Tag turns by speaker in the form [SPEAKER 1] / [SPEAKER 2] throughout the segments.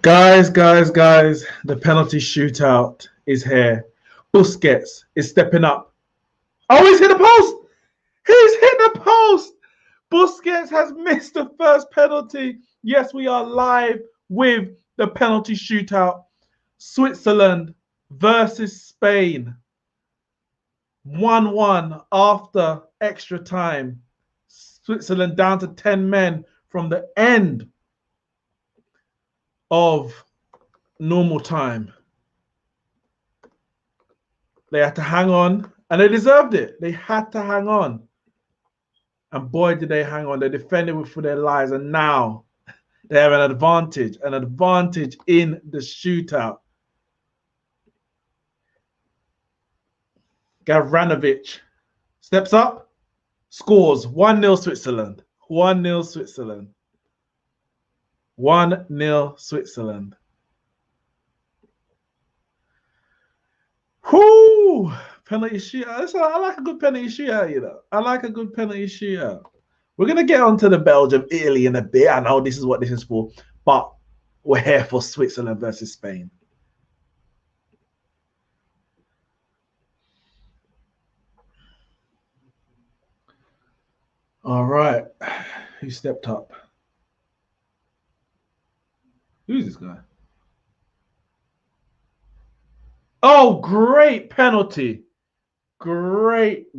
[SPEAKER 1] Guys, the penalty shootout is here. Busquets is stepping up. Oh, he's hit the post! He's hit the post! Busquets has missed the first penalty. Yes, we are live with the penalty shootout. Switzerland versus Spain. 1-1 after extra time. Switzerland down to 10 men from the end of normal time. They had to hang on, and they deserved it. They had to hang on. And boy, did they hang on. They defended for their lives, and now they have an advantage in the shootout. Gavranovic steps up, scores 1-0 Switzerland. 1-0 Switzerland. 1-0 Switzerland. Whoo! Penalty shootout. I like a good penalty shootout, you know. I like a good penalty shootout. We're going to get on to the Belgium, Italy in a bit. I know this is what this is for, but we're here for Switzerland versus Spain. All right. Who stepped up? Who's this guy? Oh, great penalty. Great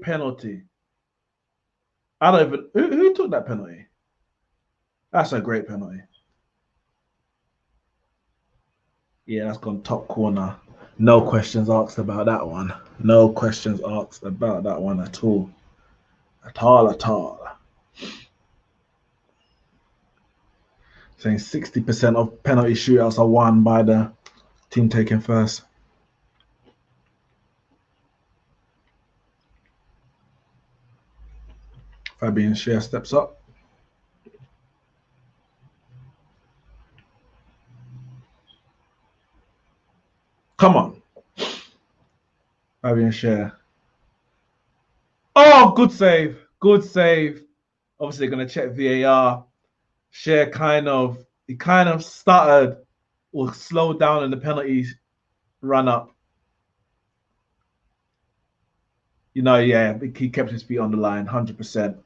[SPEAKER 1] penalty. I don't even... Who took that penalty? That's a great penalty. Yeah, that's gone top corner. No questions asked about that one. No questions asked about that one at all. At all. Saying 60% of penalty shootouts are won by the team taking first. Fabian Schär steps up. Come on. Fabian Schär. Oh, good save. Good save. Obviously, going to check VAR. Schär kind of started or slowed down in the penalty run up. You know, yeah, he kept his feet on the line, 100%.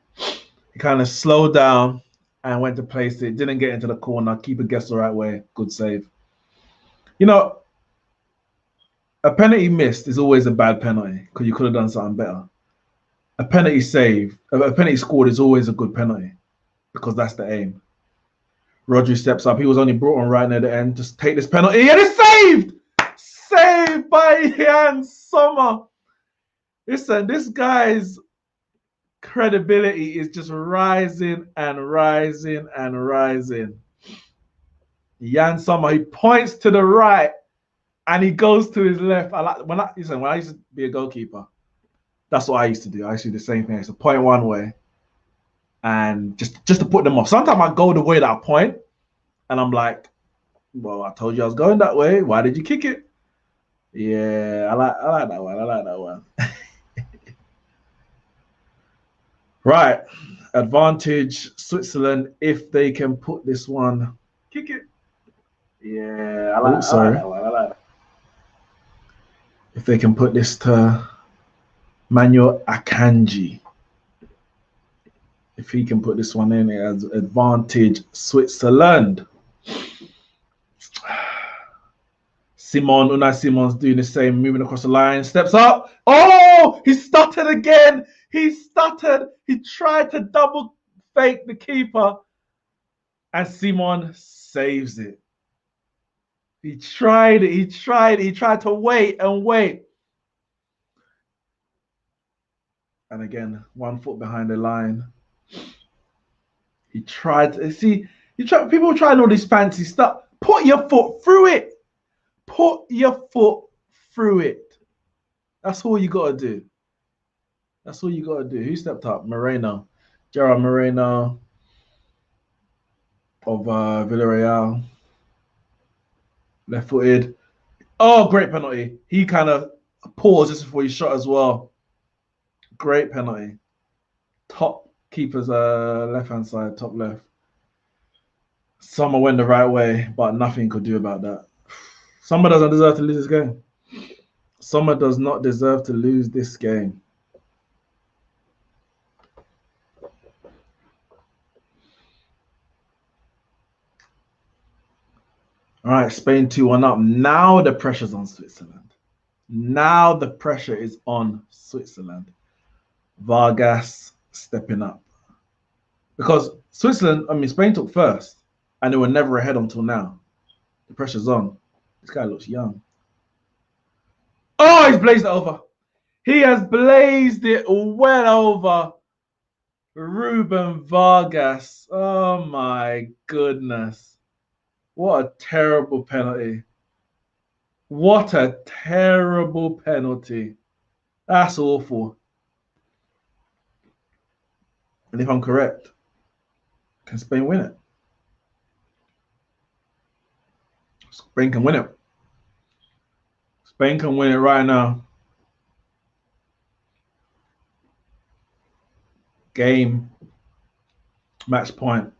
[SPEAKER 1] He kind of slowed down and went to place it. Didn't get into the corner. Keeper guessed the right way. Good save. You know, a penalty missed is always a bad penalty because you could have done something better. A penalty save, a penalty scored is always a good penalty because that's the aim. Rodri steps up. He was only brought on right near the end. Just take this penalty. And it's saved! Saved by Yann Sommer. Listen, this guy's credibility is just rising and rising and rising. Yann Sommer, he points to the right and he goes to his left. When I used to be a goalkeeper, that's what I used to do. I used to do the same thing. I used to point one way and just to put them off. Sometimes I go the way that I point and I'm like, well, I told you I was going that way. Why did you kick it? Yeah, I like that one. I like that one. Right. Advantage Switzerland if they can put this one. Kick it. Yeah, I like that one. I like that. If they can put this to Manuel Akanji. If he can put this one in, it has advantage Switzerland. Unai Simon's doing the same, moving across the line, steps up. Oh, he stuttered again. He stuttered. He tried to double fake the keeper, and Simon saves it. He tried it. He tried to wait and wait. And again, 1 foot behind the line. He tried to see. People trying all this fancy stuff. Put your foot through it. Put your foot through it. That's all you gotta do. That's all you gotta do. Who stepped up? Moreno. Gerard Moreno of Villarreal. Left-footed. Oh, great penalty. He kind of paused just before he shot as well. Great penalty. Top keeper's left-hand side, top left. Sommer went the right way, but nothing could do about that. Sommer doesn't deserve to lose this game. Sommer does not deserve to lose this game. All right, Spain 2-1 up. Now the pressure's on Switzerland. Now the pressure is on Switzerland. Vargas stepping up. Because Switzerland, I mean, Spain took first, and they were never ahead until now. The pressure's on. This guy looks young. Oh, he's blazed it over. He has blazed it well over Ruben Vargas. Oh, my goodness. What a terrible penalty. What a terrible penalty. That's awful. And if I'm correct, can Spain win it? Spain can win it. Spain can win it right now. Game. Match point.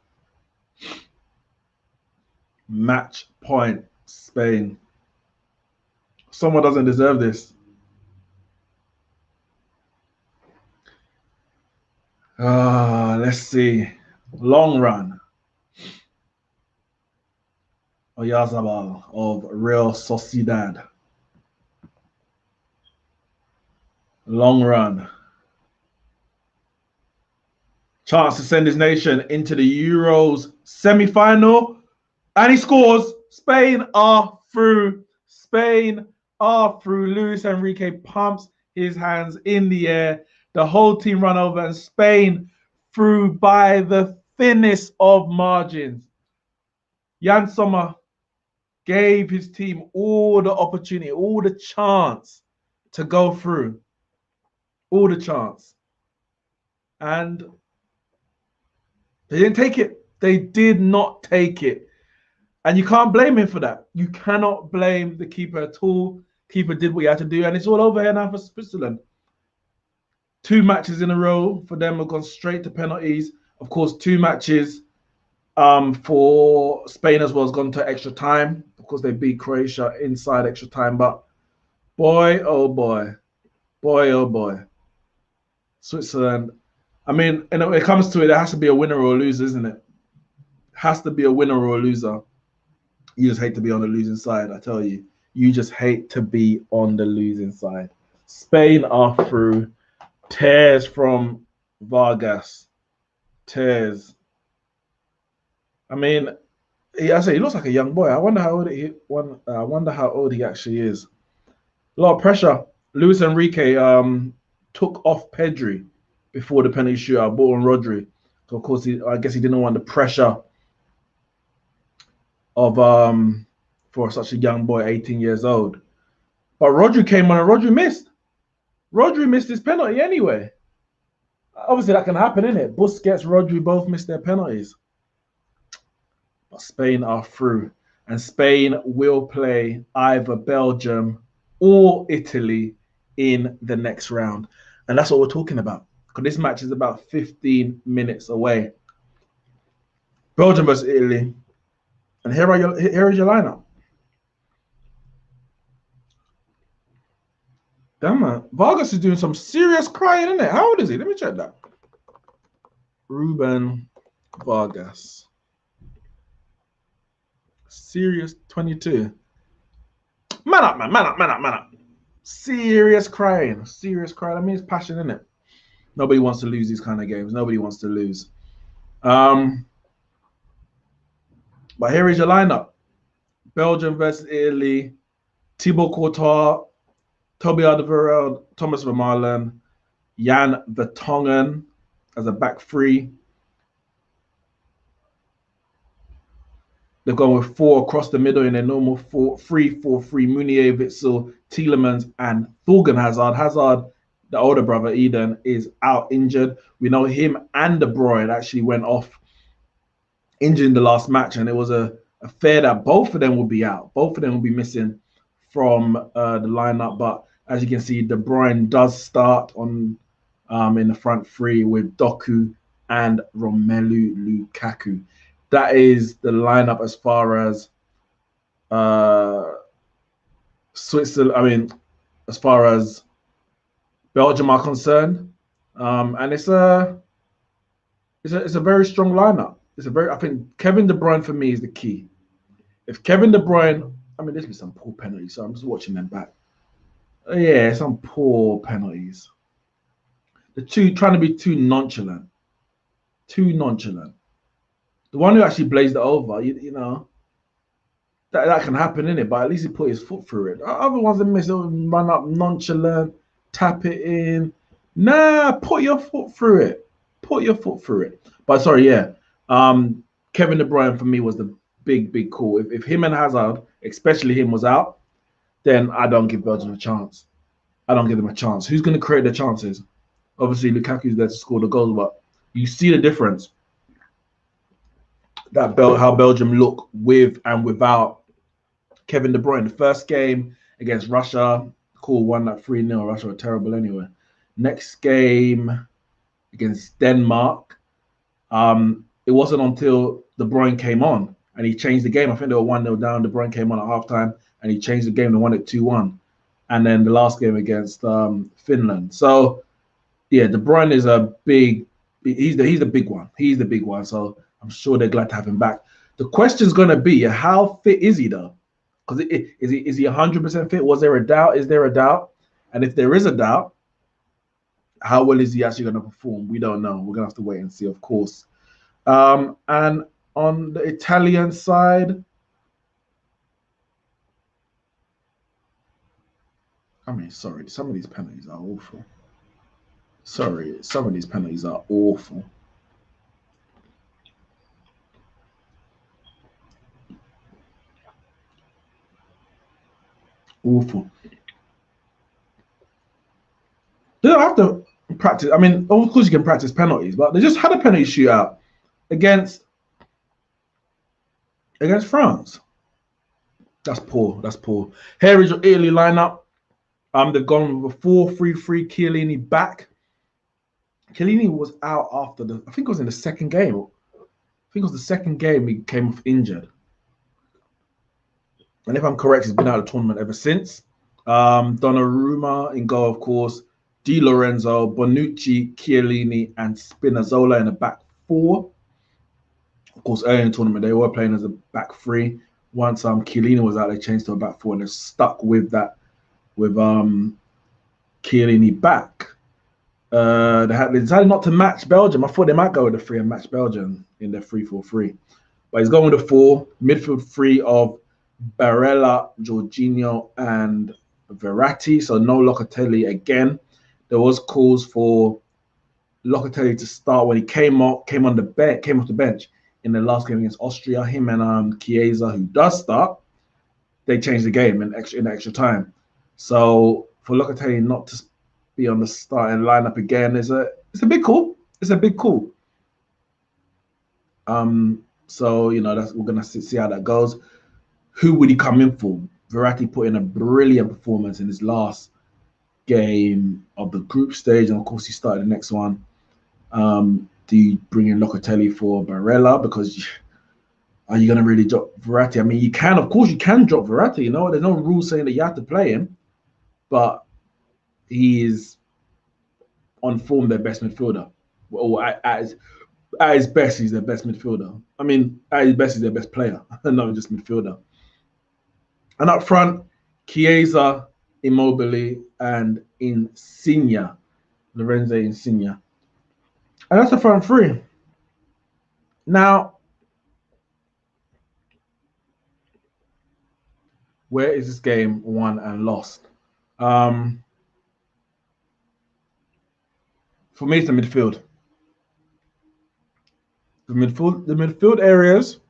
[SPEAKER 1] Match point. Spain. Someone doesn't deserve this. Let's see. Long run. Oyarzabal of Real Sociedad. Long run. Chance to send his nation into the Euros semi-final. And he scores. Spain are through. Spain are through. Luis Enrique pumps his hands in the air. The whole team run over and Spain through by the thinnest of margins. Jan Sommer gave his team all the opportunity, all the chance to go through. All the chance. And they didn't take it. They did not take it. And you can't blame him for that. You cannot blame the keeper at all. Keeper did what he had to do, and it's all over here now for Switzerland. 2 matches in a row for them have gone straight to penalties. Of course, 2 matches for Spain as well has gone to extra time. Of course, they beat Croatia inside extra time. But boy, oh boy. Boy, oh boy. Switzerland. I mean, and when it comes to it, there has to be a winner or a loser, isn't it? Has to be a winner or a loser. You just hate to be on the losing side, I tell you. You just hate to be on the losing side. Spain are through. Tears from Vargas. Tears. I mean, he looks like a young boy. I wonder how old he actually is. A lot of pressure. Luis Enrique took off Pedri before the penalty shootout, ball on Rodri. So of course, I guess he didn't want the pressure of for such a young boy, 18 years old. But Rodri came on and Rodri missed. Rodri missed his penalty anyway. Obviously, that can happen, innit? Busquets, Rodri both missed their penalties. But Spain are through. And Spain will play either Belgium or Italy in the next round. And that's what we're talking about. Because this match is about 15 minutes away. Belgium versus Italy. And here is your lineup. Damn, man. Vargas is doing some serious crying, isn't it? How old is he? Let me check that. Ruben Vargas. Serious 22. Man up, man. Man up, man up, man up. Serious crying. Serious crying. I mean, it's passion, isn't it? Nobody wants to lose these kind of games. Nobody wants to lose. But here is your lineup. Belgium versus Italy. Thibaut Courtois, Toby Alderweireld, Thomas Vermaelen, Jan Vertonghen as a back three. They've gone with 4 across the middle in their normal 3-4-3. Meunier, Witsel, Tielemans, and Thorgan Hazard. Hazard, the older brother, Eden, is out injured. We know him and De Bruyne actually went off injured in the last match, and it was a fear that both of them would be out. Both of them will be missing from the lineup. But as you can see, De Bruyne does start on in the front three with Doku and Romelu Lukaku. that is the lineup as far as Switzerland. I mean, as far as Belgium are concerned, and it's a very strong lineup. I think Kevin De Bruyne for me is the key. If Kevin De Bruyne, I mean, there's been some poor penalties, so I'm just watching them back. Yeah, some poor penalties. The two trying to be too nonchalant, too nonchalant. The one who actually blazed it over, you know, that can happen in it, but at least he put his foot through it. Other ones that miss, they'll run up nonchalant, tap it in. Nah, put your foot through it. Put your foot through it. But sorry, yeah. Kevin De Bruyne for me was the big call. If him and Hazard, especially him, was out, then I don't give Belgium a chance. I don't give them a chance. Who's going to create the chances? Obviously, Lukaku's there to score the goals, but you see the difference how Belgium look with and without Kevin De Bruyne. The first game against Russia, cool, won that 3-0. Russia were terrible anyway. Next game against Denmark, it wasn't until De Bruyne came on and he changed the game. I think they were 1-0 down. De Bruyne came on at halftime and he changed the game and won it 2-1. And then the last game against Finland. So, yeah, De Bruyne is he's the big one. He's the big one. So I'm sure they're glad to have him back. The question's going to be, how fit is he though? Because is he 100% fit? Was there a doubt? Is there a doubt? And if there is a doubt, how well is he actually going to perform? We don't know. We're going to have to wait and see, of course. And on the Italian side, I mean, sorry, some of these penalties are awful. Sorry, some of these penalties are awful. Awful. They don't have to practice. I mean, of course you can practice penalties, but they just had a penalty shootout against France. That's poor. That's poor. Here is your Italy lineup. They've gone with a 4-3-3. Chiellini back. Chiellini was out after I think it was in the second game. I think it was the second game he came off injured. And if I'm correct, he's been out of the tournament ever since. Donnarumma in goal, of course. Di Lorenzo, Bonucci, Chiellini, and Spinazzola in the back four. Of course, early in the tournament, they were playing as a back three. Once Chiellini was out, they changed to a back four, and they're stuck with that, with Chiellini back. They decided not to match Belgium. I thought they might go with the three and match Belgium in their 3-4-3. But he's going with the four. Midfield three of Barella, Jorginho, and Verratti. So no Locatelli again. There was calls for Locatelli to start when he came off the bench in the last game against Austria. Him and Chiesa, who does start, they changed the game in extra time. So for Locatelli not to be on the starting lineup again it's a big call. It's a big call. So we're gonna see how that goes. Who would he come in for? Verratti put in a brilliant performance in his last game of the group stage, and of course he started the next one. Do you bring in Locatelli for Barella? Because are you going to really drop Verratti? I mean, you can drop Verratti. There's no rule saying that you have to play him, but he is on form their best midfielder. Or at his best, he's their best midfielder. I mean, at his best, he's their best player, not just midfielder. And up front, Chiesa, Immobile, and Insigne, Lorenzo Insigne. And that's the front three. Now, where is this game won and lost? For me, it's the midfield. The midfield areas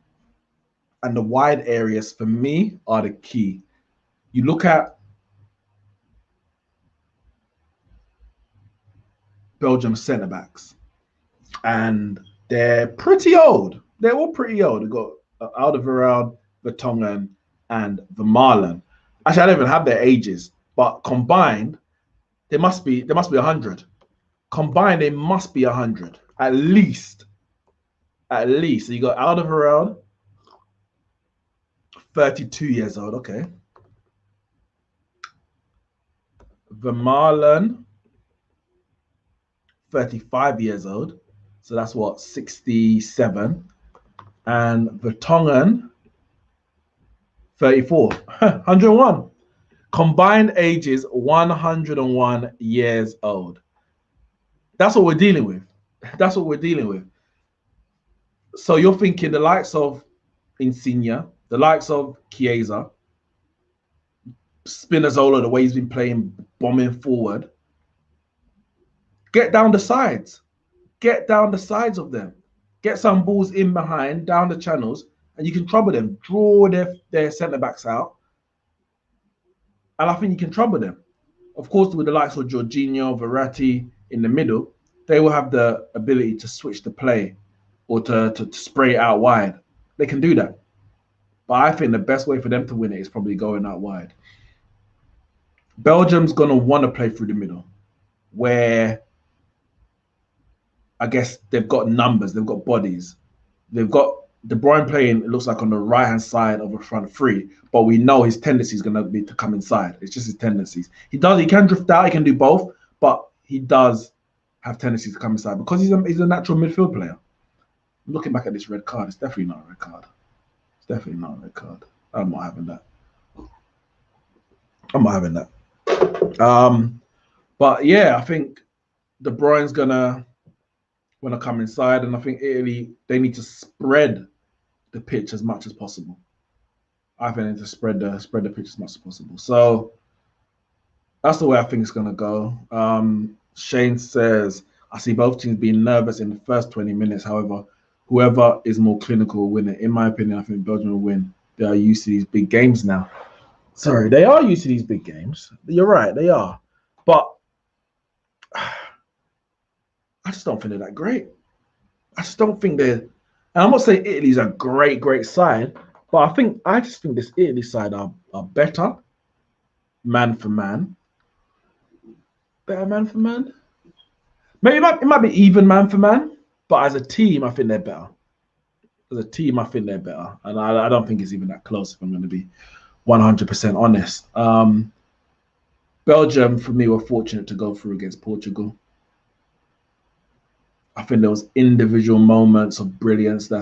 [SPEAKER 1] and the wide areas for me are the key. You look at Belgium centre backs, and they're pretty old. They're all pretty old. They've got Alderweireld, Vertonghen, and Vermaelen. Actually, I don't even have their ages, but combined, they must be 100. Combined, they must be 100 at least. At least. So you got Alderweireld, 32 years old. Okay. Vermaelen, 35 years old. So that's what, 67. And Vertonghen, 34. 101. Combined ages 101 years old. That's what we're dealing with. That's what we're dealing with. So you're thinking the likes of Insigne, the likes of Chiesa, Spinazzola, the way he's been playing, bombing forward. Get down the sides. Get down the sides of them. Get some balls in behind, down the channels, and you can trouble them. Draw their centre backs out, and I think you can trouble them. Of course, with the likes of Jorginho, Verratti in the middle, they will have the ability to switch the play or to spray it out wide. They can do that. But I think the best way for them to win it is probably going out wide. Belgium's going to want to play through the middle, where I guess they've got numbers, they've got bodies. They've got De Bruyne playing, it looks like, on the right-hand side of a front three, but we know his tendency is going to be to come inside. It's just his tendencies. He can drift out, he can do both, but he does have tendencies to come inside because he's a natural midfield player. Looking back at this red card, it's definitely not a red card. It's definitely not a red card. I'm not having that. I'm not having that. But yeah, I think De Bruyne's gonna come inside, and I think Italy, they need to spread the pitch as much as possible. I think they need to spread the pitch as much as possible. So that's the way I think it's gonna go. Shane says, I see both teams being nervous in the first 20 minutes. However, whoever is more clinical will win it. In my opinion, I think Belgium will win. They are used to these big games now. Sorry, they are used to these big games. You're right, they are. But I just don't think they're that great. I just don't think they're. And I'm not saying Italy's a great side, but I just think this Italy side are better, man for man. Better man for man. Maybe it might be even man for man, but as a team, I think they're better. As a team, I think they're better, and I don't think it's even that close. If I'm going to be 100% honest, Belgium for me were fortunate to go through against Portugal. I think there was individual moments of brilliance.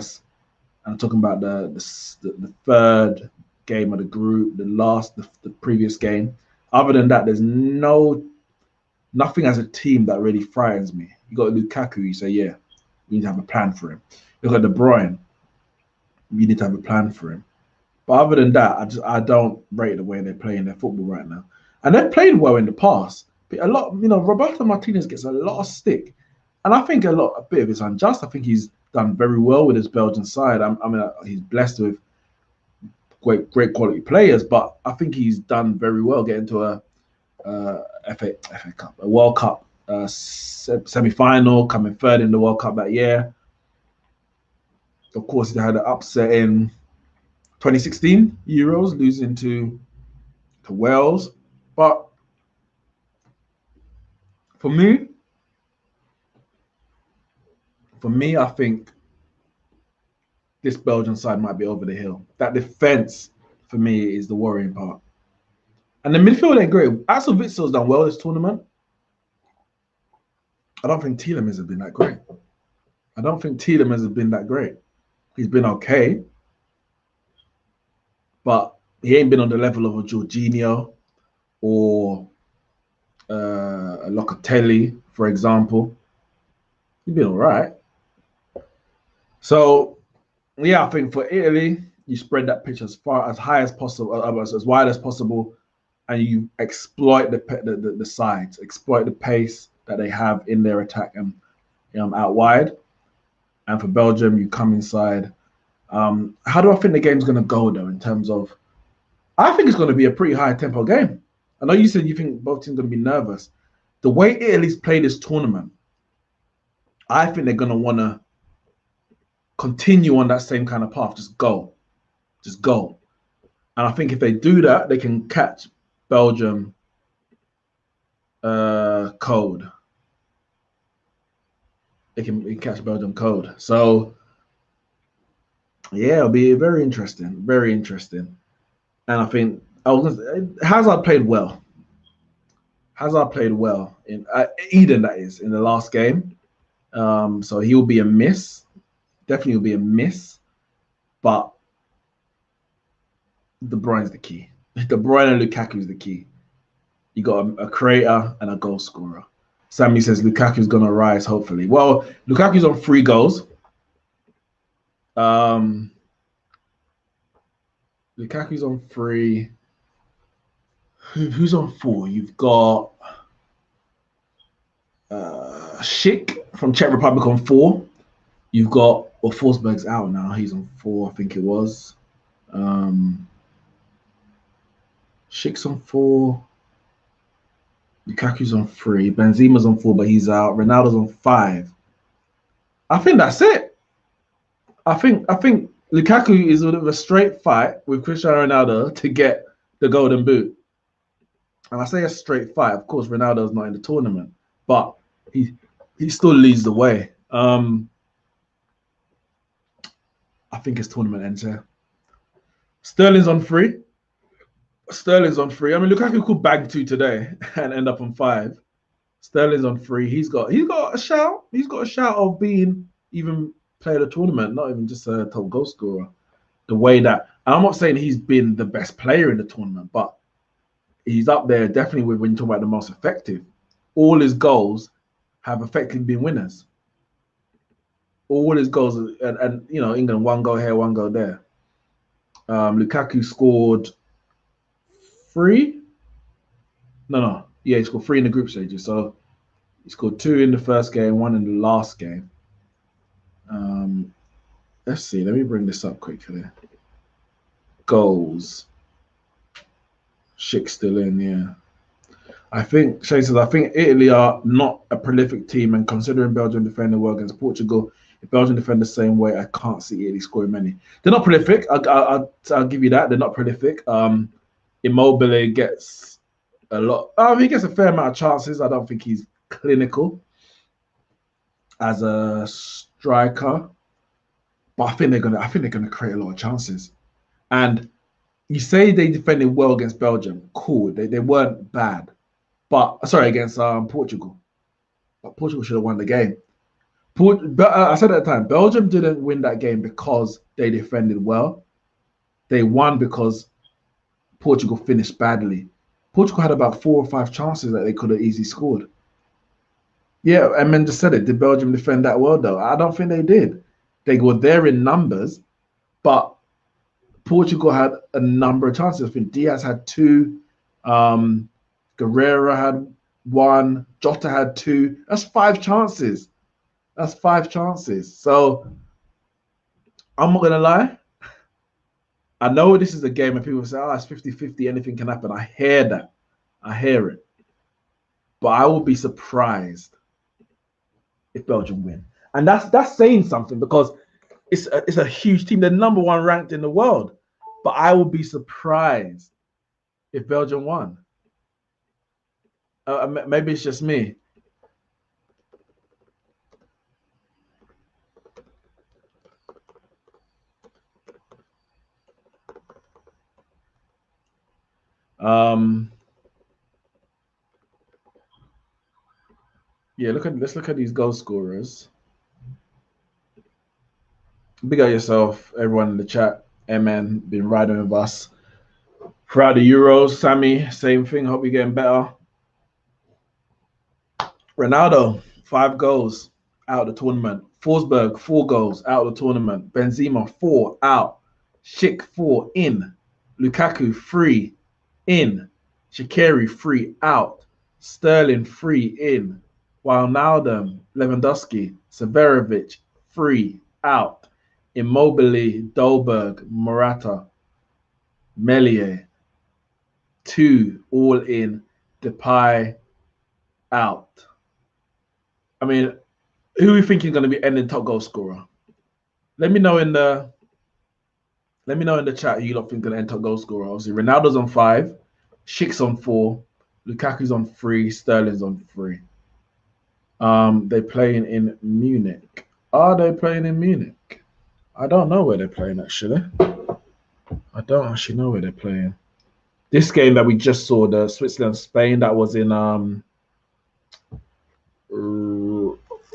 [SPEAKER 1] I'm talking about the third game of the group, the previous game. Other than that, there's nothing as a team that really frightens me. You got Lukaku, you say, yeah, we need to have a plan for him. You got De Bruyne, you need to have a plan for him. But other than that, I don't rate the way they're playing their football right now. And they've played well in the past. But a lot, Roberto Martinez gets a lot of stick. And I think a bit of it's unjust. I think he's done very well with his Belgian side. He's blessed with great quality players, but I think he's done very well getting to a FA Cup, a World Cup semi-final, coming third in the World Cup that year. Of course, they had an upset in 2016 Euros, losing to Wales. But for me, I think this Belgian side might be over the hill. That defense, for me, is the worrying part. And the midfield ain't great. Axel Witzel's done well this tournament. I don't think Tielemans has been that great. He's been okay, but he ain't been on the level of a Jorginho or a Locatelli, for example. He's been all right. So, yeah, I think for Italy, you spread that pitch as high as possible, as wide as possible, and you exploit the sides, exploit the pace that they have in their attack and out wide. And for Belgium, you come inside. How do I think the game's going to go, though, in terms of... I think it's going to be a pretty high-tempo game. I know you said you think both teams are going to be nervous. The way Italy's played this tournament, I think they're going to want to continue on that same kind of path. Just go. And I think if they do that, they can catch Belgium code. They can catch Belgium code. So Yeah, it'll be very interesting. Very interesting. And I think Hazard played well. Hazard played well in Eden, that is, in the last game. So he will be a miss. Definitely will be a miss. But De Bruyne's the key. De Bruyne and Lukaku is the key. You got a creator and a goal scorer. Sammy says Lukaku's gonna rise, hopefully. Well, Lukaku's on 3 goals. Um, Lukaku's on 3. Who's on 4? You've got Schick from Czech Republic on 4. You've got Forsberg's out now. He's on 4, I think it was. Schick's on 4. Lukaku's on 3. Benzema's on 4, but he's out. Ronaldo's on 5. I think that's it. I think Lukaku is a straight fight with Cristiano Ronaldo to get the golden boot. And I say a straight fight. Of course, Ronaldo's not in the tournament, but he still leads the way. I think his tournament ends here. Sterling's on 3. Sterling's on 3. I mean, Lukaku could bag 2 today and end up on 5. Sterling's on 3. He's got a shout. He's got a shout of being even player of the tournament, not even just a top goal scorer. The way that, and I'm not saying he's been the best player in the tournament, but he's up there definitely with when you talk about the most effective. All his goals have effectively been winners. All his goals, and you know, England 1 goal here, 1 goal there. Lukaku scored 3. No. Yeah, he scored 3 in the group stages. So he scored 2 in the first game, 1 in the last game. Let's see. Let me bring this up quickly. Goals. Schick still in, yeah. I think Shay says, I think Italy are not a prolific team, and considering Belgium defending well against Portugal, if Belgium defend the same way, I can't see Italy scoring many. They're not prolific. I'll give you that. They're not prolific. Immobile gets a lot. He gets a fair amount of chances. I don't think he's clinical as a striker, but I think they're gonna create a lot of chances. And you say they defended well against Belgium. Cool. They weren't bad. But sorry, against Portugal. But Portugal should have won the game. I said at the time, Belgium didn't win that game because they defended well. They won because Portugal finished badly. Portugal had about 4 or 5 chances that they could have easily scored. Yeah, and men just said it. Did Belgium defend that well, though? I don't think they did. They were there in numbers, but Portugal had a number of chances. I think Diaz had 2. Guerrero had 1. Jota had 2. That's 5 chances. That's 5 chances. So I'm not going to lie. I know this is a game and people say, oh, it's 50-50. Anything can happen. I hear that. I hear it. But I will be surprised if Belgium win. And that's saying something because it's a huge team. They're number 1 ranked in the world. But I will be surprised if Belgium won. Maybe it's just me. Yeah, let's look at these goal scorers. Big up yourself, everyone in the chat. MN been riding with us throughout the Euros. Sammy, same thing. Hope you're getting better. Ronaldo, 5 goals out of the tournament. Forsberg, 4 goals out of the tournament. Benzema, 4 out. Schick, 4 in. Lukaku, 3 in. Shaqiri, 3 out. Sterling, 3 in. Wijnaldum, Lewandowski, Severovic, 3 out. Immobile, Dolberg, Morata, Melier, 2 all in. Depay, out. I mean, who are you thinking is going to be ending top goal scorer? Let me know in the chat who you lot think is going to end top goal scorer. Obviously, Ronaldo's on 5, Schick's on 4, Lukaku's on 3, Sterling's on 3. They're playing in Munich. Are they playing in Munich? I don't know where they're playing actually. I don't actually know where they're playing. This game that we just saw, the Switzerland Spain, that was in oh,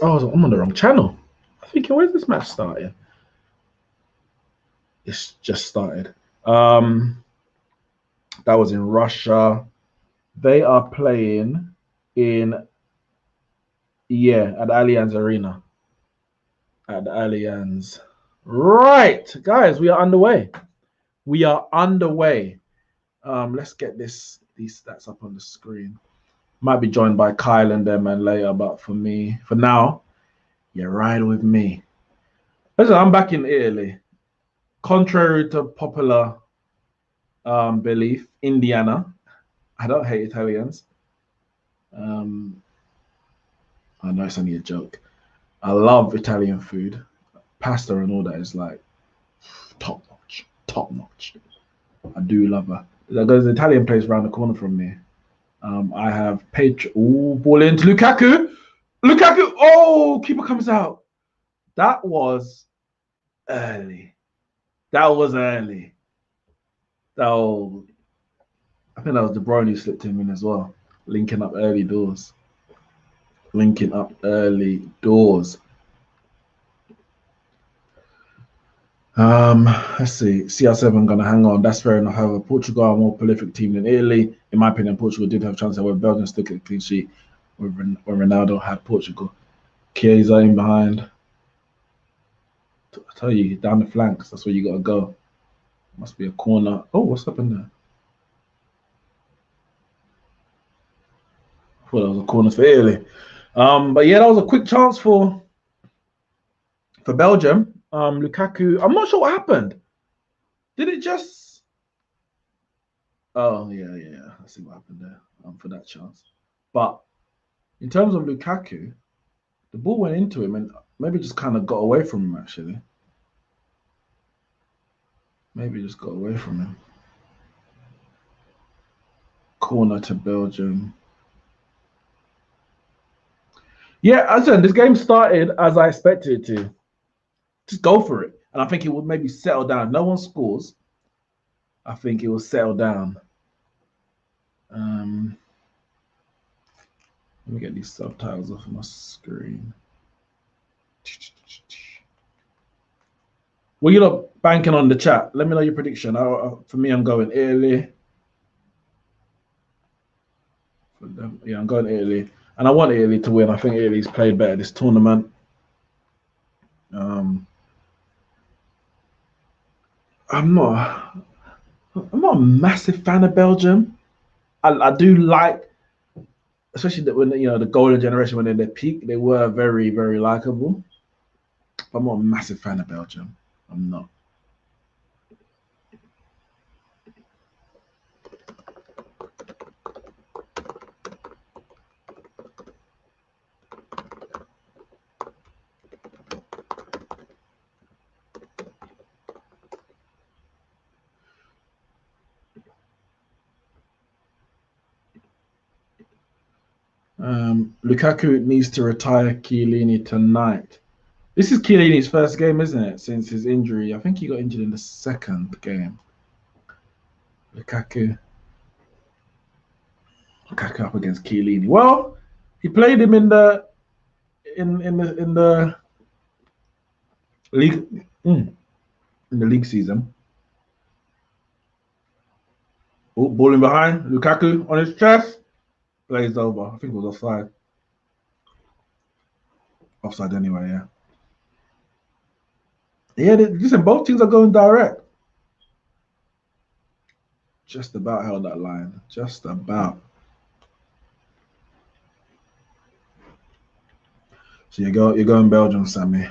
[SPEAKER 1] I'm on the wrong channel. I think where's this match starting? It's just started. That was in Russia. They are playing in at the Allianz Arena. At the Allianz. Right, guys, we are underway. We are underway. Let's get these stats up on the screen. Might be joined by Kyle and them and later, but for now, you're riding with me. Listen, I'm back in Italy. Contrary to popular belief, Indiana. I don't hate Italians. I know it's only a joke. I love Italian food. Pasta and all that is like top notch, top notch. I do love her. There's an Italian place around the corner from me. I have ball into Lukaku. Lukaku. Oh, keeper comes out. That was early. That was early. Oh, I think that was De Bruyne who slipped him in as well. Linking up early doors. Linking up early doors. Let's see. CR7 gonna hang on. That's fair enough. However, Portugal are a more prolific team than Italy. In my opinion, Portugal did have chances where Belgium still get a clean sheet when Ronaldo had Portugal. Chiesa in behind. I tell you, down the flanks, that's where you gotta go. Must be a corner. Oh, what's up in there? I thought that was a corner for Italy. But yeah, that was a quick chance for Belgium. Lukaku, I'm not sure what happened. Did it just? Oh yeah. I see what happened there. For that chance. But in terms of Lukaku, the ball went into him and maybe just kind of got away from him actually. Maybe just got away from him. Corner to Belgium. Yeah, as I said, this game started as I expected it to. Just go for it. And I think it would maybe settle down. No one scores. I think it will settle down. Let me get these subtitles off my screen. Well, you're not banking on the chat. Let me know your prediction. For me, I'm going Italy. I'm going Italy. And I want Italy to win. I think Italy's played better this tournament. I'm not a massive fan of Belgium. I do like, especially when the golden generation, when they're their peak, they were very, very likable. I'm not a massive fan of Belgium. I'm not. Lukaku needs to retire Chiellini tonight. This is Chiellini's first game, isn't it? Since his injury. I think he got injured in the second game. Lukaku up against Chiellini. Well, he played him in the league in the league season. Oh, ball in behind. Lukaku on his chest. Plays over. I think it was offside. Offside anyway, yeah. Yeah, listen, both teams are going direct. Just about held that line. Just about. So you're going Belgium, Sammy.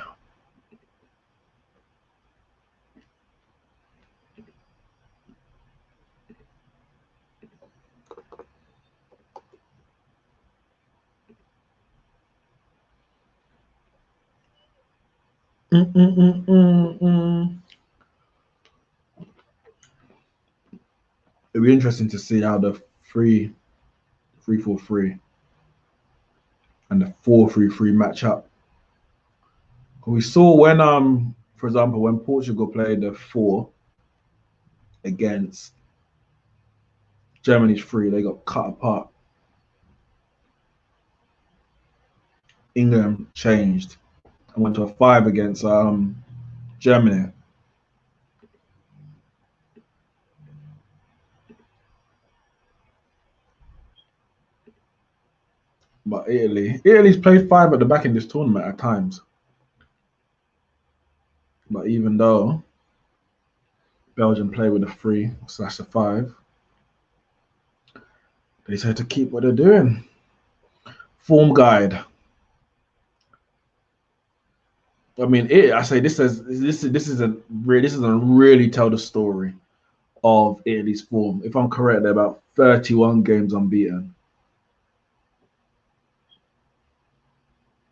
[SPEAKER 1] It'll be interesting to see how the 3-4-3 and the 4-3-3 match up. We saw when for example, when Portugal played the 4 against Germany's 3, they got cut apart. England changed and went to a 5 against Germany. But Italy's played 5 at the back in this tournament at times. But even though Belgium play with a 3/5, they said to keep what they're doing. Form guide. I mean, I say this isn't really tell the story of Italy's form. If I'm correct, they're about 31 games unbeaten.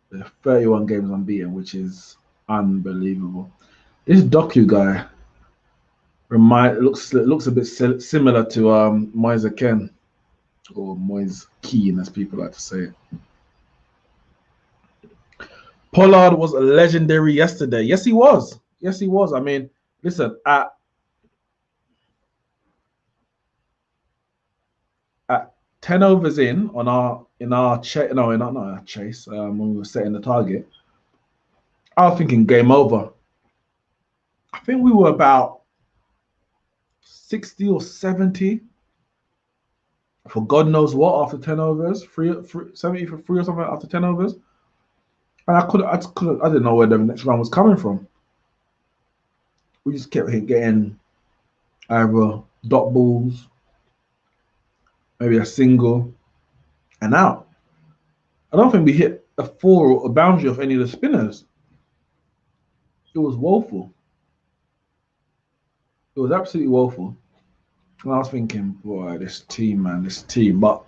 [SPEAKER 1] They're 31 games unbeaten, which is unbelievable. This Doku guy looks a bit similar to Moise Ken, or Moise Keane, as people like to say it. Pollard was legendary yesterday. Yes, he was. Yes, he was. I mean, listen, at 10 overs in our chase, not our chase, when we were setting the target, I was thinking game over. I think we were about 60 or 70 for God knows what after 10 overs, 70 for 3 or something after 10 overs. And I didn't know where the next round was coming from. We just kept getting either dot balls, maybe a single, and out. I don't think we hit a 4 or a boundary of any of the spinners. It was woeful. It was absolutely woeful. And I was thinking, boy, this team. But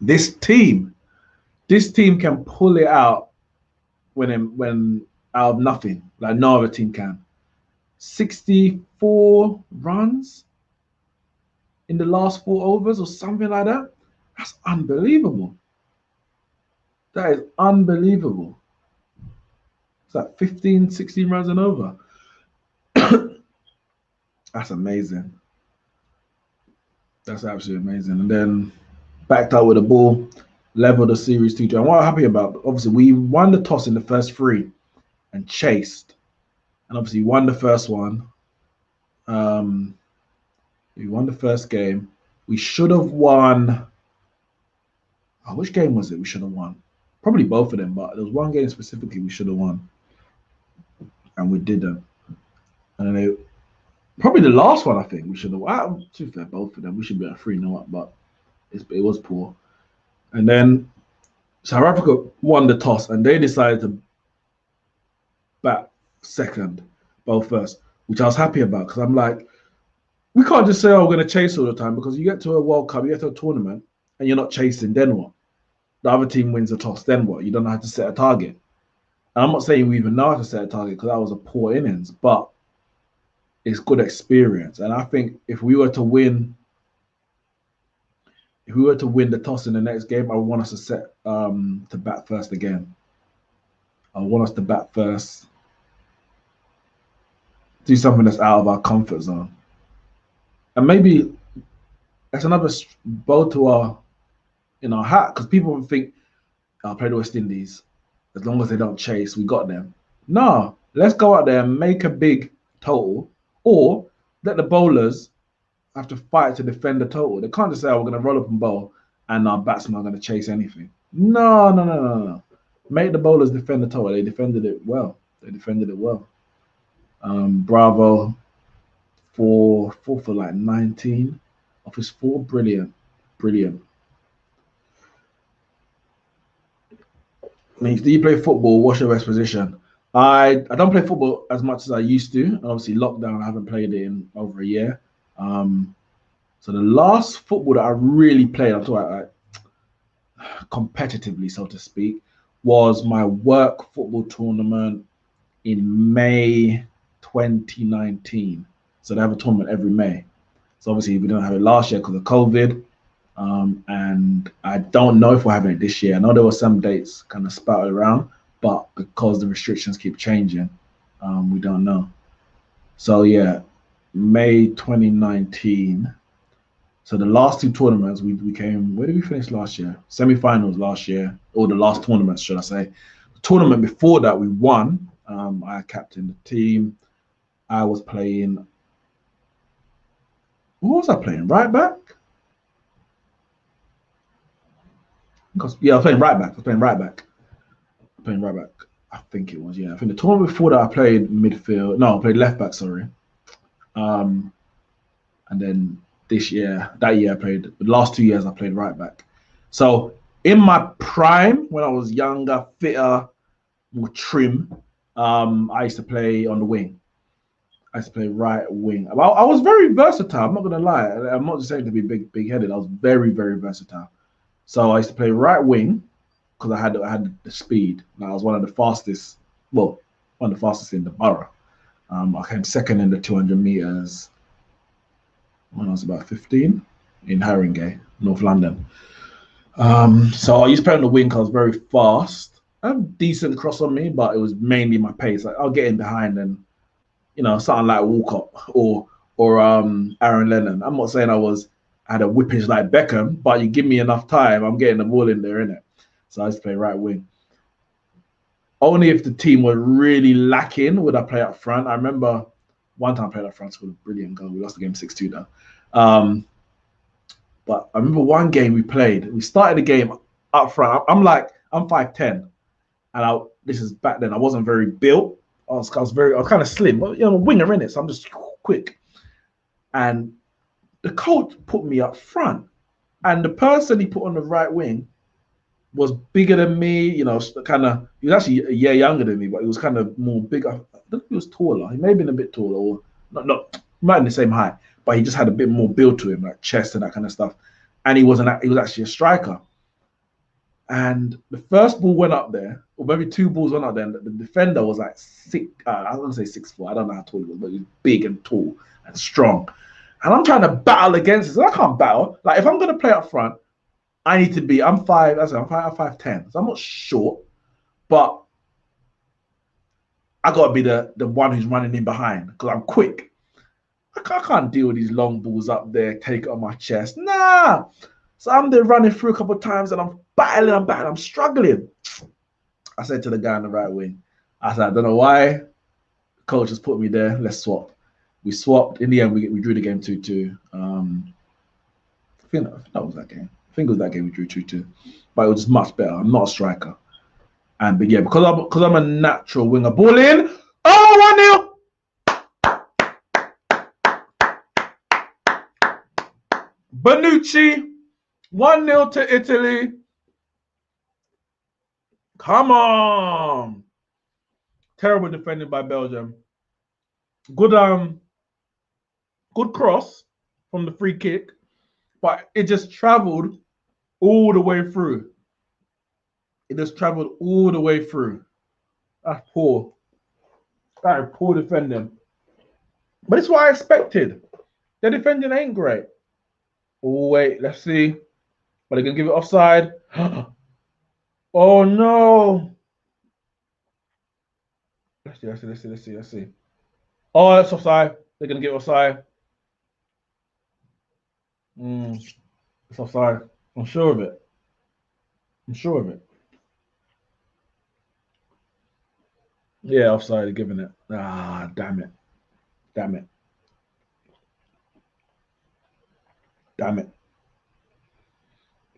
[SPEAKER 1] this team can pull it out when out of nothing, like no other team can. 64 runs in the last 4 overs or something like that. That's unbelievable. That is unbelievable. It's like 15, 16 runs and over. That's amazing. That's absolutely amazing. And then backed out with a ball, leveled the series 2-2. And what I'm happy about, obviously, we won the toss in the first 3 and chased. And obviously, won the first one. We won the first game. We should have won. Oh, which game was it we should have won? Probably both of them, but there was one game specifically we should have won. And we didn't. And probably the last one, I think, we should have won. To be fair, both of them. We should be at 3-0 up, but it was poor. And then South Africa won the toss, and they decided to bat second, bowl first, which I was happy about, because I'm like, we can't just say, oh, we're going to chase all the time, because you get to a World Cup, you get to a tournament, and you're not chasing, then what? The other team wins the toss, then what? You don't know how to set a target. And I'm not saying we even know how to set a target, because that was a poor innings, but it's good experience. And I think if we were to win the toss in the next game, I would want us to set to bat first again. I want us to bat first, do something that's out of our comfort zone, and maybe that's another bow to our hat, because people would think, I'll play the West Indies, as long as they don't chase, we got them. No, let's go out there and make a big total, or let the bowlers have to fight to defend the total. They can't just say, oh, we're going to roll up and bowl and our batsmen are going to chase anything. No. Make the bowlers defend the total. They defended it well. Bravo for like 19 off his 4. Brilliant. Neeks, do you play football? What's your best position? I don't play football as much as I used to. And obviously, lockdown, I haven't played it in over a year. So the last football that I really played, I'm talking about like, competitively, so to speak, was my work football tournament in May 2019. So they have a tournament every May. So obviously we didn't have it last year because of COVID. And I don't know if we're having it this year. I know there were some dates kind of spouted around, but because the restrictions keep changing, We don't know. So yeah, May 2019. So the last two tournaments we came. Where did we finish last year? Semi-finals last year, or the last tournament, should I say? The tournament before that we won. I captained the team. I was playing. What was I playing? Right back. Because yeah, I was playing right back. I was playing right back. Playing right back. I think it was. Yeah, I think the tournament before that I played midfield. No, I played left back. Sorry. Um, and then that year I played. The last 2 years I played right back. So in my prime, when I was younger, fitter, more trim, I used to play on the wing. I used to play right wing. I was very versatile. I'm not gonna lie. I'm not just saying to be big headed. I was very very versatile. So I used to play right wing because I had the speed. And I was one of the fastest. Well, one of the fastest in the borough. I came second in the 200 meters when I was about 15 in Haringey, North London. So I used to play on the wing because I was very fast. I have decent cross on me, but it was mainly my pace. Like I'll get in behind and something like Walcott or Aaron Lennon. I'm not saying I had a whippage like Beckham, but you give me enough time, I'm getting the ball in there, innit? So I used to play right wing. Only if the team were really lacking would I play up front. I remember one time I played up front, scored a brilliant goal. We lost the game 6-2 though. But I remember one game we started the game up front. I'm 5'10", and this is back then. I wasn't very built. I was kind of slim, but I'm a winger in it, so I'm just quick. And the coach put me up front, and the person he put on the right wing was bigger than me. He was actually a year younger than me, but he was kind of more bigger. I don't think he was taller. He may have been a bit taller, or not might have been the same height, but he just had a bit more build to him, like chest and that kind of stuff. And he was actually a striker. And the first ball went up there, or maybe two balls went up there, and the defender was like I was gonna say 6'4". I don't know how tall he was, but he was big and tall and strong. And I'm trying to battle against this. I can't battle. Like if I'm gonna play up front, I need to be. I'm 5'10", so I'm not short, but I gotta be the one who's running in behind because I'm quick. I can't deal with these long balls up there, take it on my chest. Nah. So I'm there running through a couple of times and I'm battling, I'm struggling. I said to the guy on the right wing, I said, I don't know why. Coach just put me there. Let's swap. We swapped. In the end, we drew the game 2-2. I think that was that game. I think it was that game we drew 2-2. But it was just much better. I'm not a striker. But yeah, because I'm a natural winger. Ball in. Oh, 1-0. Bonucci, 1-0 to Italy. Come on. Terrible defending by Belgium. Good cross from the free kick, but it just traveled all the way through. It just traveled all the way through. That's poor. That is poor defending. But it's what I expected. The defending ain't great. Oh, wait, let's see. Are they going to give it offside? Oh, no. Let's see. Oh, it's offside. They're going to give it offside. It's offside. I'm sure of it. Yeah, offside. They're giving it. Ah, damn it.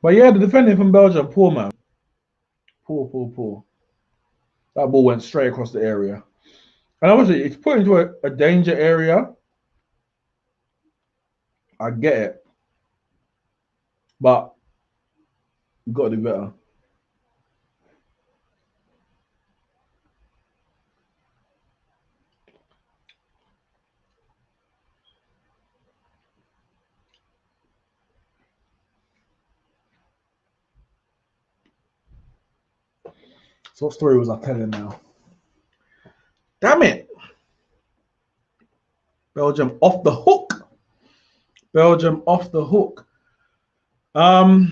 [SPEAKER 1] But yeah, the defending from Belgium, poor man. Poor. That ball went straight across the area. And obviously, it's put into a danger area. I get it. But you've got to do better. So what story was I telling now? Damn it. Belgium off the hook.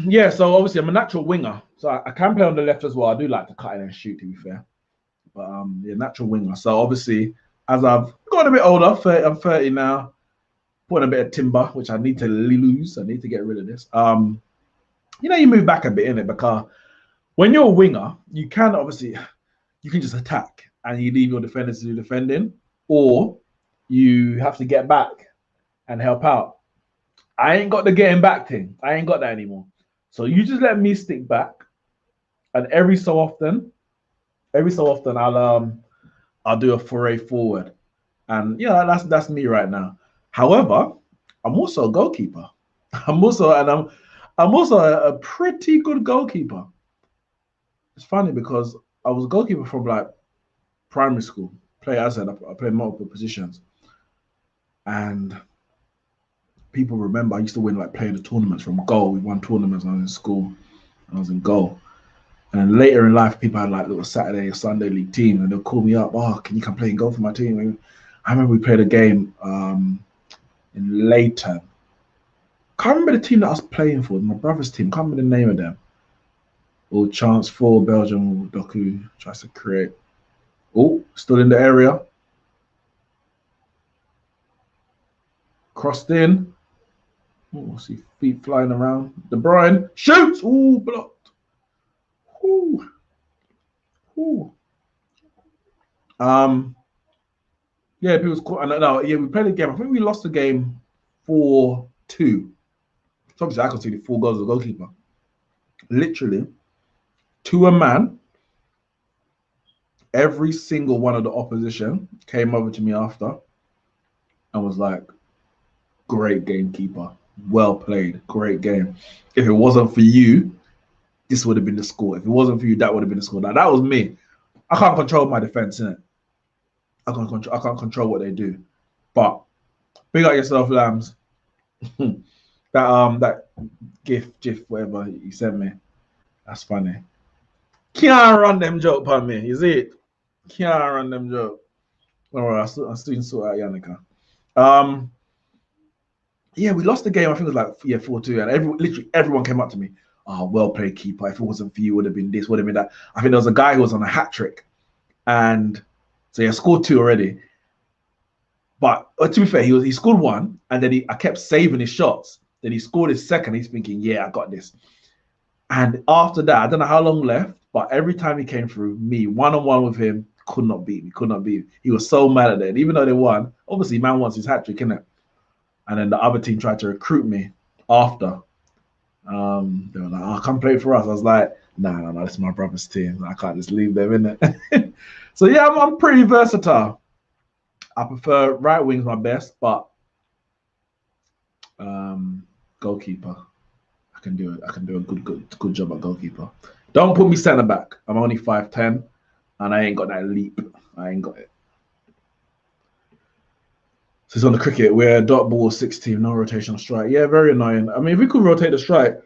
[SPEAKER 1] Yeah, so obviously I'm a natural winger. So I can play on the left as well. I do like to cut in and shoot, to be fair. But yeah, natural winger. So obviously as I've got a bit older, I'm 30 now, putting a bit of timber, which I need to lose. I need to get rid of this. You move back a bit in it because when you're a winger, you can obviously you can just attack and you leave your defenders to do defending, or you have to get back and help out. I ain't got the getting back thing. I ain't got that anymore. So you just let me stick back, and every so often, I'll do a foray forward, and that's me right now. However, I'm also a goalkeeper. I'm also a pretty good goalkeeper. It's funny because I was a goalkeeper from like primary school. As I said, I played multiple positions, and people remember I used to win like playing the tournaments from goal. We won tournaments when I was in school, and I was in goal. And then later in life, people had like little Saturday or Sunday league team, and they'll call me up. Oh, can you come play and goal for my team? I remember we played a game in Leighton. Can't remember the team that I was playing for. My brother's team. Can't remember the name of them. All chance for Belgium. Doku tries to create. Oh, still in the area. Crossed in. Oh, see feet flying around. De Bruyne shoots. Ooh, blocked. Ooh. Ooh. Yeah, people was caught. Yeah, we played a game. I think we lost the game 4-2. So obviously, I conceded 4 goals as a goalkeeper. Literally, to a man, every single one of the opposition came over to me after and was like, great game, keeper. Well played. Great game. If it wasn't for you, this would have been the score. If it wasn't for you, that would have been the score. Now, that was me. I can't control my defense, innit? I can't control what they do. But big up yourself, Lambs. that GIF, whatever you sent me. That's funny. Can't run them joke on me. You see it? Can't run them joke. All right, I'll soon sort out Yannicka. Yeah, we lost the game. I think it was like 4-2, and literally everyone came up to me. Oh, well played, keeper. If it wasn't for you, would have been this, would have been that. I think there was a guy who was on a hat trick, and so he scored 2 already. But to be fair, he scored 1, and then I kept saving his shots. Then he scored his second. He's thinking, yeah, I got this. And after that, I don't know how long left, but every time he came through, me one-on-one with him, could not beat me. He was so mad at it. And even though they won, obviously, man wants his hat trick, innit? And then the other team tried to recruit me after. They were like, oh, come play for us. I was like, no, this is my brother's team. I can't just leave them, innit? So, yeah, I'm pretty versatile. I prefer right wing's my best, but goalkeeper. I can do it. I can do a good job at goalkeeper. Don't put me centre back. I'm only 5'10", and I ain't got that leap. I ain't got it. So it's on the cricket. We're dot ball 6 team, no rotational strike. Yeah, very annoying. I mean, if we could rotate the strike,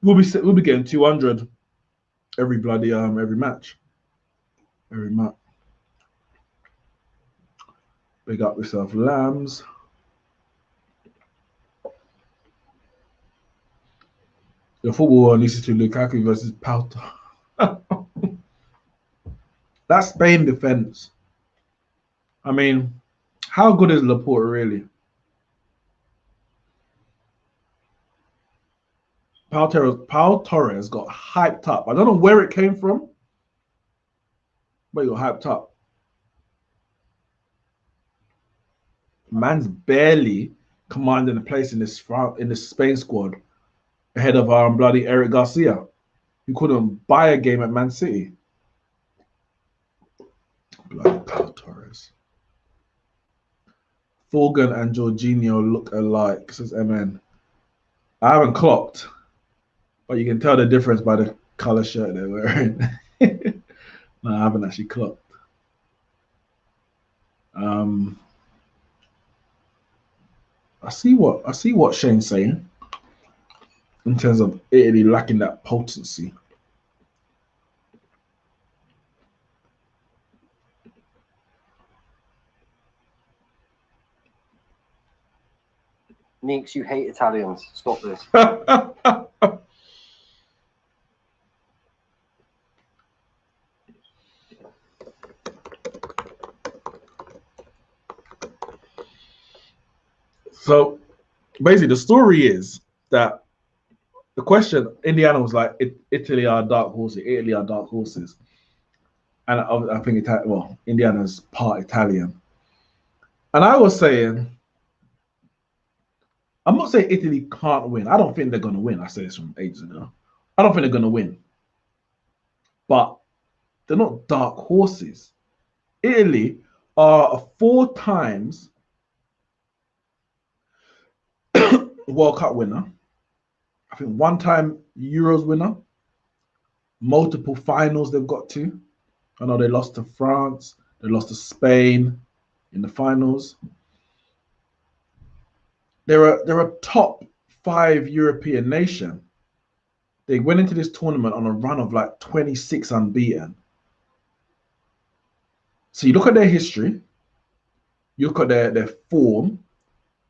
[SPEAKER 1] we'll be getting 200 every bloody every match. Every match. Big up yourself, Lambs. The football needs to Lukaku versus Pauta. That's Spain defense. I mean, how good is Laporte really? Pau Torres got hyped up. I don't know where it came from, but he got hyped up. Man's barely commanding a place in this Spain squad ahead of bloody Eric Garcia, who couldn't buy a game at Man City. Bloody Pau Torres. Thorgan and Jorginho look alike, says MN. I haven't clocked, but you can tell the difference by the color shirt they're wearing. No, I haven't actually clocked. I see what Shane's saying in terms of Italy lacking that potency.
[SPEAKER 2] Neeks, you hate Italians. Stop this.
[SPEAKER 1] So basically, the story is that the question, Indiana was like, Italy are dark horses. Italy are dark horses. And I think, Indiana's part Italian. And I was saying, I'm not saying Italy can't win. I don't think they're going to win. I said this from ages ago. I don't think they're going to win. But they're not dark horses. Italy are a 4 times World Cup winner. I think 1 time Euros winner. Multiple finals they've got to. I know they lost to France. They lost to Spain in the finals. They're a top 5 European nation. They went into this tournament on a run of like 26 unbeaten. So you look at their history, you look at their form,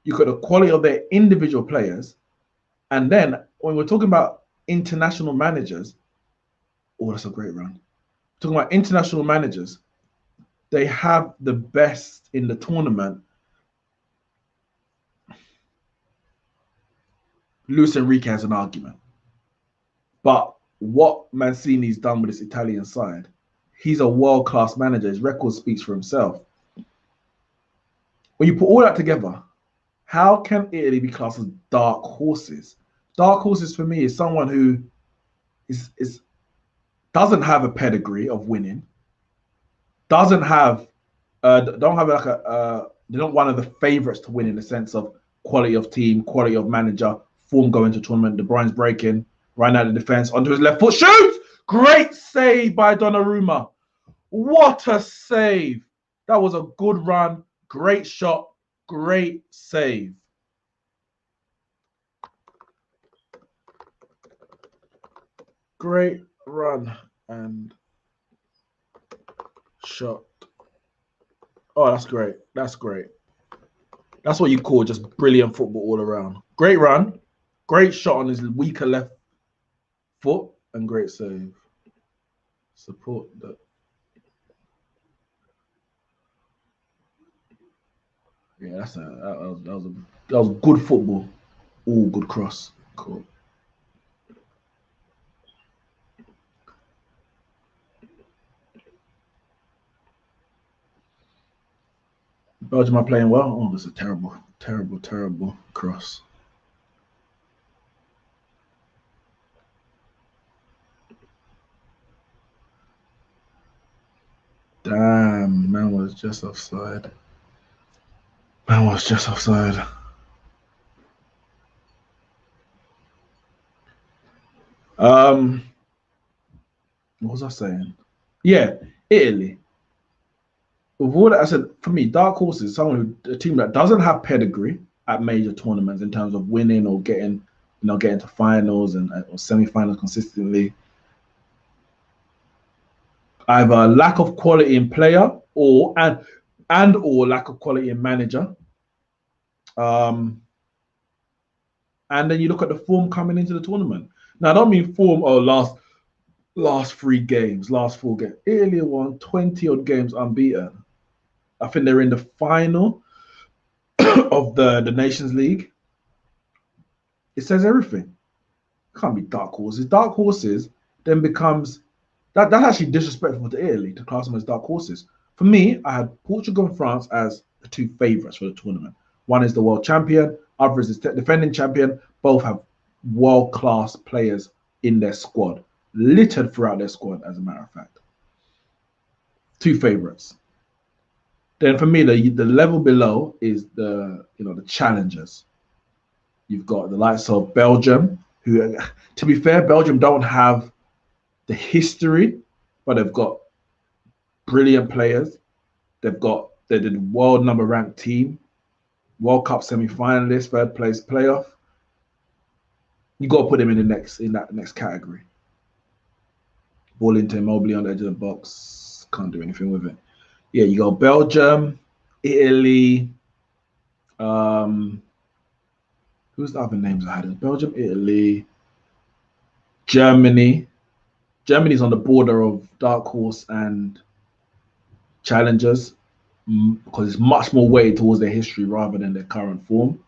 [SPEAKER 1] you look at the quality of their individual players, and then when we're talking about international managers, oh, that's a great run. Talking about international managers, they have the best in the tournament. Luis Enrique has an argument. But what Mancini's done with this Italian side, he's a world-class manager. His record speaks for himself. When you put all that together, how can Italy be classed as dark horses? Dark horses for me is someone who is doesn't have a pedigree of winning, doesn't have don't have like they're not one of the favorites to win in the sense of quality of team, quality of manager, form going to tournament. De Bruyne's breaking, right out of the defense, onto his left foot, shoots! Great save by Donnarumma. What a save. That was a good run, great shot, great save. Great run and shot. Oh, that's great. That's great. That's what you call just brilliant football all around. Great run, great shot on his weaker left foot, and great save. Support that. Yeah, that was good football. All good cross. Cool. Belgium are playing well. Oh, that's a terrible, terrible, terrible cross. Damn, man was just offside. Man was just offside. What was I saying? Yeah, Italy. With all that I said, for me, dark horse is a team that doesn't have pedigree at major tournaments in terms of winning or getting to finals and or semi-finals consistently. Either lack of quality in player or lack of quality in manager. And then you look at the form coming into the tournament. Now, I don't mean form last 3 games, last 4 games. Italy won 20 odd games unbeaten. I think they're in the final of the Nations League. It says everything. It can't be dark horses. Dark horses then becomes that's actually disrespectful to Italy to class them as dark horses. For me, I had Portugal and France as the 2 favorites for the tournament. One is the world champion, other is the defending champion. Both have world-class players in their squad, littered throughout their squad, as a matter of fact. 2 favorites. Then for me, the level below is the challengers. You've got the likes of Belgium, who, to be fair, Belgium don't have the history, but they've got brilliant players. They're the world number ranked team, World Cup semi-finalist, 3rd place playoff. You got to put them in that next category. Ball into Mobley on the edge of the box, can't do anything with it. Yeah, you got Belgium, Italy. Who's the other names I had? Belgium, Italy, Germany. Germany's on the border of dark horse and challengers because it's much more weighted towards their history rather than their current form.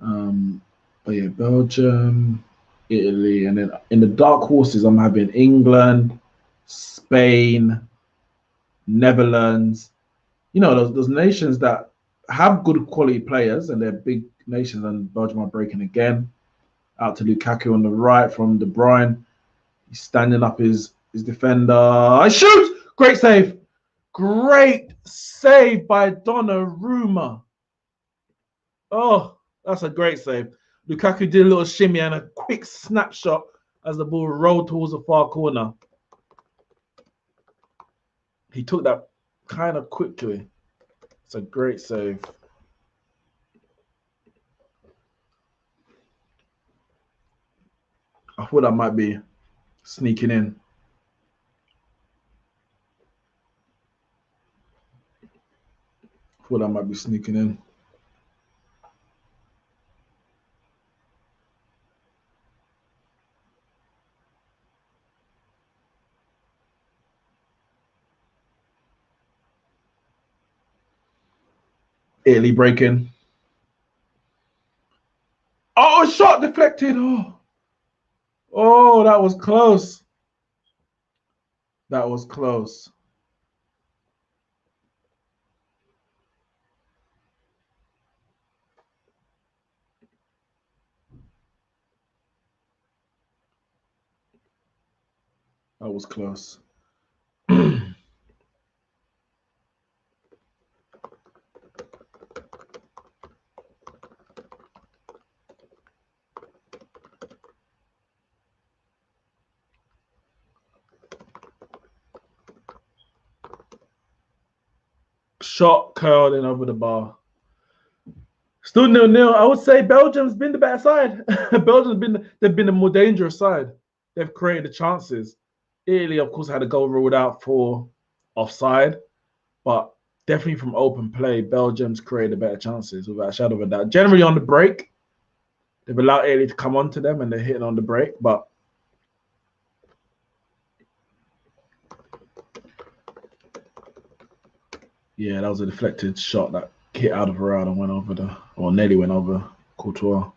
[SPEAKER 1] But yeah, Belgium, Italy, and then in the dark horses, I'm having England, Spain, Netherlands. You know, those nations that have good quality players and they're big nations, and Belgium are breaking again. Out to Lukaku on the right from De Bruyne. He's standing up his defender. I shoot! Great save. Great save by Donnarumma. Oh, that's a great save. Lukaku did a little shimmy and a quick snapshot as the ball rolled towards the far corner. He took that kind of quickly. It's a great save. I thought that might be sneaking in. I thought that might be sneaking in. Italy breaking. Oh, shot deflected. Oh, that was close. That was close. That was close. Shot curled in over the bar. Still 0-0. I would say Belgium's been the better side. They've been the more dangerous side. They've created the chances. Italy, of course, had a goal ruled out for offside, but definitely from open play, Belgium's created better chances without a shadow of a doubt. Generally on the break, they've allowed Italy to come onto them and they're hitting on the break, but yeah, that was a deflected shot that hit out of Varane and went over or nearly went over Courtois.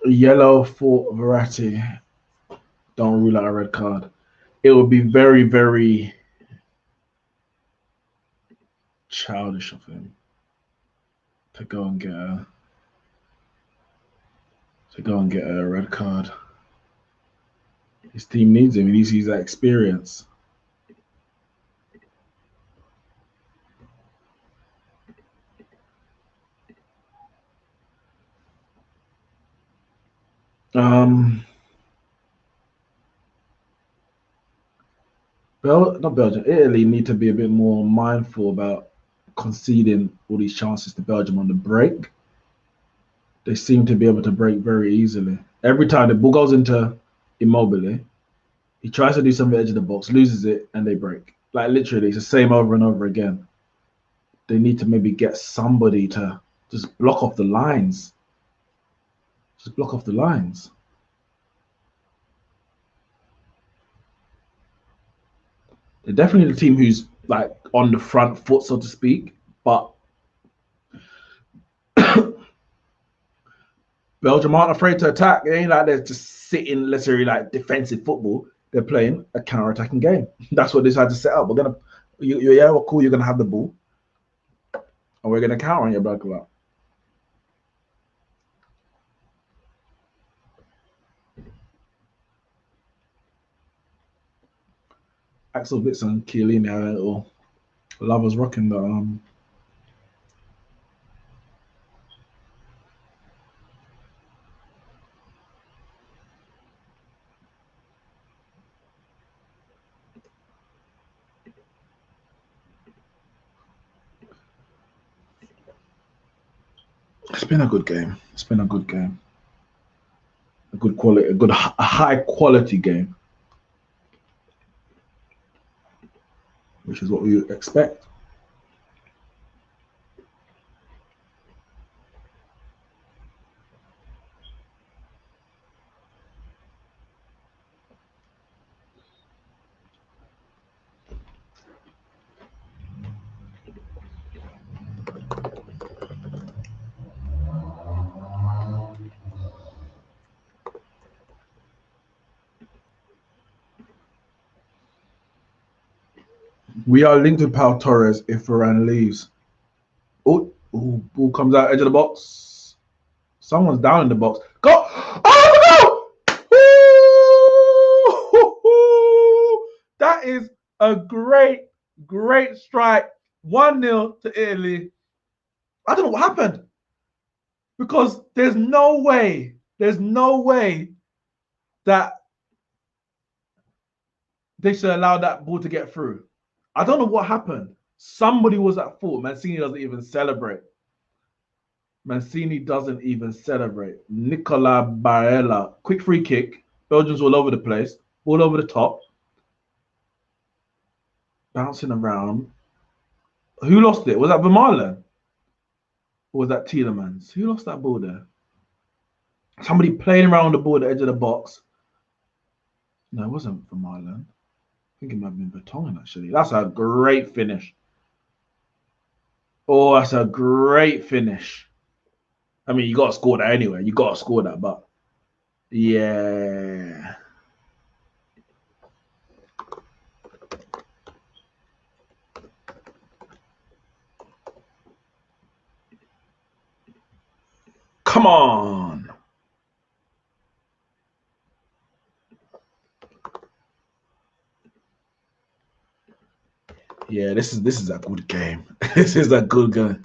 [SPEAKER 1] Yellow for Verratti. Don't rule out a red card. It would be very, very childish of him to go and get a red card. His team needs him. He needs that experience. Not Belgium. Italy need to be a bit more mindful about conceding all these chances to Belgium on the break. They seem to be able to break very easily. Every time the ball goes into Immobile, he tries to do something edge of the box, loses it, and they break. Like literally, it's the same over and over again. They need to maybe get somebody to just block off the lines. Just block off the lines. They're definitely the team who's like on the front foot, so to speak. But Belgium aren't afraid to attack. It ain't like they're just sitting literally like defensive football. They're playing a counter-attacking game. That's what they decided to set up. We're cool. You're gonna have the ball, and we're gonna counter on your back lot. Axel Witz and Chiellini had a little lovers rocking the It's been a good game. It's been a good game. A good quality, a high quality game. which is what we expect. We are linked with Pau Torres if Varane leaves. Oh, ball comes out edge of the box. Someone's down in the box. Go! Oh no! That is a great strike. 1-0 to Italy. I don't know what happened. Because there's no way that they should allow that ball to get through. I don't know what happened. Somebody was at fault. Mancini doesn't even celebrate. Nicola Barella, quick free kick. Belgium's all over the place, all over the top, bouncing around. Who lost it? Was that Vermaelen? Or was that Tielemans? Who lost that ball there? Somebody playing around the ball at the edge of the box. No, it wasn't Vermaelen. I think it might have been Vertonghen, actually. That's a great finish. Oh, that's a great finish. I mean, you got to score that anyway. You got to score that, but yeah. Come on. Yeah, this is a good game. This is a good game.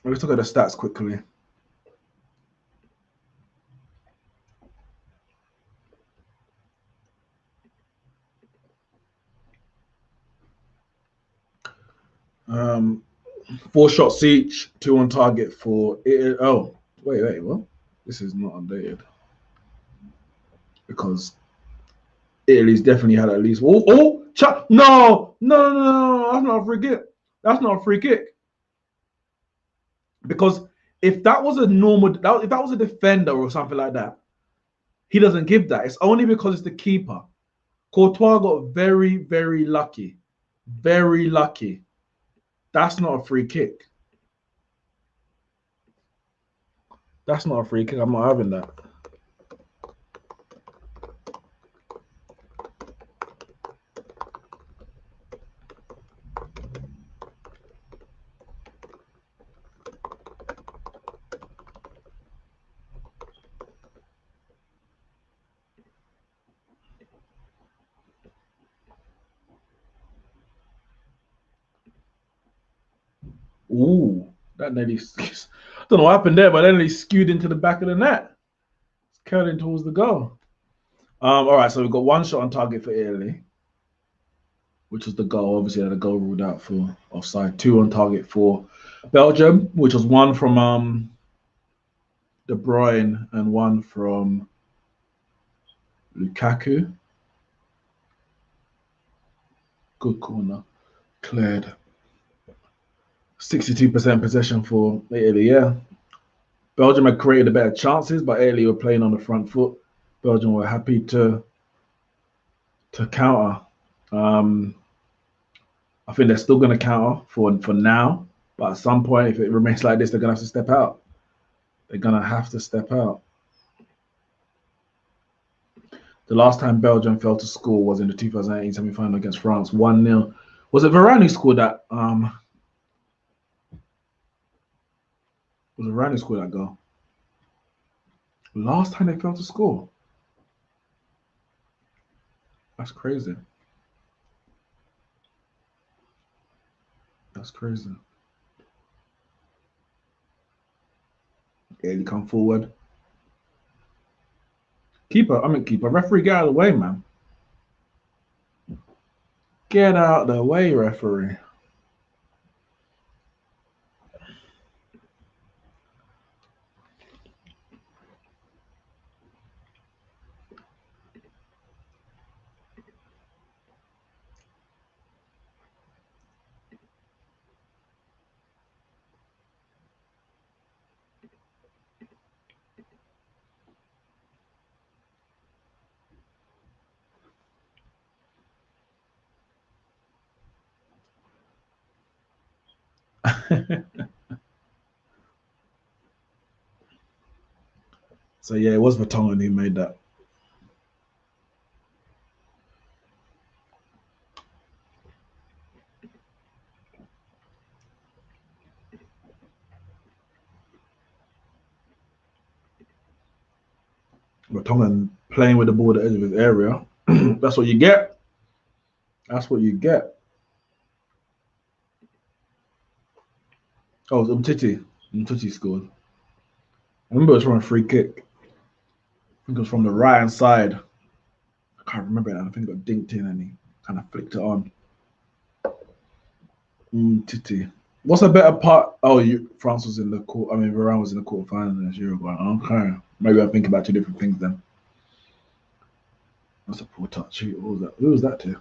[SPEAKER 1] Let's look at the stats quickly. Um, 4 shots each, 2 on target for it. Oh, wait, what? This is not updated because Italy's definitely had at least. No, that's not a free kick. That's not a free kick because if that was a normal, if that was a defender or something like that, he doesn't give that. It's only because it's the keeper. Courtois got very lucky, very lucky. That's not a free kick. That's not a free kick. I'm not having that. Ooh, that nearly. I don't know what happened there, but that nearly skewed into the back of the net. It's curling towards the goal. All right, so we've got 1 shot on target for Italy, which was the goal. Obviously, had a goal ruled out for offside. 2 on target for Belgium, which was 1 from De Bruyne and 1 from Lukaku. Good corner, cleared. 62% possession for Italy. Yeah, Belgium had created the better chances, but Italy were playing on the front foot. Belgium were happy to counter. I think they're still going to counter for now, but at some point, if it remains like this, they're going to have to step out. They're going to have to step out. The last time Belgium failed to score was in the 2018 semi-final against France, 1-0. Was it Varane who scored that? Was it Varane who scored that goal? Last time they failed to score. That's crazy. That's crazy. Italy come forward. Keeper. Referee, get out of the way, man. Get out of the way, referee. So yeah, it was Vertonghen who made that. Vertonghen playing with the ball at the edge of his area. That's what you get. That's what you get. Oh, it was Umtiti. Umtiti scored. I remember it was from a free kick. I think it was from the right hand side. I can't remember it. I think it got dinked in and he kind of flicked it on. Umtiti. What's a better part? Oh, France was in the court. I mean, Varane was in the quarterfinals against Uruguay. Okay. Maybe I'm thinking about two different things then. That's a poor touch. Who was that? Who was that to?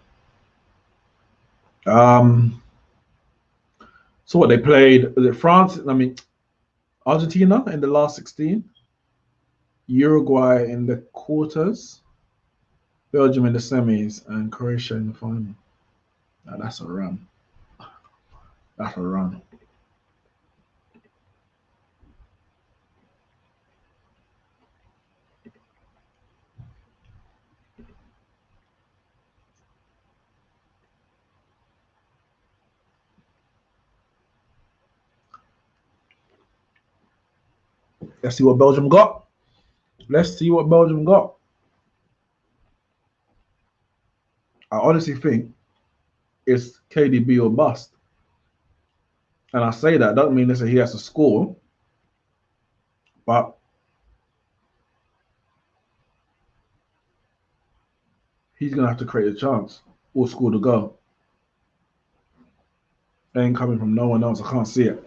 [SPEAKER 1] So what they played? Was it France? I mean, Argentina in the last 16, Uruguay in the quarters, Belgium in the semis, and Croatia in the final. Now that's a run. That's a run. Let's see what Belgium got. Let's see what Belgium got. I honestly think it's KDB or bust. And I say that doesn't mean that he has to score, but he's gonna have to create a chance or score the goal. It ain't coming from no one else. I can't see it.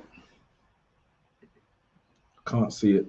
[SPEAKER 1] Can't see it.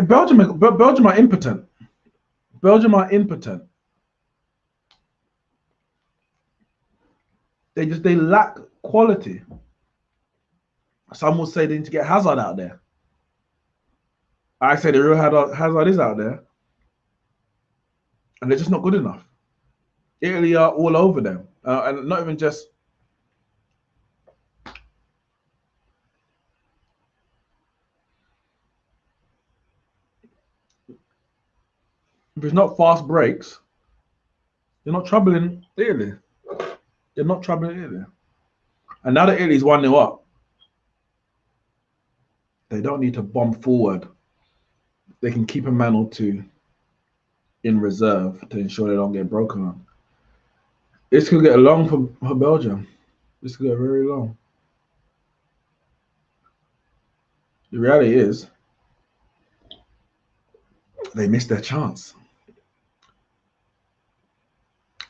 [SPEAKER 1] Belgium are impotent. Belgium are impotent. They lack quality. Some will say they need to get Hazard out there. I say the real Hazard is out there, and they're just not good enough. Italy are all over them, and not even just. If it's not fast breaks, they're not troubling Italy. They're not troubling Italy. And now that Italy's 1-0 up, they don't need to bomb forward. They can keep a man or two in reserve to ensure they don't get broken on. This could get long for Belgium. This could get very long. The reality is, they missed their chance.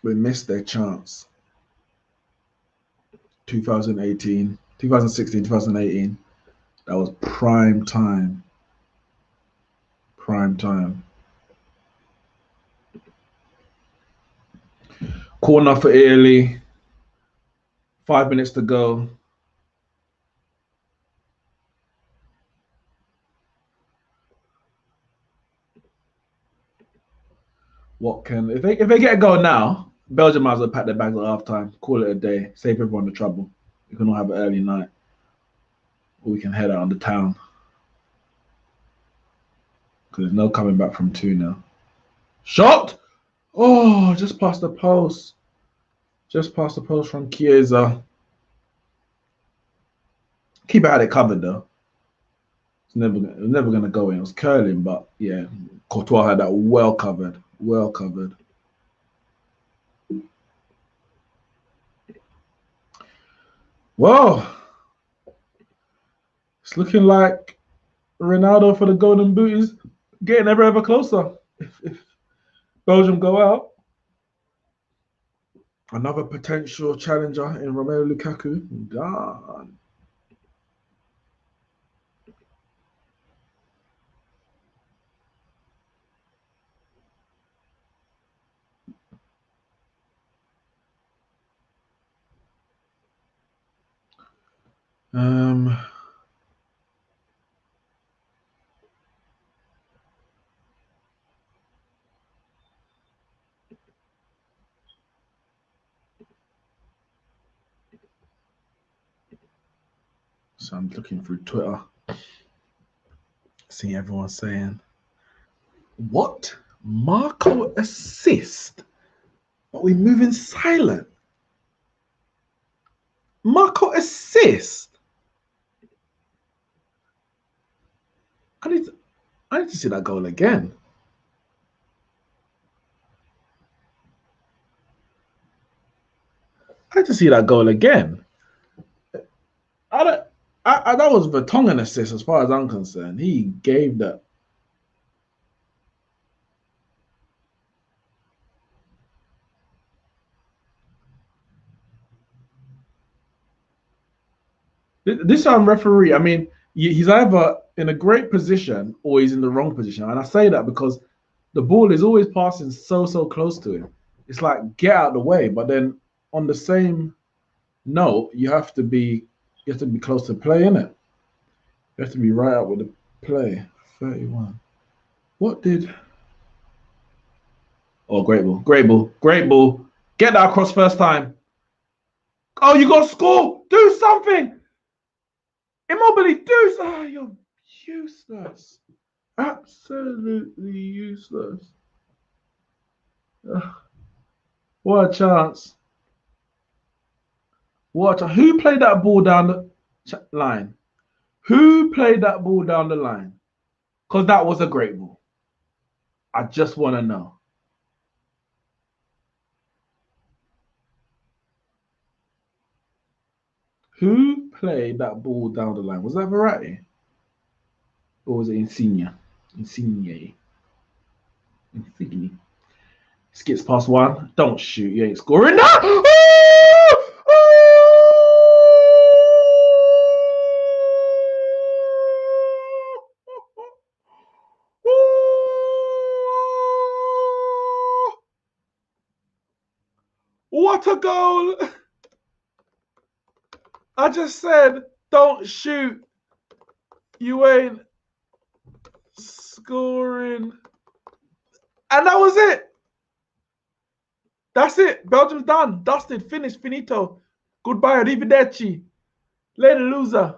[SPEAKER 1] They missed their chance. 2018, 2016, 2018. That was prime time. Prime time. Corner for Italy. 5 minutes to go. What can if they get a goal now, Belgium might as well pack their bags at halftime, call it a day, save everyone the trouble. We can all have an early night. Or we can head out on the town. Because there's no coming back from 2-0. Shot! Oh, just past the post. Just past the post from Chiesa. Keep it had it covered though. It's never going to go in. It was curling, but yeah, Courtois had that well covered. Well covered. Well, it's looking like Ronaldo for the Golden Boot is getting ever closer. If Belgium go out, another potential challenger in Romelu Lukaku gone. So I'm looking through Twitter, seeing everyone saying, "What? Marco assist? But we're moving silent. Marco assist? I need to see that goal again." I need to see that goal again. I don't. That was Vertonghen assist as far as I'm concerned. He gave that. This referee, I mean, he's either in a great position or he's in the wrong position. And I say that because the ball is always passing so close to him. It's like, get out of the way. But then on the same note, you have to be close to play, innit? You have to be right out with the play. 31. What did... Oh, great ball. Great ball. Great ball. Get that across first time. Oh, you got to score. Do something. Immobile, do something. Oh, you're useless. Absolutely useless. What a chance. Who played that ball down the line? Who played that ball down the line? Because that was a great ball. I just want to know. Who played that ball down the line? Was that Verratti? Or was it Insigne? Insigne. Skips past one. Don't shoot. You ain't scoring. No! What a goal! I just said, don't shoot. You ain't scoring. And that was it. That's it. Belgium's done. Dusted. Finished. Finito. Goodbye. Arrivederci. Later, loser.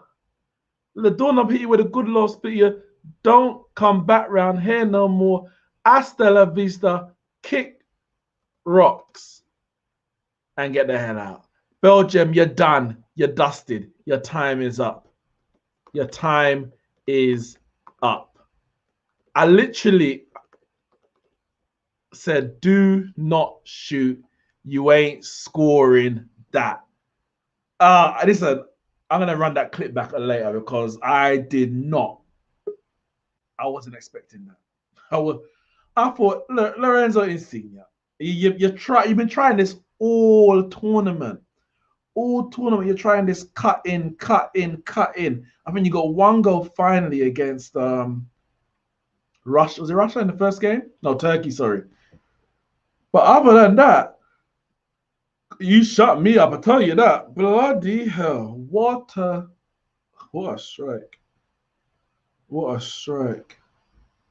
[SPEAKER 1] The doorknob hit you with a good loss, but you don't come back round here no more. Hasta la vista. Kick rocks. And get the hell out. Belgium, you're done. You're dusted. Your time is up. Your time is up. I literally said, do not shoot. You ain't scoring that. Listen, I'm going to run that clip back later because I wasn't expecting that. I thought, Lorenzo Insigne, you've been trying this all tournament. All tournament, you're trying this cut in. I mean, you got one goal finally against Russia. Was it Russia in the first game? No, Turkey, sorry. But other than that, you shut me up, I tell you that. Bloody hell. What a strike. What a strike.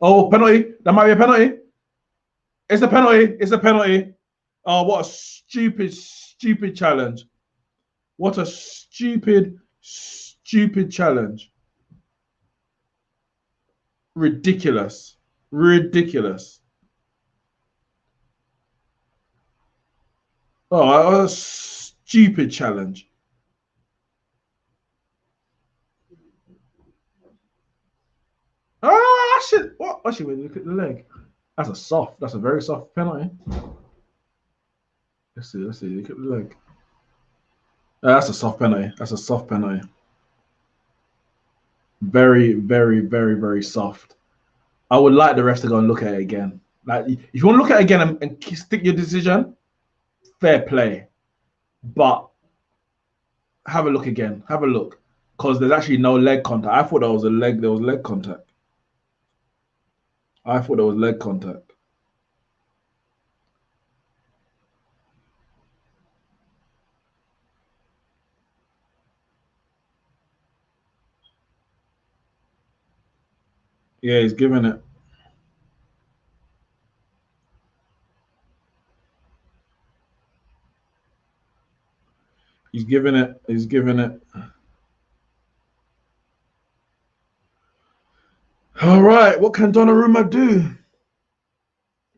[SPEAKER 1] Oh, penalty. That might be a penalty. It's a penalty. It's a penalty. Oh, what a stupid challenge. What a stupid challenge. Ridiculous. Oh, a stupid challenge. Ah, shit. What? Actually, wait, look at the leg. That's a very soft penalty. Let's see. Look at the leg. That's a soft penalty. That's a soft penalty. Very, very, very, very soft. I would like the refs to go and look at it again. Like, if you want to look at it again and stick your decision, fair play. But have a look again. Have a look. Because there's actually no leg contact. I thought there was leg contact. I thought there was leg contact. Yeah, he's giving it. He's giving it. He's giving it. All right. What can Donnarumma do?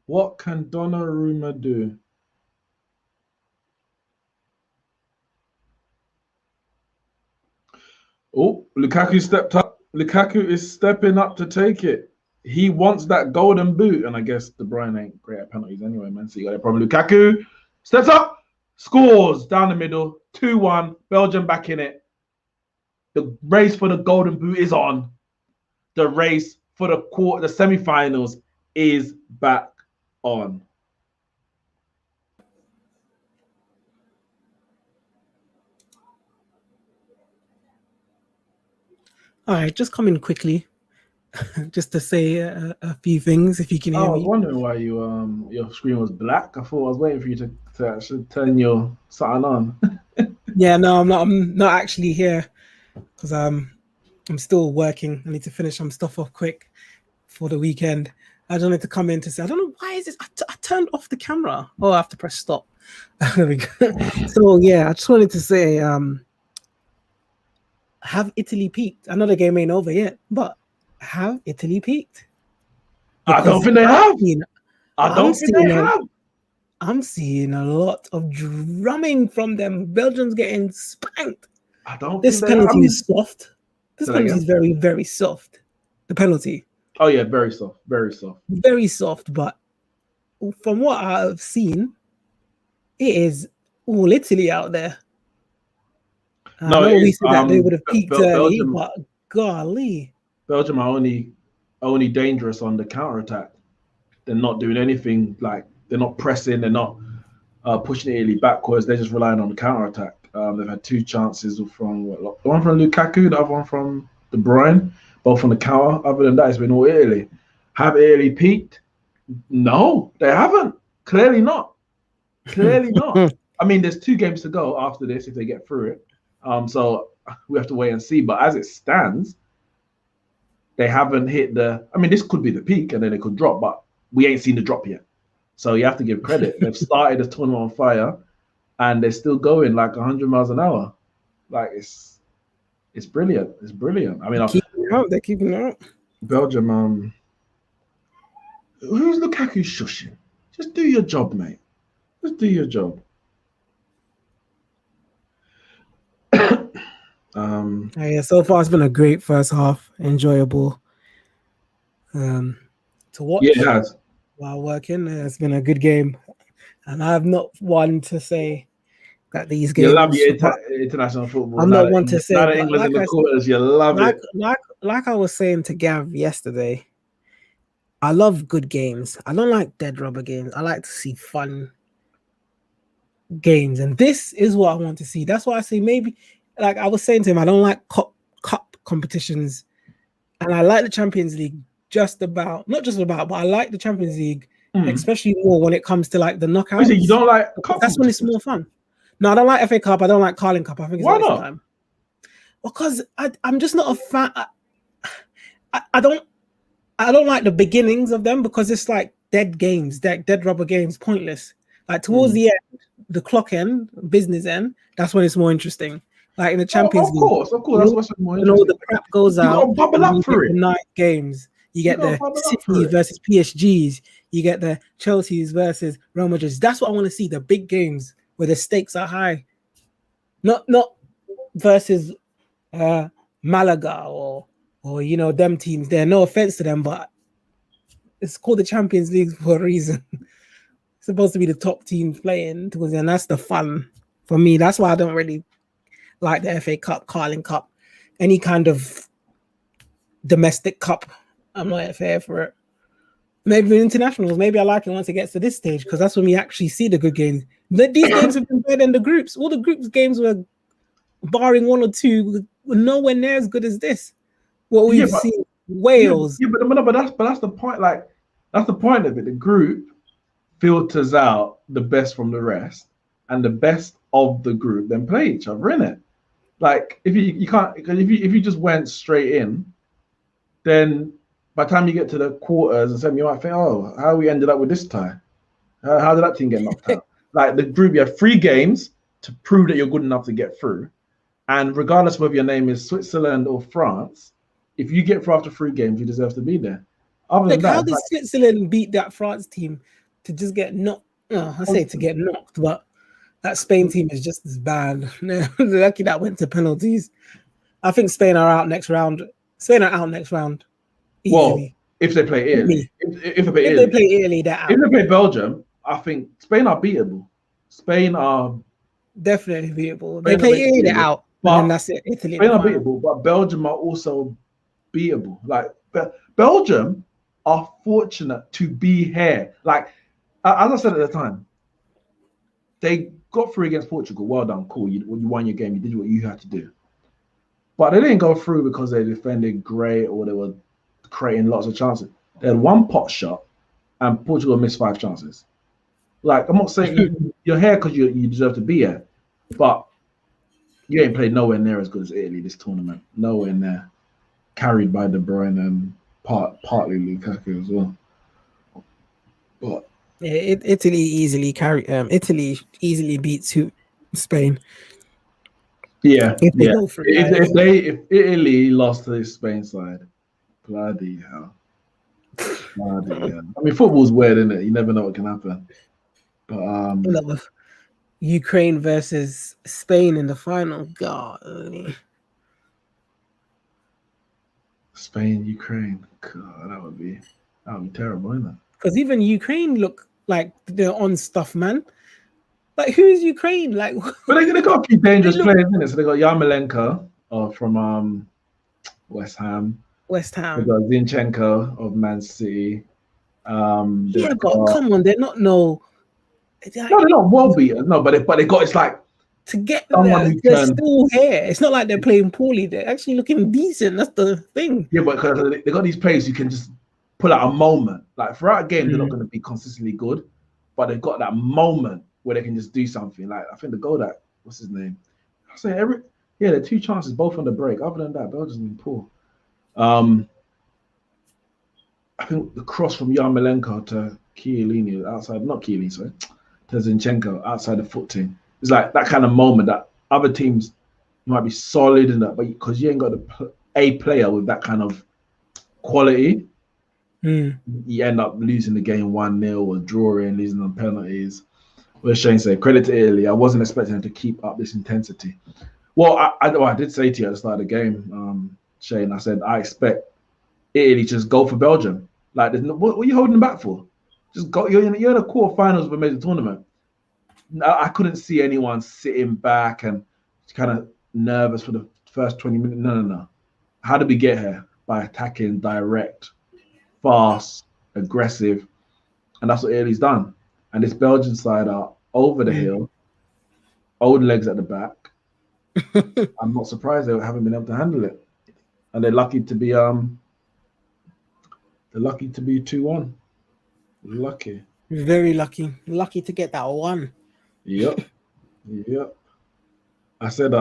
[SPEAKER 1] What can Donnarumma do? Oh, Lukaku stepped up. Lukaku is stepping up to take it. He wants that golden boot, and I guess De Bruyne ain't great at penalties anyway, man. So you got a problem. Lukaku steps up, scores down the middle, 2-1. Belgium back in it. The race for the golden boot is on. The race for the semi-finals is back on.
[SPEAKER 3] All right, just come in quickly, just to say a few things, if you can hear
[SPEAKER 1] I was
[SPEAKER 3] me.
[SPEAKER 1] wondering why your screen was black. I thought I was waiting for you to actually turn your something on.
[SPEAKER 3] Yeah, no, I'm not actually here because I'm still working. I need to finish some stuff off quick for the weekend. I just wanted to come in to say, I don't know why is this. I turned off the camera. Oh, I have to press stop. There we go. So yeah, I just wanted to say, have Italy peaked? I know the game ain't over yet, but have Italy peaked?
[SPEAKER 1] I don't think they have.
[SPEAKER 3] I'm seeing a lot of drumming from them. Belgium's getting spanked.
[SPEAKER 1] I don't
[SPEAKER 3] This
[SPEAKER 1] think they
[SPEAKER 3] penalty
[SPEAKER 1] have.
[SPEAKER 3] is soft. This penalty is very, very soft. The penalty.
[SPEAKER 1] Oh yeah, very soft. Very soft.
[SPEAKER 3] Very soft, but from what I've seen, it is all Italy out there.
[SPEAKER 1] No,
[SPEAKER 3] I know we said that they would have peaked early, but golly.
[SPEAKER 1] Belgium are only dangerous on the counter attack. They're not doing anything, like they're not pressing, they're not pushing Italy backwards. They're just relying on the counter attack. They've had 2 chances from one from Lukaku, the other one from De Bruyne, both on the counter. Other than that, it's been all Italy. Have Italy peaked? No, they haven't. Clearly not. Clearly not. I mean, there's 2 games to go after this if they get through it. So we have to wait and see. But as it stands, they haven't hit the. I mean, this could be the peak, and then it could drop, but we ain't seen the drop yet. So you have to give credit. They've started the tournament on fire, and they're still going like 100 miles an hour. Like it's brilliant. It's brilliant. I mean,
[SPEAKER 3] they're keeping it out.
[SPEAKER 1] Belgium. Who's Lukaku shushing? Just do your job, mate. Just do your job.
[SPEAKER 3] Yeah, so far it's been a great first half, enjoyable to watch.
[SPEAKER 1] Yeah, it has.
[SPEAKER 3] While working, it's been a good game, and I have not one to say that these games.
[SPEAKER 1] You love your international football.
[SPEAKER 3] I'm not one to say.
[SPEAKER 1] Now that England in the quarters, you love it.
[SPEAKER 3] Like I was saying to Gav yesterday, I love good games. I don't like dead rubber games. I like to see fun games, and this is what I want to see. That's why I say maybe. Like I was saying to him, I don't like cup competitions, and I like the Champions League not just about, but I like the Champions League, especially more when it comes to like the knockouts.
[SPEAKER 1] You don't like cup?
[SPEAKER 3] That's when it's more fun. No, I don't like FA Cup. I don't like Carling Cup. I think it's
[SPEAKER 1] why
[SPEAKER 3] a waste
[SPEAKER 1] not?
[SPEAKER 3] of time. Because I'm just not a fan. I don't like the beginnings of them because it's like dead games, dead rubber games, pointless. Like towards the end, the clock end, business end, that's when it's more interesting. Like in the Champions League,
[SPEAKER 1] of course, that's what's more interesting.
[SPEAKER 3] And all the crap goes out.
[SPEAKER 1] You got to bubble up for it.
[SPEAKER 3] The night games, you get the City versus PSGs, you get the Chelsea's versus Real Madrid. That's what I want to see. The big games where the stakes are high, not versus Malaga or or them teams there. No offense to them, but it's called the Champions League for a reason. It's supposed to be the top teams playing, and that's the fun for me. That's why I don't really like the FA Cup, Carling Cup, any kind of domestic cup. I'm not fair for it. Maybe internationals. Maybe I like it once it gets to this stage because that's when we actually see the good games. These games have been better than the groups. All the groups games were, barring one or two, were nowhere near as good as this. What we've seen, Wales.
[SPEAKER 1] But that's the point. Like that's the point of it. The group filters out the best from the rest, and the best of the group then play each other, innit? Like if you can't, because if you just went straight in, then by the time you get to the quarters and semi, you might think, oh, how we ended up with this tie? How did that team get knocked out? Like the group, you have 3 games to prove that you're good enough to get through, and regardless of whether your name is Switzerland or France, if you get through after 3 games, you deserve to be there. Other than that,
[SPEAKER 3] how did Switzerland beat that France team to just get knocked? Oh, I say to get knocked, but that Spain team is just as bad. Lucky that went to penalties. I think Spain are out next round. Easily.
[SPEAKER 1] Well, if they play Italy, if they play Italy,
[SPEAKER 3] they're out.
[SPEAKER 1] If they play Belgium, I think Spain are beatable. Spain are
[SPEAKER 3] definitely beatable. They play Italy, they're out, but and that's it. Italy,
[SPEAKER 1] Spain are beatable, but Belgium are also beatable. Like Belgium are fortunate to be here. Like as I said at the time, they got through against Portugal. Well done, cool. You won your game. You did what you had to do. But they didn't go through because they defended great or they were creating lots of chances. They had 1 pot shot, and Portugal missed 5 chances. Like I'm not saying you're here because you deserve to be here, but you ain't played nowhere near as good as Italy this tournament. Nowhere near. Carried by De Bruyne and partly Lukaku as well. But
[SPEAKER 3] yeah, Italy easily beats Spain.
[SPEAKER 1] Yeah,
[SPEAKER 3] if they go through,
[SPEAKER 1] if Italy lost to this Spain side, bloody hell. Bloody hell. I mean, football's weird, isn't it? You never know what can happen. But
[SPEAKER 3] Ukraine versus Spain in the final. God.
[SPEAKER 1] Spain, Ukraine. God, that would be terrible, isn't it?
[SPEAKER 3] Because even Ukraine look like they're on stuff, man. Like, who is Ukraine? Like,
[SPEAKER 1] but they got a few dangerous players, isn't it? So they got Yarmolenko from West Ham. They got Zinchenko of Man City.
[SPEAKER 3] Come on, they're not
[SPEAKER 1] they're not well beaten. No, but they got it's like
[SPEAKER 3] to get there, they're still here. It's not like they're playing poorly. They're actually looking decent. That's the thing.
[SPEAKER 1] Yeah, but because they got these players who can just pull out a moment. Like throughout a game, they're not going to be consistently good, but they've got that moment where they can just do something. Like I think the goal that what's his name? I say there are 2 chances, both on the break. Other than that, Belgium's been poor. I think the cross from Yarmolenko to Chiellini outside, not Chiellini, sorry, to Zinchenko outside the foot team. It's like that kind of moment that other teams might be solid in that, but because you ain't got a player with that kind of quality, you end up losing the game 1-0 or drawing, losing on penalties. Well, Shane said, credit to Italy. I wasn't expecting them to keep up this intensity. Well, I did say to you at the start of the game, Shane, I said, I expect Italy to just go for Belgium. Like, what are you holding them back for? Just go. You're in the quarterfinals of a major tournament. I couldn't see anyone sitting back and kind of nervous for the first 20 minutes. No. How did we get here? By attacking direct, fast, aggressive. And that's what Italy's done. And this Belgian side are over the hill, old legs at the back. I'm not surprised they haven't been able to handle it. And they're lucky to be 2-1. Lucky.
[SPEAKER 3] Very lucky. Lucky to get that 1.
[SPEAKER 1] Yep. I said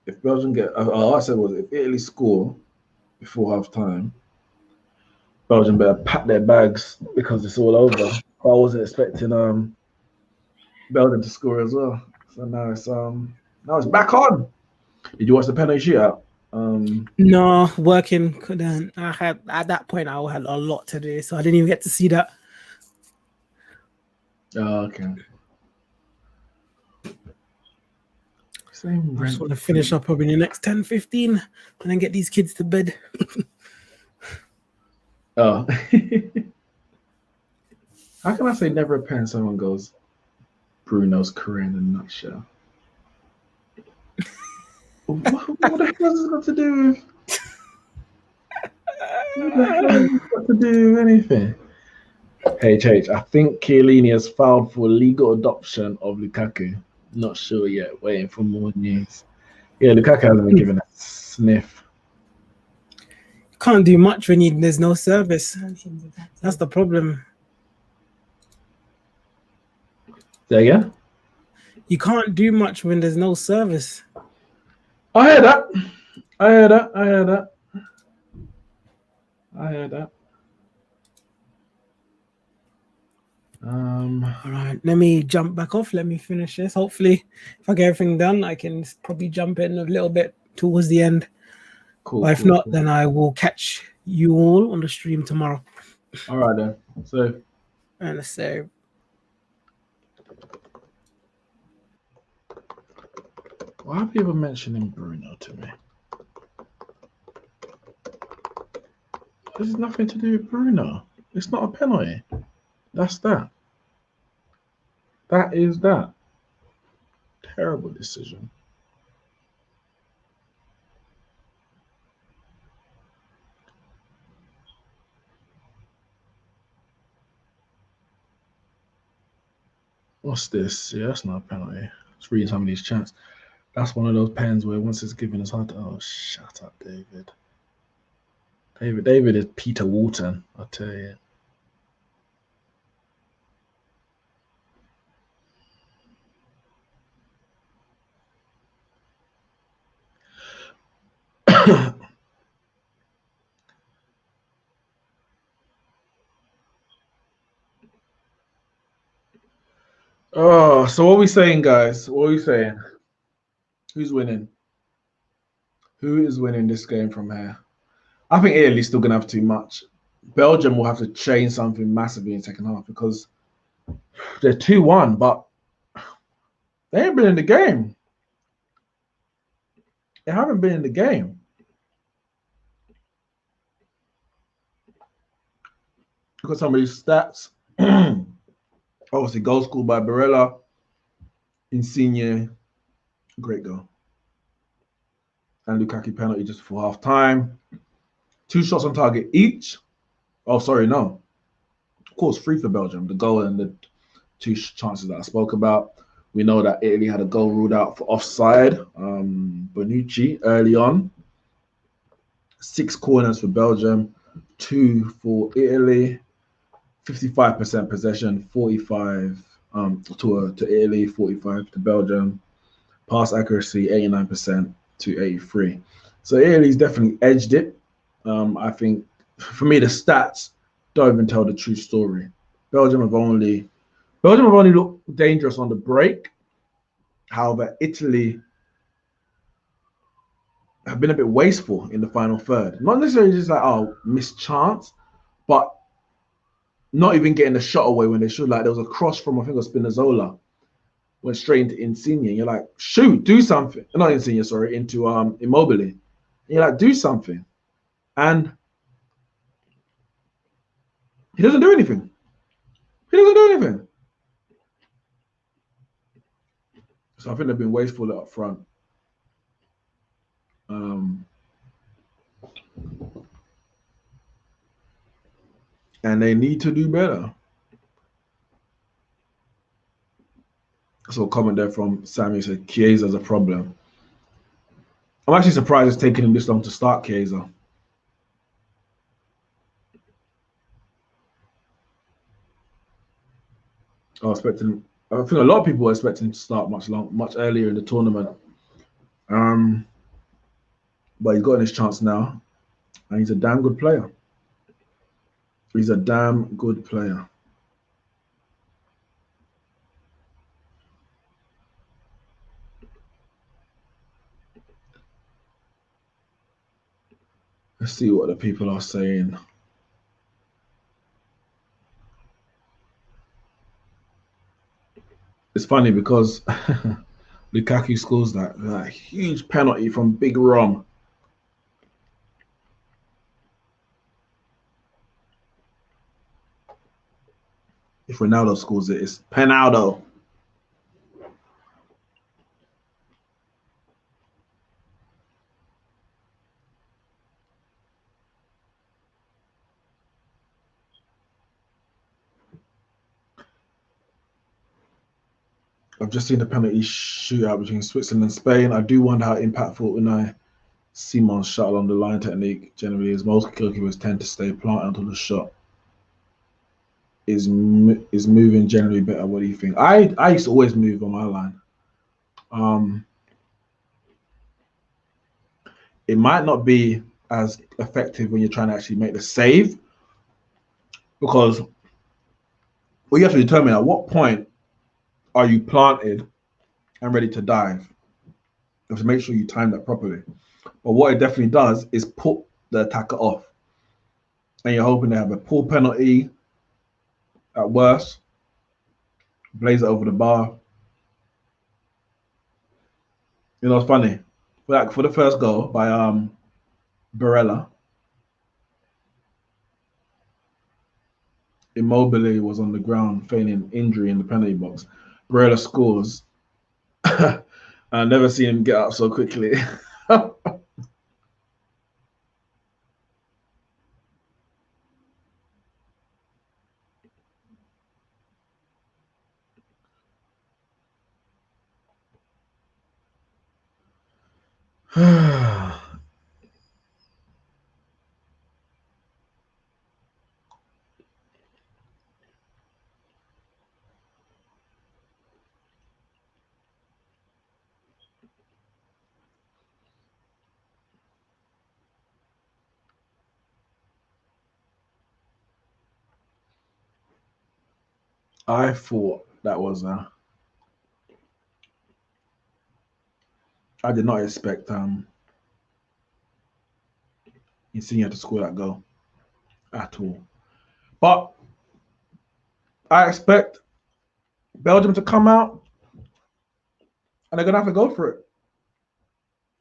[SPEAKER 1] if Belgium get all I said was if Italy score before half time, Belgium better pack their bags because it's all over. I wasn't expecting Belgium to score as well. So now it's back on. Did you watch the penalty shootout?
[SPEAKER 3] No, working couldn't. I had at that point I had a lot to do, so I didn't even get to see that.
[SPEAKER 1] Oh, okay.
[SPEAKER 3] I just want to finish up probably in the next 10-15 and then get these kids to bed.
[SPEAKER 1] Oh. How can I say never a pen? Someone goes, Bruno's career in a nutshell. What the hell has this got to do with? What the hell has this got to do with anything? HH, I think Chiellini has filed for legal adoption of Lukaku. Not sure yet. Waiting for more news. Yeah, Lukaku hasn't been given a sniff.
[SPEAKER 3] Can't do much when there's no service. That's the problem.
[SPEAKER 1] There you go.
[SPEAKER 3] You can't do much when there's no service.
[SPEAKER 1] I heard that. I heard that. I heard that. I heard that.
[SPEAKER 3] All right, let me jump back off. Let me finish this. Hopefully, if I get everything done, I can probably jump in a little bit towards the end.
[SPEAKER 1] Cool.
[SPEAKER 3] But if not, then I will catch you all on the stream tomorrow.
[SPEAKER 1] All right then. So,
[SPEAKER 3] and let's say,
[SPEAKER 1] why are people mentioning Bruno to me? This has nothing to do with Bruno. It's not a penalty. That's that. That is that. Terrible decision. What's this? Yeah, that's not a penalty. Let's read some of these chants. That's one of those pens where once it's given, it's hard to. Oh, shut up, David. David is Peter Walton, I'll tell you. Oh, so what are we saying, guys? What are we saying? Who's winning? Who is winning this game from here? I think Italy's still going to have too much. Belgium will have to change something massively in the second half because they're 2-1, but they ain't been in the game. They haven't been in the game. Look at some of these stats. Obviously, goal scored by Barella. Insigne, great goal. And Lukaku penalty just before half time. 2 shots on target each. Oh, sorry, no. Of course, 3 for Belgium. The goal and the 2 chances that I spoke about. We know that Italy had a goal ruled out for offside. Bonucci early on. 6 corners for Belgium, 2 for Italy. 55% possession, 45 to Italy, 45 to Belgium. Pass accuracy, 89% to 83. So Italy's definitely edged it. I think, for me, the stats don't even tell the true story. Belgium have only looked dangerous on the break. However, Italy have been a bit wasteful in the final third. Not necessarily just like, oh, missed chance, but not even getting the shot away when they should. Like, there was a cross from, I think it was Spinazzola, went straight into Insigne. You're like, shoot, do something. Not Insigne, sorry, into Immobile. And you're like, do something. And he doesn't do anything. He doesn't do anything. So I think they've been wasteful up front. And they need to do better. So a comment there from Sammy said Chiesa's a problem. I'm actually surprised it's taken him this long to start Chiesa. I think a lot of people were expecting him to start much earlier in the tournament. But he's gotten his chance now, and he's a damn good player. He's a damn good player. Let's see what the people are saying. It's funny because Lukaku scores that huge penalty from Big Rom. If Ronaldo scores it, it's Penaldo. I've just seen the penalty shootout between Switzerland and Spain. I do wonder how impactful Unai Simon's shot along the line technique generally is. Most goalkeepers tend to stay planted until the shot is moving generally better. What do you think? I used to always move on my line. It might not be as effective when you're trying to actually make the save, because well, you have to determine at what point are you planted and ready to dive. You have to make sure you time that properly. But what it definitely does is put the attacker off. And you're hoping to have a poor penalty at worst, blaze it over the bar. You know, it's funny. Like for the first goal by Barella, Immobile was on the ground feigning injury in the penalty box. Barella scores. I never seen him get up so quickly. I thought that was I did not expect Insigne to score that goal at all. But I expect Belgium to come out and they're gonna have to go for it.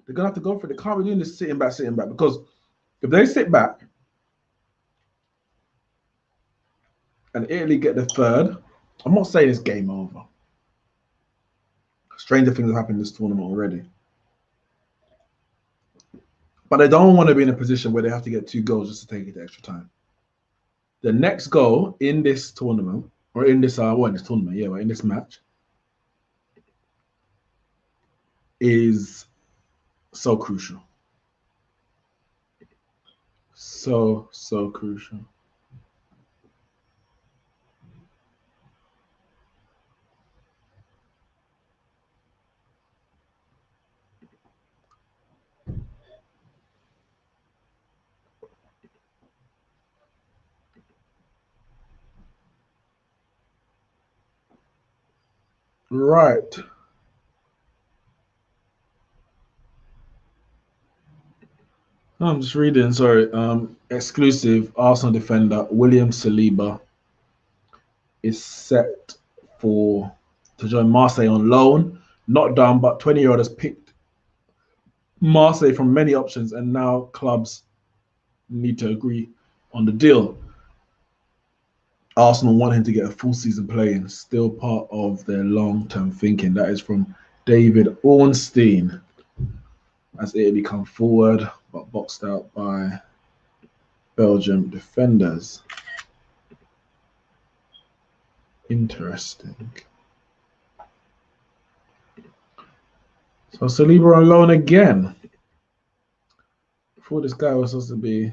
[SPEAKER 1] They're gonna have to go for it. They can't be doing this sitting back, because if they sit back and Italy get the third, I'm not saying it's game over. Stranger things have happened in this tournament already. But they don't want to be in a position where they have to get 2 goals just to take it to extra time. The next goal in this tournament, or in this in this match, is so crucial. So crucial. Right. I'm just reading, sorry. Exclusive Arsenal defender William Saliba is set to join Marseille on loan. Not done, but 20-year-old has picked Marseille from many options, and now clubs need to agree on the deal. Arsenal want him to get a full season playing, still part of their long-term thinking. That is from David Ornstein. As Italy come forward, but boxed out by Belgium defenders. Interesting. So Saliba on loan again. I thought this guy was supposed to be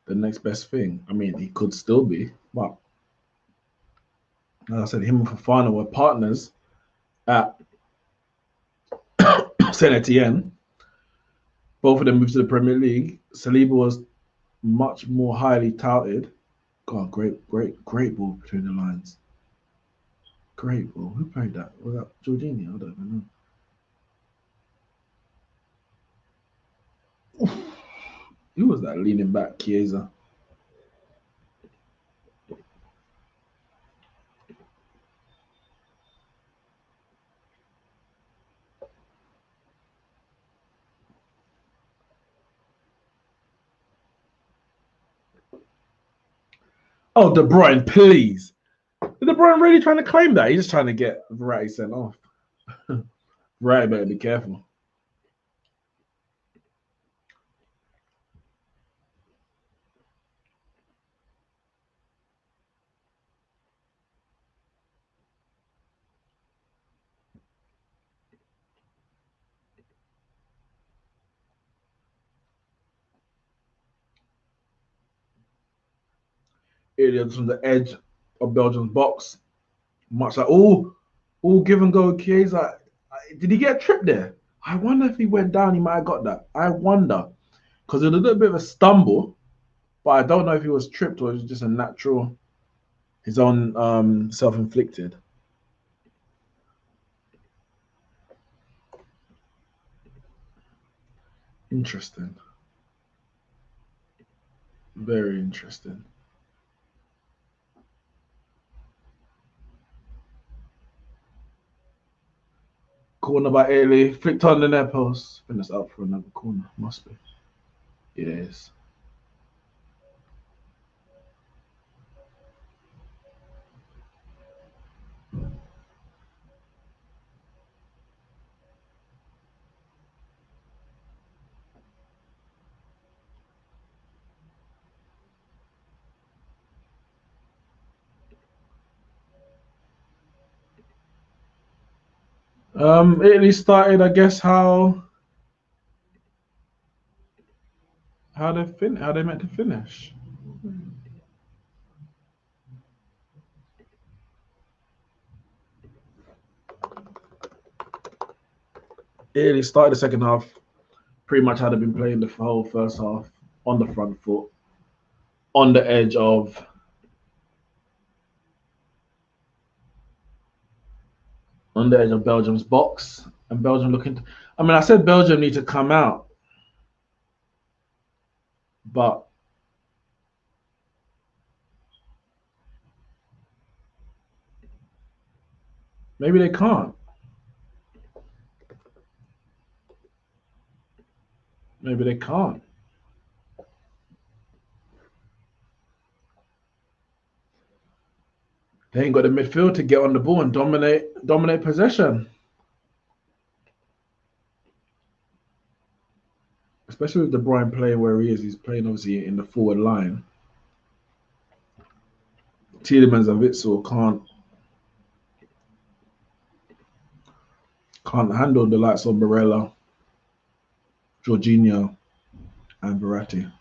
[SPEAKER 1] the next best thing. I mean, he could still be, but as I said, him and Fofana were partners at Saint Etienne. Both of them moved to the Premier League. Saliba was much more highly touted. God, great ball between the lines. Great ball. Who played that? Was that Jorginho? I don't even know. Who was that leaning back? Chiesa. Oh, De Bruyne, please. Is De Bruyne really trying to claim that? He's just trying to get Verratti sent off. Verratti better be careful. Idiots from the edge of Belgium's box. Much like, give and go. Chiesa, did he get tripped there? I wonder if he went down, he might have got that. I wonder. Because it was a little bit of a stumble, but I don't know if he was tripped or it was just a natural, his own self-inflicted. Interesting. Very interesting. Corner by Ailey, flicked on the net post. I think that's up for another corner. Must be. Yes. Italy started, I guess, how they meant to finish. Italy started the second half pretty much how they've been playing the whole first half, on the front foot, on the edge of Belgium's box, and Belgium looking. I mean, I said Belgium need to come out, but maybe they can't. Maybe they can't. They ain't got the midfield to get on the ball and dominate possession. Especially with De Bruyne playing where he is. He's playing obviously in the forward line. Tielemans and Witsel can't handle the likes of Barella, Jorginho, and Verratti.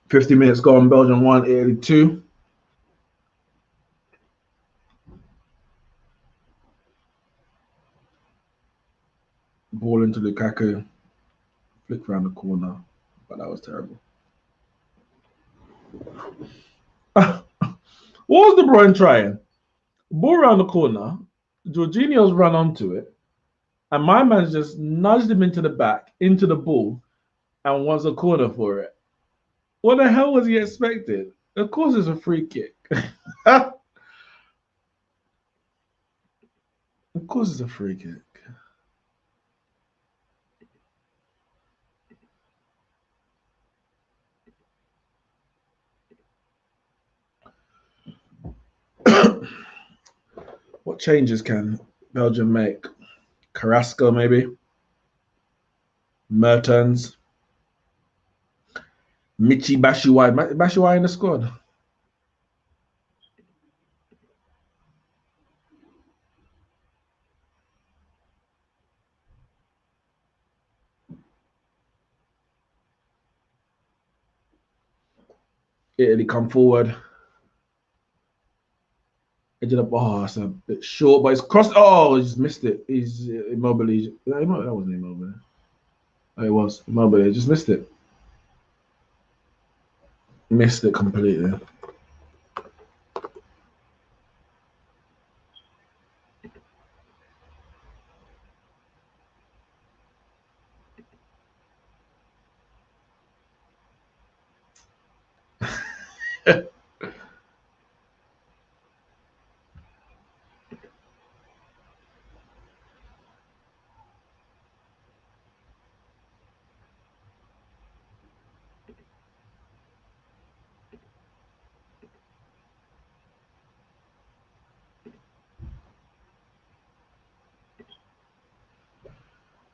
[SPEAKER 1] $50 minutes gone, Belgium 1, Italy 2. Ball into Lukaku, flick around the corner, but that was terrible. What was De Bruyne trying? Ball around the corner, Jorginho's run onto it, and my man just nudged him into the back, into the ball, and wants a corner for it. What the hell was he expecting? Of course it's a free kick. Of course it's a free kick. What changes can Belgium make? Carrasco, maybe? Mertens? Michi Bashiwai. Bashiwai in the squad. Italy come forward. Edge of the bar, it's a bit short, but it's crossed. Oh, he just missed it. He's Immobile. That wasn't Immobile. Oh, it was Immobile. He just missed it. Missed it completely.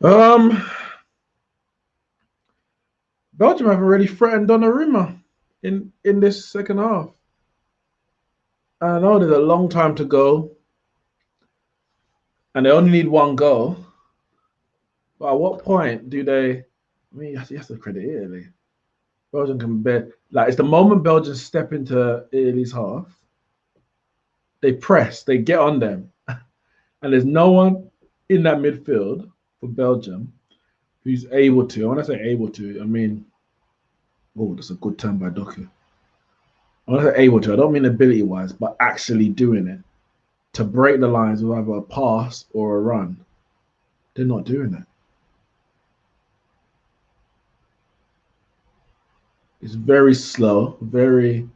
[SPEAKER 1] Um, Belgium have already threatened Donnarumma in this second half. I know there's a long time to go, and they only need one goal. But at what point do they? I mean, you have to credit Italy. Belgium can bear like it's the moment Belgium step into Italy's half, they press, they get on them, and there's no one in that midfield for Belgium who's able to. When I say able to, I mean, oh, that's a good turn by Doku. When I say able to, I don't mean ability wise, but actually doing it to break the lines with either a pass or a run. They're not doing it. It's very slow, very.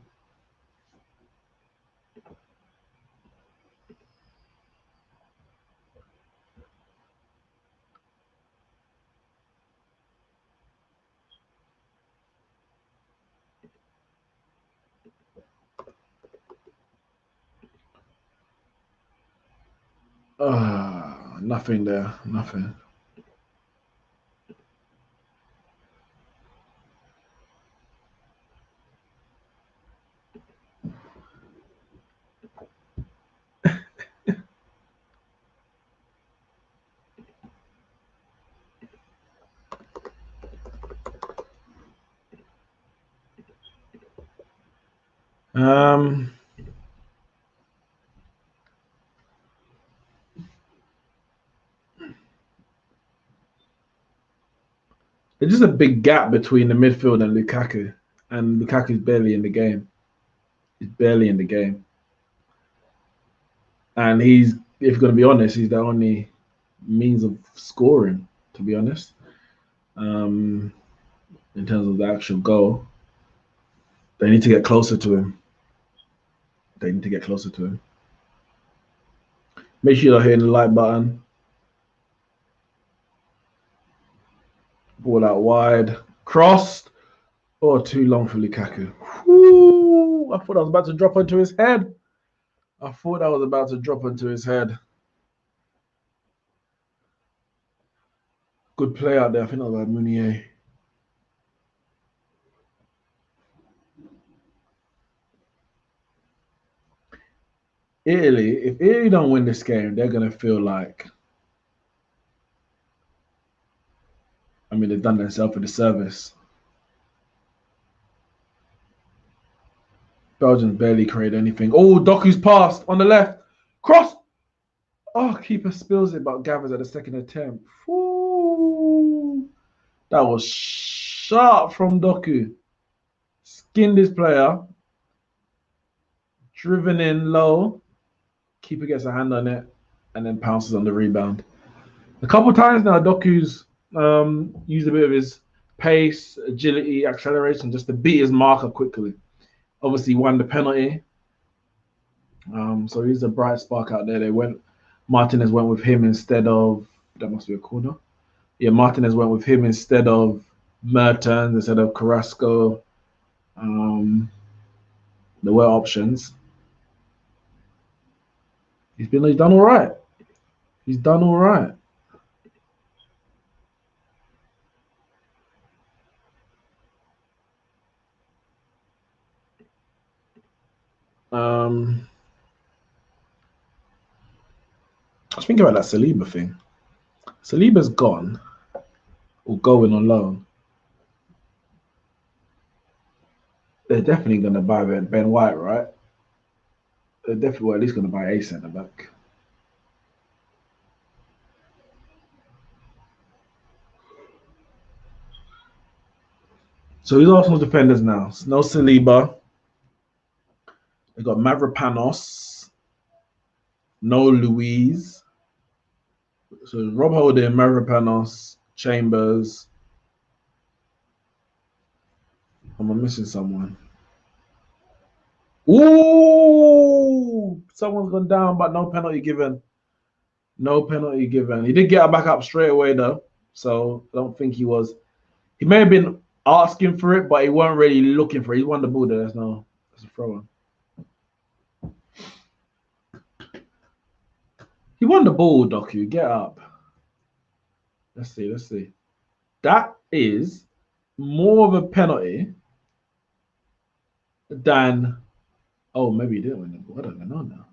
[SPEAKER 1] Nothing there, nothing. Um, there's just a big gap between the midfield and Lukaku's barely in the game. He's barely in the game, and if you're going to be honest, he's the only means of scoring. To be honest, um, in terms of the actual goal, they need to get closer to him. They need to get closer to him. Make sure you're hitting the like button. Ball out wide, crossed, or too long for Lukaku. Woo! I thought I was about to drop onto his head. I thought I was about to drop onto his head. Good play out there. I think that was Meunier. Italy, if Italy don't win this game, they're gonna feel like, I mean, they've done themselves a disservice. Belgium barely created anything. Oh, Doku's passed on the left, cross. Oh, keeper spills it, but gathers at the second attempt. Ooh, that was sharp from Doku. Skinned his player, driven in low. Keeper gets a hand on it, and then pounces on the rebound. A couple times now, Doku's used a bit of his pace, agility, acceleration just to beat his marker quickly. Obviously, won the penalty. So he's a bright spark out there. Martinez went with him instead of, that must be a corner. Yeah, Martinez went with him instead of Mertens, instead of Carrasco. There were options. He's done all right. He's done all right. I was thinking about that Saliba thing. Saliba's gone or going on loan. They're definitely going to buy Ben White, right? They're definitely at least going to buy a centre back. So he's Arsenal defenders now. No Saliba. They got Mavropanos. No Luiz. So Rob Holding, Mavropanos, Chambers. Am I missing someone? Ooh! Someone's gone down, but no penalty given. No penalty given. He did get back up straight away, though. So I don't think he was. He may have been asking for it, but he weren't really looking for it. He won the ball there. That's a throw in. He won the ball, Doku. Get up. Let's see. That is more of a penalty than. Oh, maybe he didn't win the ball. I don't even know now.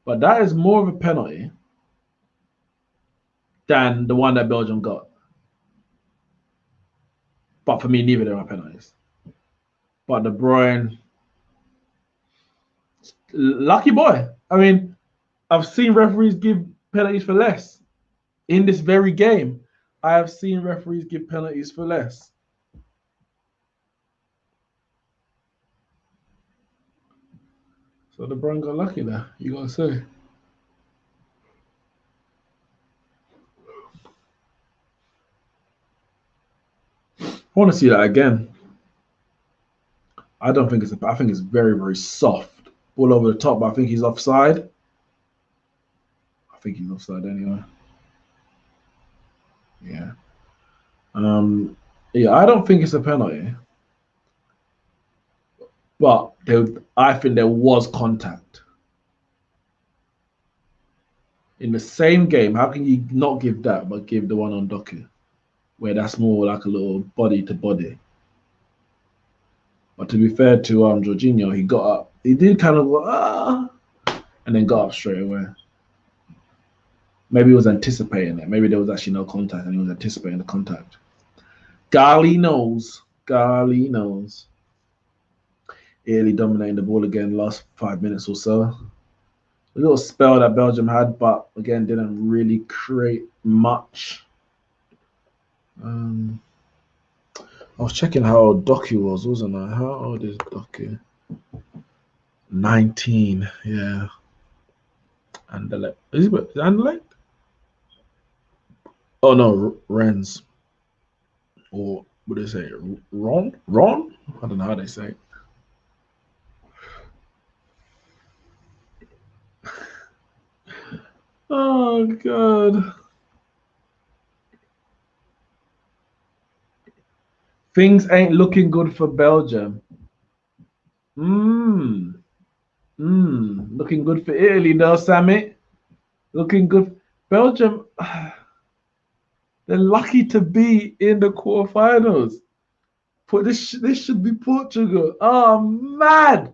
[SPEAKER 1] But that is more of a penalty than the one that Belgium got. But for me, neither of them are penalties. But De Bruyne, lucky boy. I mean, I've seen referees give penalties for less. In this very game, I have seen referees give penalties for less. So De Bruyne got lucky there, you gotta say. I want to see that again. I don't think it's. I think it's very, very soft, all over the top. But I think he's offside. I think he's offside anyway. Yeah. Yeah. I don't think it's a penalty, but I think there was contact in the same game. How can you not give that, but give the one on Doku, where that's more like a little body to body? But to be fair to Jorginho, he got up. He did kind of go, and then got up straight away. Maybe he was anticipating it. Maybe there was actually no contact, and he was anticipating the contact. Golly knows. Italy dominating the ball again last 5 minutes or so. A little spell that Belgium had, but again, didn't really create much. I was checking how old Doku was, wasn't I? How old is Doku? 19, yeah. Anderlecht. Is it Anderlecht? Oh no, Rennes. Or what do they say? Ron? I don't know how they say it. Oh God. Things ain't looking good for Belgium. Looking good for Italy though, Sammy. Looking good. Belgium, they're lucky to be in the quarterfinals. This should be Portugal. I'm mad.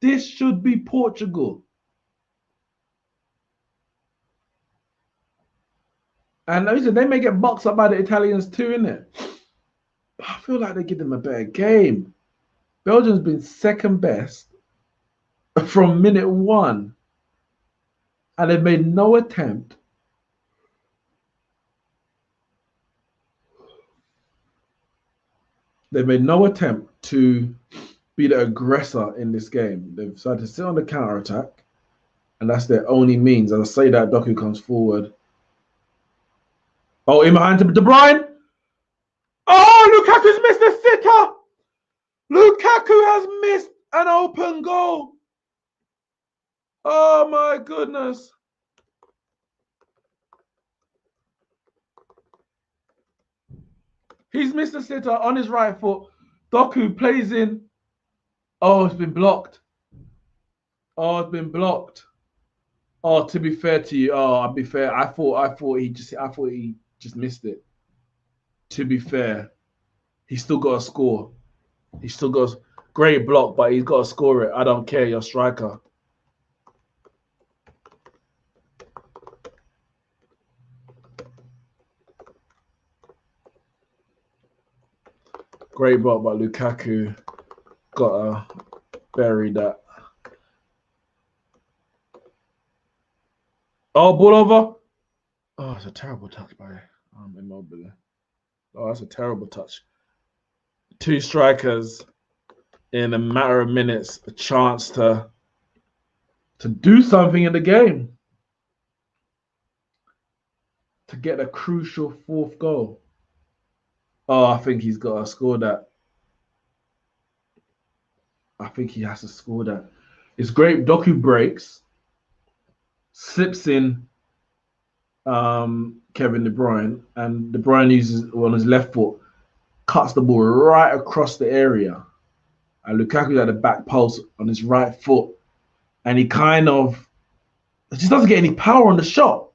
[SPEAKER 1] This should be Portugal. And listen, they may get boxed up by the Italians too, innit? But I feel like they give them a better game. Belgium's been second best from minute one. And they've made no attempt. They've made no attempt to be the aggressor in this game. They've decided to sit on the counter-attack. And that's their only means. As I say that, Doku comes forward. Oh, in behind De Bruyne. Oh, Lukaku's missed the sitter. Lukaku has missed an open goal. Oh, my goodness. He's missed the sitter on his right foot. Doku plays in. Oh, it's been blocked. Oh, it's been blocked. Oh, to be fair to you, I'll be fair. I thought he just missed it. To be fair, he's still got to score. He's still got a great block, but he's got to score it. I don't care. You're a striker. Great block, but Lukaku got to bury that. Oh, ball over. Oh, it's a terrible touch by Immobile. Oh, that's a terrible touch. Two strikers in a matter of minutes, a chance to do something in the game. To get a crucial fourth goal. Oh, I think he's got to score that. I think he has to score that. It's great. Doku breaks. Slips in Kevin De Bruyne, and De Bruyne uses on his left foot, cuts the ball right across the area, and Lukaku's at the back post on his right foot, and he kind of just doesn't get any power on the shot.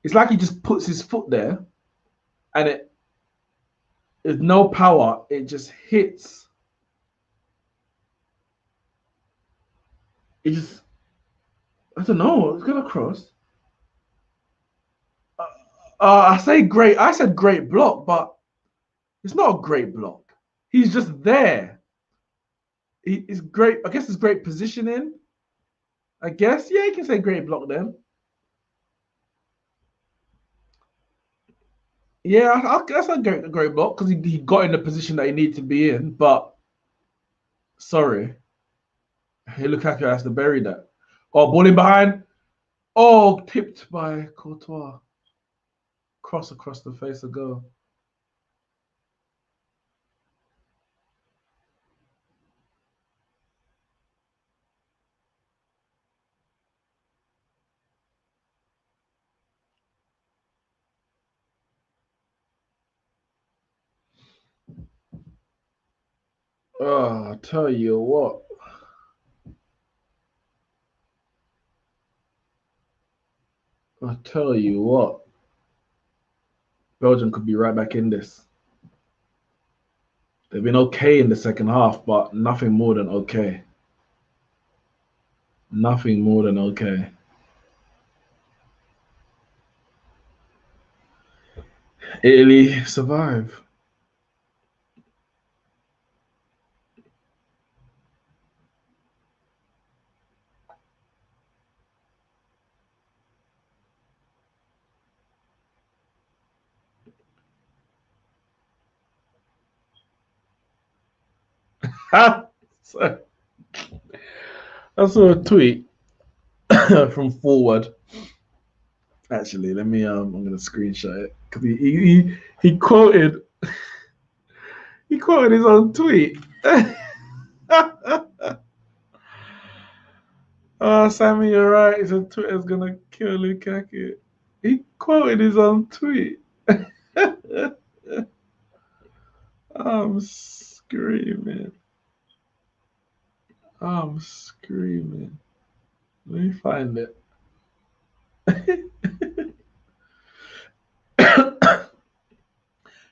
[SPEAKER 1] It's like he just puts his foot there, and it there's no power. It just hits. It just I don't know. It's gonna cross. I say great. I said great block, but it's not a great block. He's just there. He's great. I guess it's great positioning. I guess yeah, you can say great block then. Yeah, that's a great block because he got in the position that he needed to be in. But sorry, hey, Lukaku has to bury that. Oh, ball in behind. Oh, tipped by Courtois. Cross across the face of goal. Oh, I tell you what. I tell you what. Belgium could be right back in this. They've been okay in the second half, but nothing more than okay. Nothing more than okay. Italy survive. So, I saw a tweet from Forward. Actually, let me I'm gonna screenshot it because he quoted his own tweet. Oh, Sammy, you're right. He said Twitter's gonna kill Lukaku. He quoted his own tweet. I'm screaming. I'm screaming. Let me find it.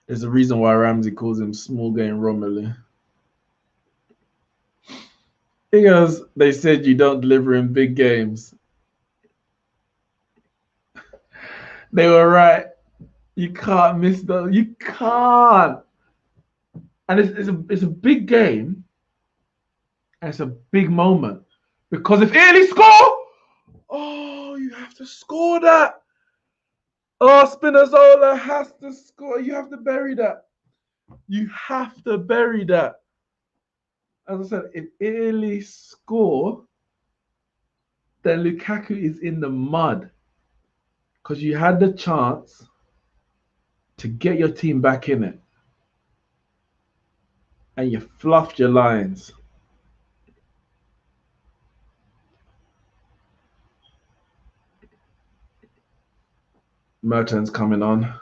[SPEAKER 1] There's a reason why Ramsey calls him small game Romelu. He goes, they said you don't deliver in big games. They were right. You can't miss those. You can't. And it's a big game. And it's a big moment. Because if Italy score, oh, you have to score that. Oh, Spinazzola has to score. You have to bury that. You have to bury that. As I said, if Italy score, then Lukaku is in the mud. Because you had the chance to get your team back in it. And you fluffed your lines. Mertens coming on.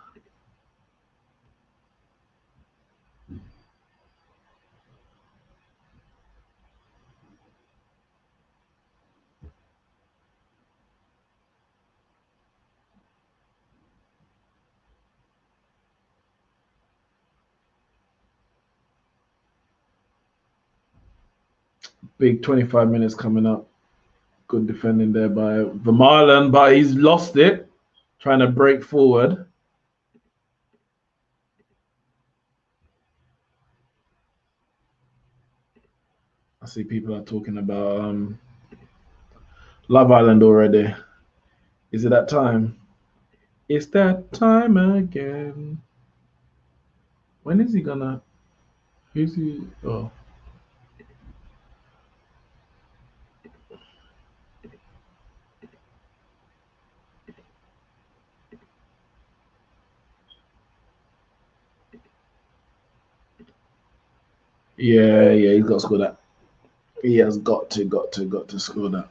[SPEAKER 1] Big 25 minutes coming up. Good defending there by Vermaelen, but he's lost it. Trying to break forward. I see people are talking about Love Island already. Is it that time? It's that time again. When is he gonna? Who's he? Oh. Yeah, he's got to score that. He has got to score that.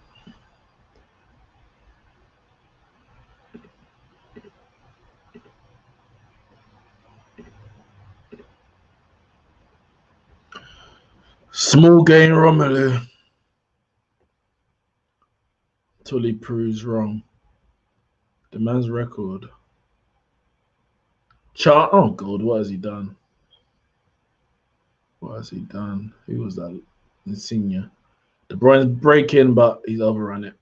[SPEAKER 1] Small game Romelu. Till he proves wrong. The man's record. Chart. Oh God, what has he done? What has he done? Who was that? Insigne. De Bruyne's breaking, but he's overrun it.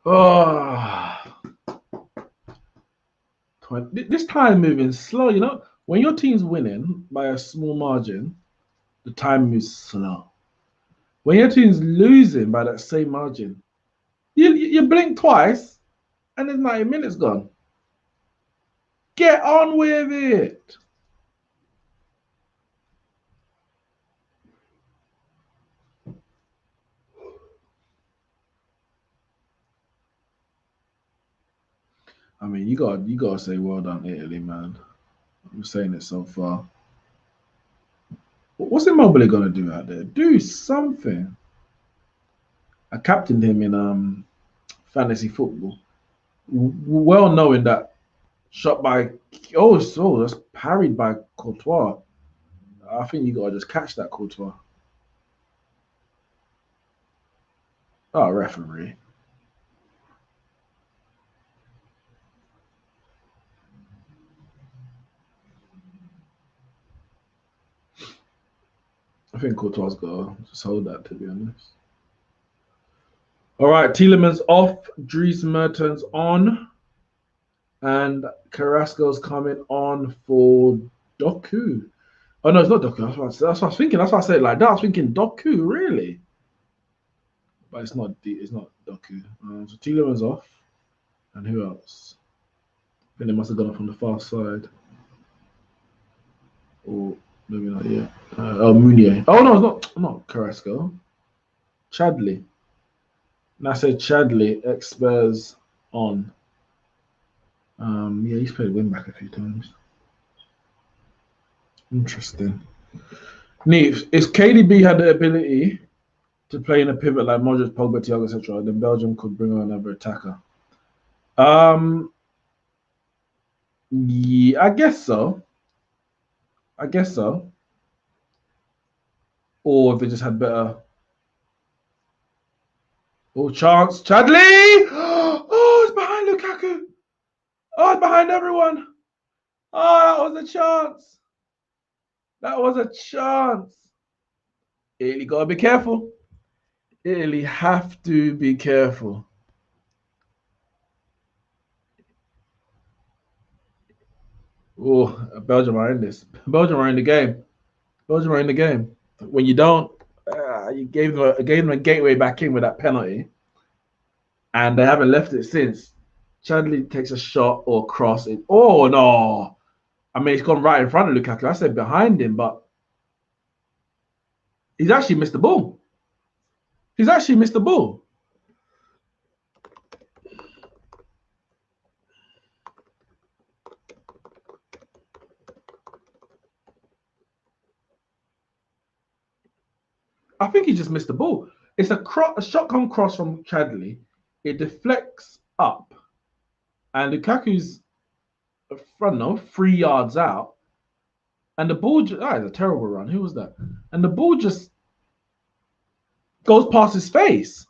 [SPEAKER 1] Oh, this time moving slow. You know, when your team's winning by a small margin, the time moves slow. When your team's losing by that same margin, you blink twice, and there's 90 minutes gone. Get on with it. I mean, you gotta say well done, Italy, man. I'm saying it so far. What's Immobile gonna do out there? Do something. I captained him in fantasy football, well knowing that shot by that's parried by Courtois. I think you gotta just catch that Courtois. Oh, referee. I think Courtois gotta just hold that, to be honest. All right, Tielemans off, Dries Mertens on, and Carrasco's coming on for Doku. Oh no, it's not Doku. That's what I was thinking. That's why I said it like that. I was thinking Doku, really, but it's not. It's not Doku. So Tielemans off, and who else? I think they must have gone off on the far side, or maybe not yet. Mounier. Oh no, it's not Carrasco. Chadley. Nasser Chadley, ex-Spurs on. Yeah, he's played wing back a few times. Interesting. Neeks, if KDB had the ability to play in a pivot like Modric, Pogba, Thiago, etc., then Belgium could bring on another attacker. Yeah, I guess so. Or if they just had better. Oh, chance. Chadley! Oh, it's behind Lukaku. Oh, it's behind everyone. Oh, that was a chance. That was a chance. Italy gotta be careful. Italy have to be careful. Oh, Belgium are in this. Belgium are in the game. Belgium are in the game. When you don't, you gave them a gateway back in with that penalty, and they haven't left it since. Chadley takes a shot or cross it. Oh no! I mean, it's gone right in front of Lukaku. I said behind him, but he's actually missed the ball. He's actually missed the ball. I think he just missed the ball. It's a shotgun cross from Chadley. It deflects up, and Lukaku's front, 3 yards out, and the ball. It's a terrible run. Who was that? And the ball just goes past his face.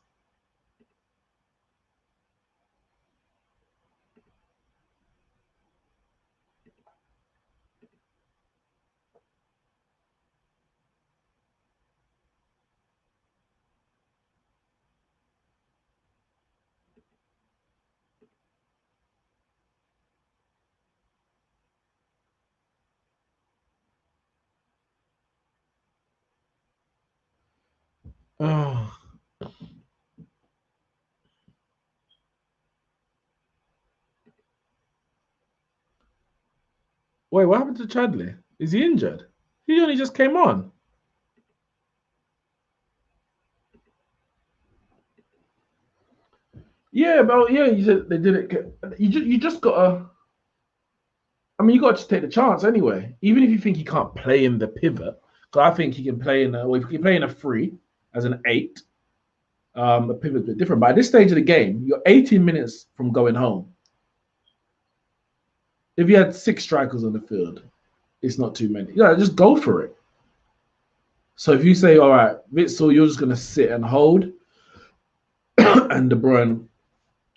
[SPEAKER 1] Oh. Wait, what happened to Chadley? Is he injured? He only just came on. Yeah, but yeah, you said they did it. You just gotta. I mean, you got to take the chance anyway. Even if you think he can't play in the pivot, because I think he can play if he can play in a 3 as an 8. The pivot's a bit different. But at this stage of the game, you're 18 minutes from going home. If you had 6 strikers on the field, it's not too many. Yeah, just go for it. So if you say, all right, Witsel, you're just going to sit and hold, and De Bruyne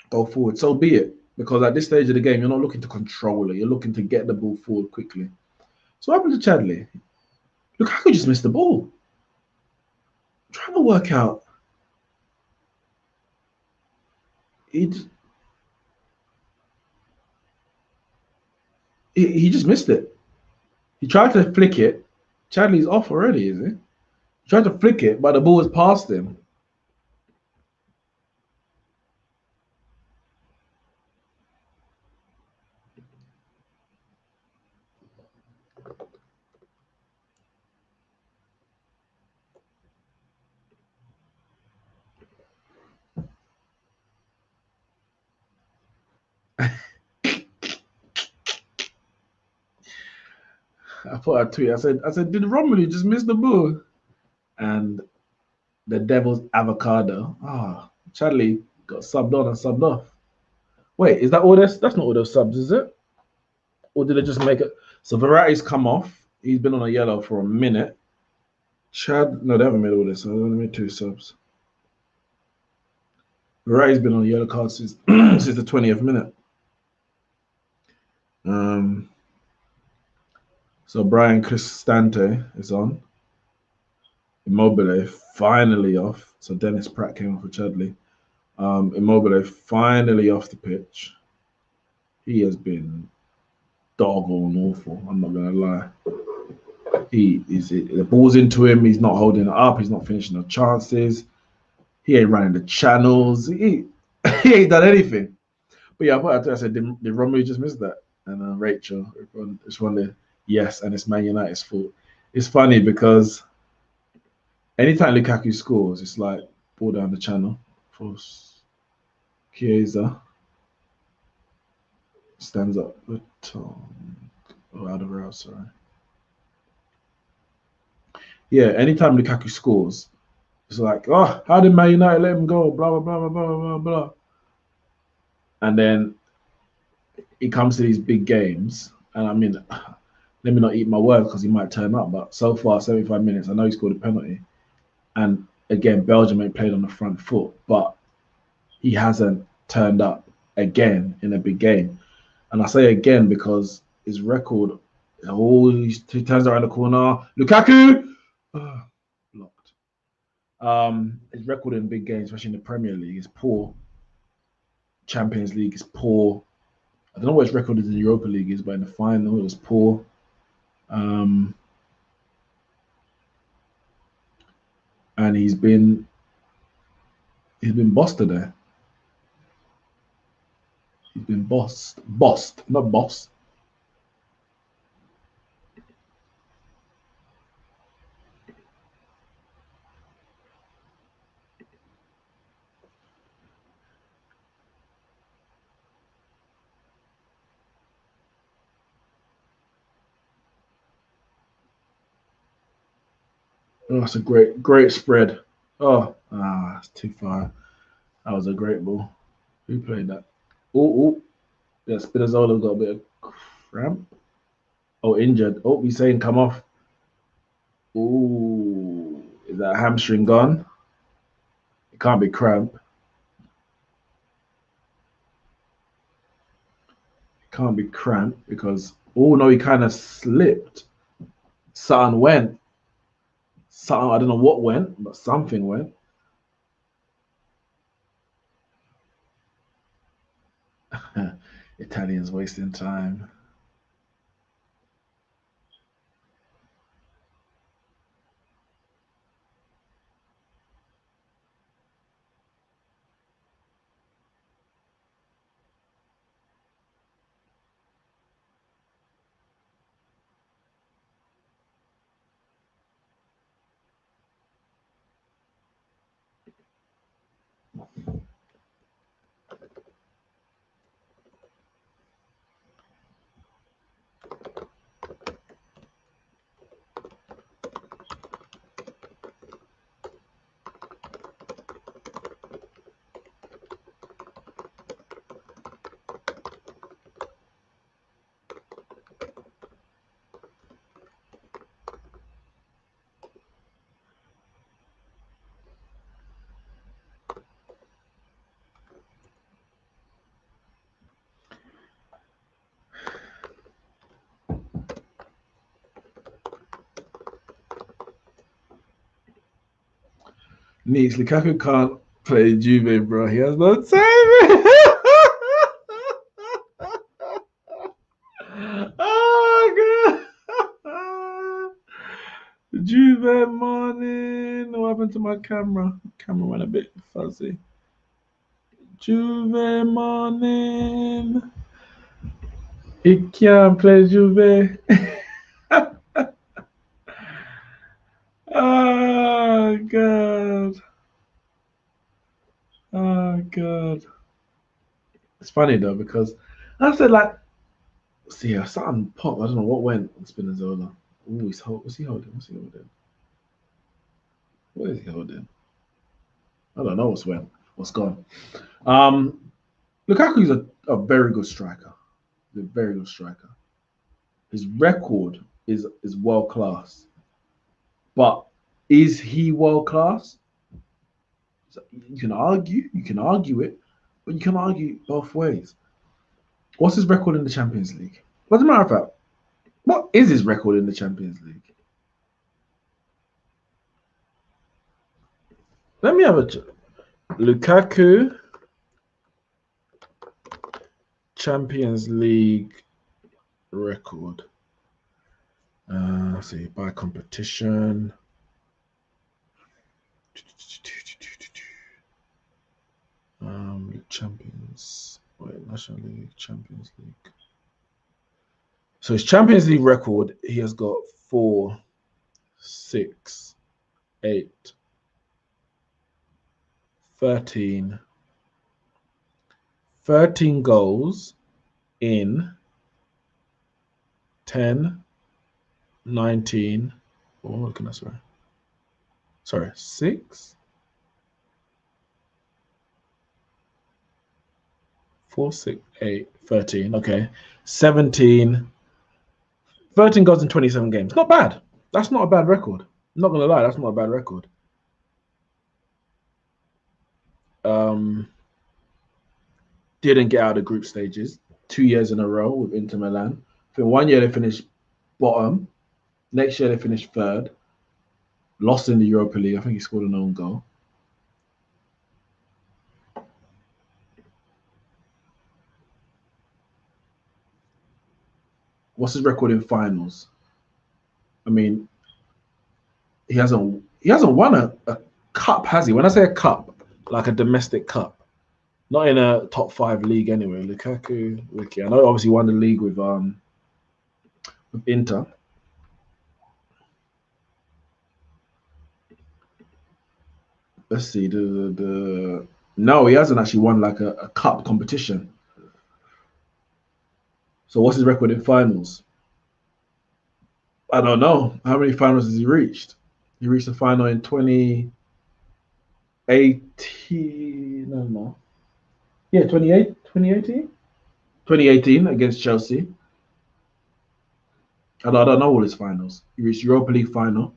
[SPEAKER 1] go forward, so be it. Because at this stage of the game, you're not looking to control it. You're looking to get the ball forward quickly. So what happened to Chadley? Lukaku just missed the ball. I'm trying to work out. He just missed it. He tried to flick it. Chadley's off already, is he? He tried to flick it, but the ball was past him. I put a tweet. I said, did Romelu just miss the ball? And the devil's avocado. Chadley got subbed on and subbed off. Wait, is that all this? That's not all those subs, is it? Or did they just make it? So Variety's come off. He's been on a yellow for a minute. No, they haven't made all this. So they only made 2 subs. Variety's been on a yellow card since since the 20th minute. So Brian Cristante is on. Immobile finally off. So Dennis Pratt came off for Chadley. Immobile finally off the pitch. He has been doggone awful. I'm not gonna lie. The ball's into him. He's not holding it up. He's not finishing the chances. He ain't running the channels. He ain't done anything. But yeah, I said, did Romelu just miss that? And Rachel responded, yes, and it's Man United's fault. It's funny because anytime Lukaku scores, it's like ball down the channel for Chiesa. Stands up. Out of route, sorry. Yeah, anytime Lukaku scores, it's like, oh, how did Man United let him go? Blah, blah, blah, blah, blah, blah, blah. And then he comes to these big games, and I mean, let me not eat my words because he might turn up, but so far, 75 minutes, I know he scored a penalty. And again, Belgium ain't played on the front foot, but he hasn't turned up again in a big game. And I say again because his record, he turns around the corner, Lukaku, blocked. His record in big games, especially in the Premier League, is poor. Champions League is poor. I don't know what his record is in the Europa League is, but in the final it was poor. And he's been bossed today. He's been bossed, not boss. Oh, that's a great spread. It's too far. That was a great ball. Who played that? Yeah, Spinazzola got a bit of cramp. Injured. He's saying come off. Is that hamstring gone? It can't be cramp. It can't be cramp because no, he kind of slipped. Something went. I don't know what went, but something went. Italians wasting time. Neeks, Lukaku can't play Juve, bro. He has no time. Oh, God. Juve morning. What happened to my camera? Camera went a bit fuzzy. Juve morning. He can't play Juve. Oh, God. Oh, God. It's funny, though, because I said, like, see, something pop. I don't know what went on Spinazzola. Ooh, what's he holding? What's he holding? What is he holding? I don't know what's gone. Lukaku's a very good striker. He's a very good striker. His record is world class. But is he world class? You can argue it, but you can argue both ways. What's his record in the Champions League? As a matter of fact, what is his record in the Champions League? Let me have a check. Lukaku Champions League record. Let's see, by competition. National League, Champions League. So his Champions League record, he has got 4, 6, 8, 13 goals in 10, 19. Oh, what can I say? Sorry, 6, 4, 6, 8, 13. Okay, 17. 13 goals in 27 games. Not bad. That's not a bad record. I'm not gonna lie, that's not a bad record. Didn't get out of group stages 2 years in a row with Inter Milan. I think 1 year they finished bottom. Next year they finished third. Lost in the Europa League. I think he scored an own goal. What's his record in finals? I mean, he hasn't won a cup, has he? When I say a cup, like a domestic cup, not in a top 5 league anyway. Lukaku, Wiki. I know obviously won the league with Inter. Let's see. No, he hasn't actually won like a cup competition. So what's his record in finals? I don't know. How many finals has he reached? He reached the final in 2018. No. Yeah, 2018? 2018 against Chelsea. I don't know all his finals. He reached Europa League final.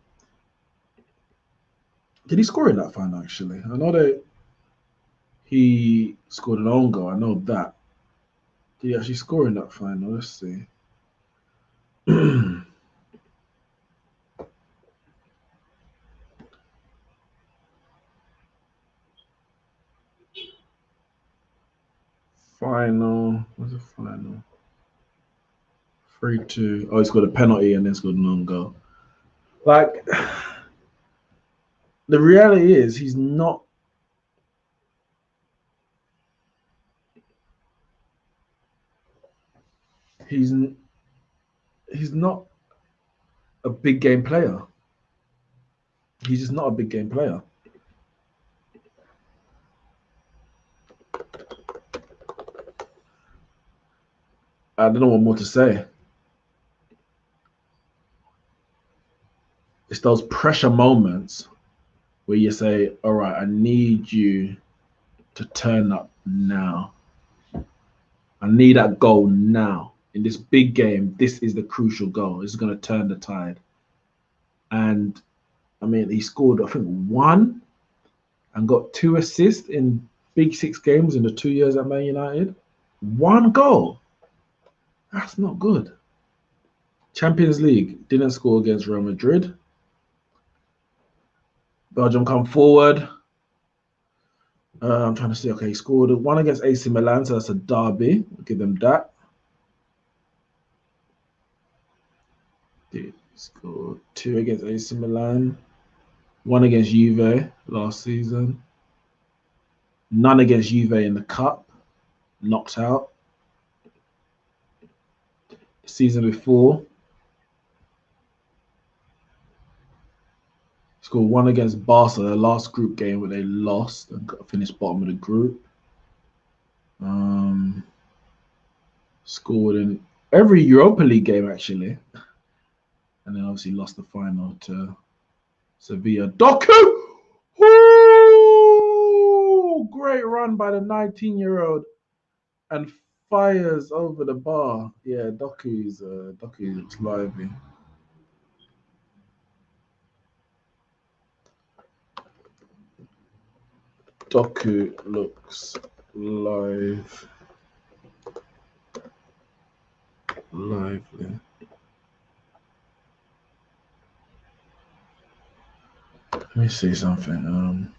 [SPEAKER 1] Did he score in that final, actually? I know that he scored an own goal. I know that. Did he actually score in that final? Let's see. Final. What's the final? 3-2. Oh, he scored a penalty and then scored an own goal. Like, the reality is he's not. He's not a big game player. He's just not a big game player. I don't know what more to say. It's those pressure moments where you say, all right, I need you to turn up now. I need that goal now. In this big game, this is the crucial goal. This is going to turn the tide. And I mean, he scored, I think, 1 and got 2 assists in big 6 games in the 2 years at Man United. 1 goal. That's not good. Champions League, didn't score against Real Madrid. Belgium come forward. I'm trying to see. Okay, he scored one against AC Milan, so that's a derby. We'll give them that. He scored 2 against AC Milan, 1 against Juve last season, none against Juve in the cup, knocked out. The season before, scored 1 against Barca, the last group game where they lost and finished bottom of the group. Scored in every Europa League game actually, and then obviously lost the final to Sevilla. Doku! Woo! Great run by the 19-year-old and fires over the bar. Yeah, Doku looks lively. Doku looks lively. Let me see something.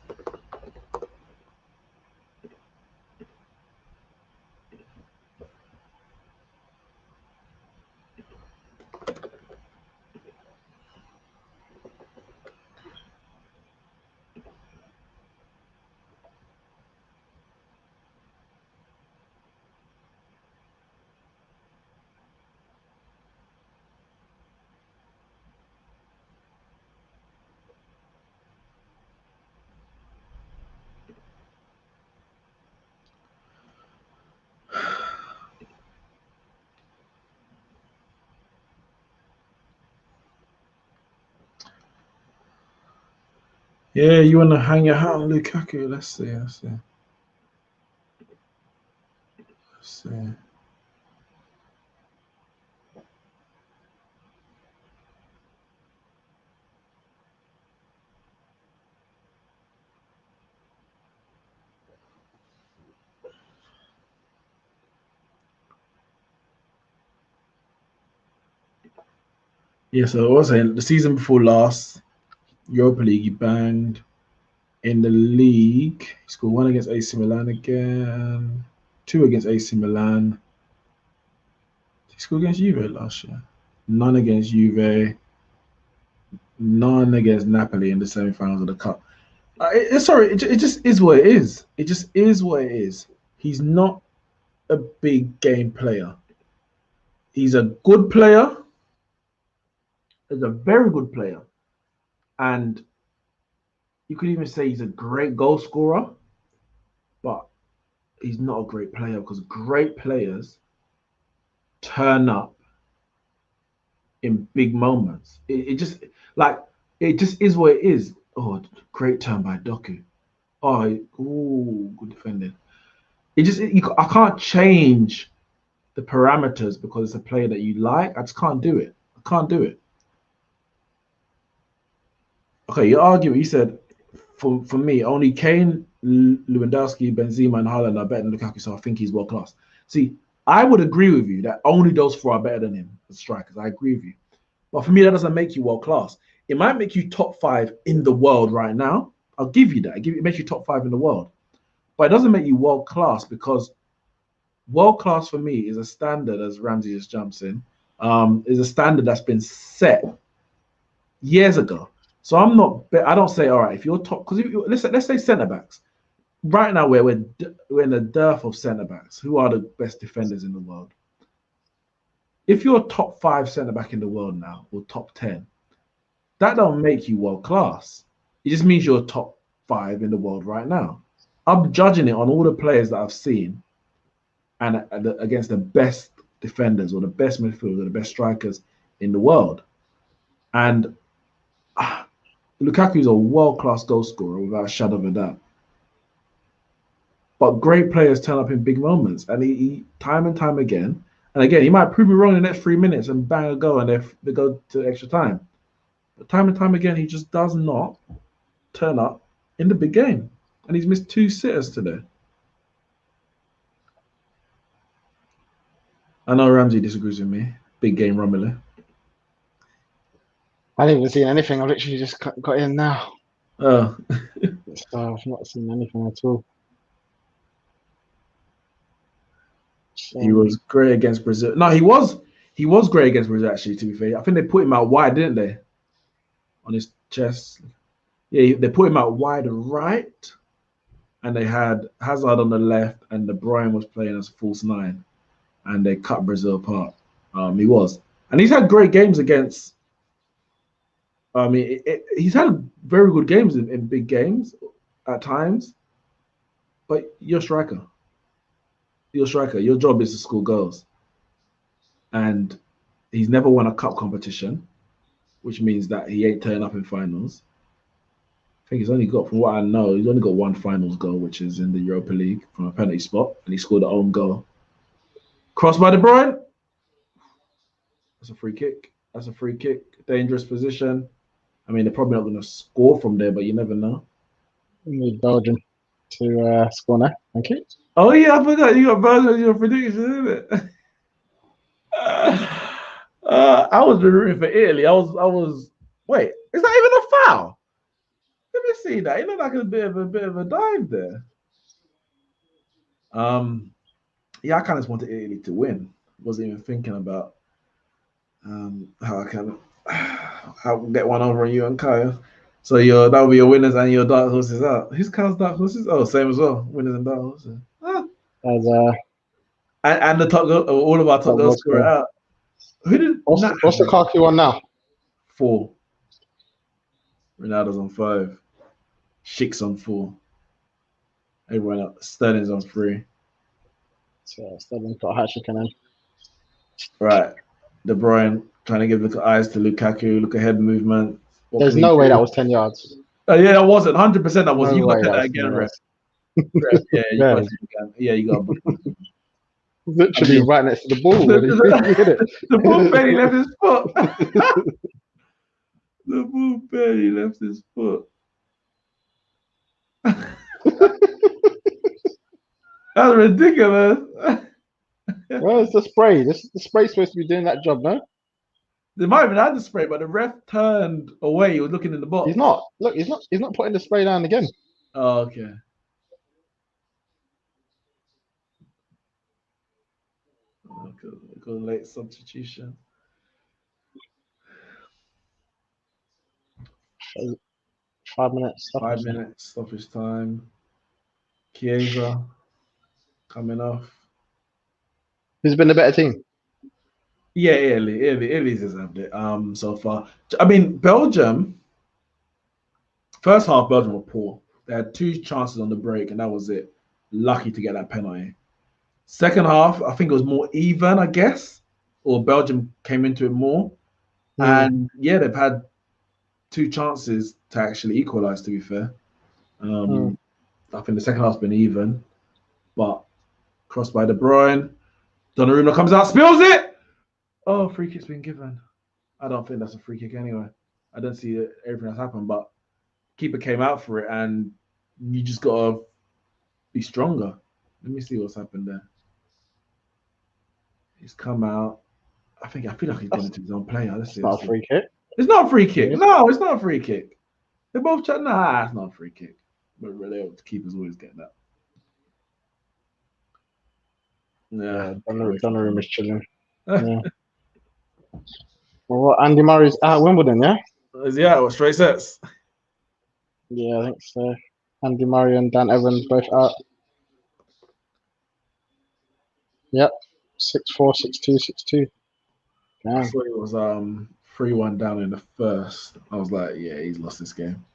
[SPEAKER 1] Yeah, you want to hang your hat on Lukaku? Let's see. Yeah, so I was saying the season before last, Europa League, he banged. In the league, he scored 1 against AC Milan again, 2 against AC Milan. He scored against Juve last year. None against Juve. None against Napoli in the semi-finals of the cup. It just is what it is. It just is what it is. He's not a big game player. He's a good player. He's a very good player. And you could even say he's a great goal scorer, but he's not a great player because great players turn up in big moments. It just is what it is. Oh, great turn by Doku. Oh, good defending. I can't change the parameters because it's a player that you like. I just can't do it. I can't do it. Okay, your argument, you said for me, only Kane, Lewandowski, Benzema, and Haaland are better than Lukaku, so I think he's world class. See, I would agree with you that only those 4 are better than him as strikers. I agree with you. But for me, that doesn't make you world class. It might make you top 5 in the world right now. I'll give you that. It makes you top 5 in the world. But it doesn't make you world class because world class for me is a standard, as Ramsey just jumps in, is a standard that's been set years ago. So I don't say, all right, if you're top, because let's say centre backs. Right now, we're in a dearth of centre backs. Who are the best defenders in the world? If you're top 5 centre back in the world now, or top 10, that don't make you world class. It just means you're top 5 in the world right now. I'm judging it on all the players that I've seen, and against the best defenders or the best midfielders or the best strikers in the world. And Lukaku is a world-class goal scorer without a shadow of a doubt. But great players turn up in big moments, and he time and time again. And again, he might prove me wrong in the next 3 minutes and bang a goal, and they go to extra time. But time and time again, he just does not turn up in the big game, and he's missed 2 sitters today. I know Ramsey disagrees with me. Big game, Romelu.
[SPEAKER 4] I haven't even seen anything. I've literally just got in now.
[SPEAKER 1] Oh,
[SPEAKER 4] So I've not seen anything at all.
[SPEAKER 1] he was great against Brazil. No, he was great against Brazil. Actually, to be fair, I think they put him out wide, didn't they? On his chest. Yeah, they put him out wide right, and they had Hazard on the left, and De Bruyne was playing as false nine, and they cut Brazil apart. He was, and he's had great games against. I mean, he's had very good games in big games at times, but you're a striker. You're a striker. Your job is to score goals, and he's never won a cup competition, which means that he ain't turning up in finals. I think he's only got, from what I know, he's only got one finals goal, which is in the Europa League from a penalty spot, and he scored an own goal. Crossed by De Bruyne. That's a free kick. That's a free kick. Dangerous position. I mean, they're probably not going to score from there, but you never know.
[SPEAKER 4] We need Belgium to score now. Thank you.
[SPEAKER 1] Oh yeah, I forgot you got Belgium in your prediction, isn't it? I was rooting for Italy. I was. Wait, is that even a foul? Let me see that. It looked like a bit of a dive there. Yeah, I kind of just wanted Italy to win. Wasn't even thinking about how I can get one over on you and Kyle. So that'll be your winners and your dark horses out. Who's Kyle's dark horses? Oh, same as well. Winners and dark horses.
[SPEAKER 4] As
[SPEAKER 1] And the top goal, all of our top goal scorer out. Who did?
[SPEAKER 4] what's the Lukaku one now?
[SPEAKER 1] 4. Ronaldo's on 5. Schick's on 4. Everyone else. Sterling's on 3.
[SPEAKER 4] So Sterling got a hat trick in him.
[SPEAKER 1] Right. De Bruyne trying to give the eyes to Lukaku. Look ahead movement.
[SPEAKER 4] There's no way that was 10 yards.
[SPEAKER 1] Oh yeah, that wasn't 100%. That was.
[SPEAKER 4] No
[SPEAKER 1] You got to
[SPEAKER 4] way
[SPEAKER 1] take
[SPEAKER 4] that
[SPEAKER 1] that
[SPEAKER 4] was
[SPEAKER 1] again,
[SPEAKER 4] 10
[SPEAKER 1] Ref.
[SPEAKER 4] yards.
[SPEAKER 1] Yeah, you got to take it again. Yeah, you got to.
[SPEAKER 4] Literally right next to the ball. When he hit it.
[SPEAKER 1] The ball barely left his foot. The ball barely left his foot. That's ridiculous.
[SPEAKER 4] Where's the spray? The spray's supposed to be doing that job, no?
[SPEAKER 1] They might have even had the spray, but the ref turned away. He was looking in the box.
[SPEAKER 4] He's not. Look, he's not putting the spray down again.
[SPEAKER 1] Oh, okay. Because late substitution.
[SPEAKER 4] 5 minutes.
[SPEAKER 1] 5 minutes stoppage time. Chiesa coming off.
[SPEAKER 4] Who's been the better team?
[SPEAKER 1] Yeah, Italy's deserved it. So far, I mean, Belgium. First half, Belgium were poor. They had 2 chances on the break, and that was it. Lucky to get that penalty. Second half, I think it was more even, I guess, or Belgium came into it more. And yeah, they've had 2 chances to actually equalize. To be fair, I think the second half's been even, but crossed by De Bruyne. Donnarumma comes out, spills it. Oh, free kick's been given. I don't think that's a free kick anyway. I don't see everything that's happened, but keeper came out for it, and you just gotta be stronger. Let me see what's happened there. He's come out. I feel like he's gone into his own player. Let's see.
[SPEAKER 4] It's not a free kick.
[SPEAKER 1] It's not a free kick. No, it's not a free kick. They're both chatting. Nah, it's not a free kick. But really, the keepers always get that. Yeah,
[SPEAKER 4] Donnarumma is chilling. Yeah. Well, Andy Murray's at Wimbledon, yeah?
[SPEAKER 1] Yeah, straight sets.
[SPEAKER 4] Yeah, I think so. Andy Murray and Dan Evans both out. Yep. 6-4, 6-2, 6-2.
[SPEAKER 1] I thought it was 3-1 down in the first. I was like, yeah, he's lost this game.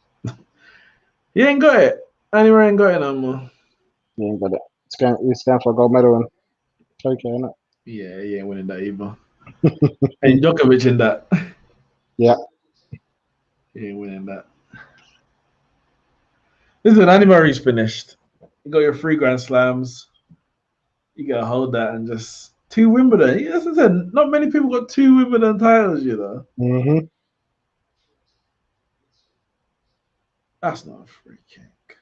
[SPEAKER 1] He ain't got it. Andy Murray ain't got it no more.
[SPEAKER 4] He ain't got it. He's going for a gold medal in Tokyo, isn't it?
[SPEAKER 1] Yeah, he ain't winning that either. And Djokovic in that.
[SPEAKER 4] Yeah.
[SPEAKER 1] He ain't winning that. Listen, Andy Murray's finished. You got your 3 Grand Slams. You gotta hold that and just 2 Wimbledon. As I said, not many people got 2 Wimbledon titles, you know.
[SPEAKER 4] Mm-hmm.
[SPEAKER 1] That's not a free kick.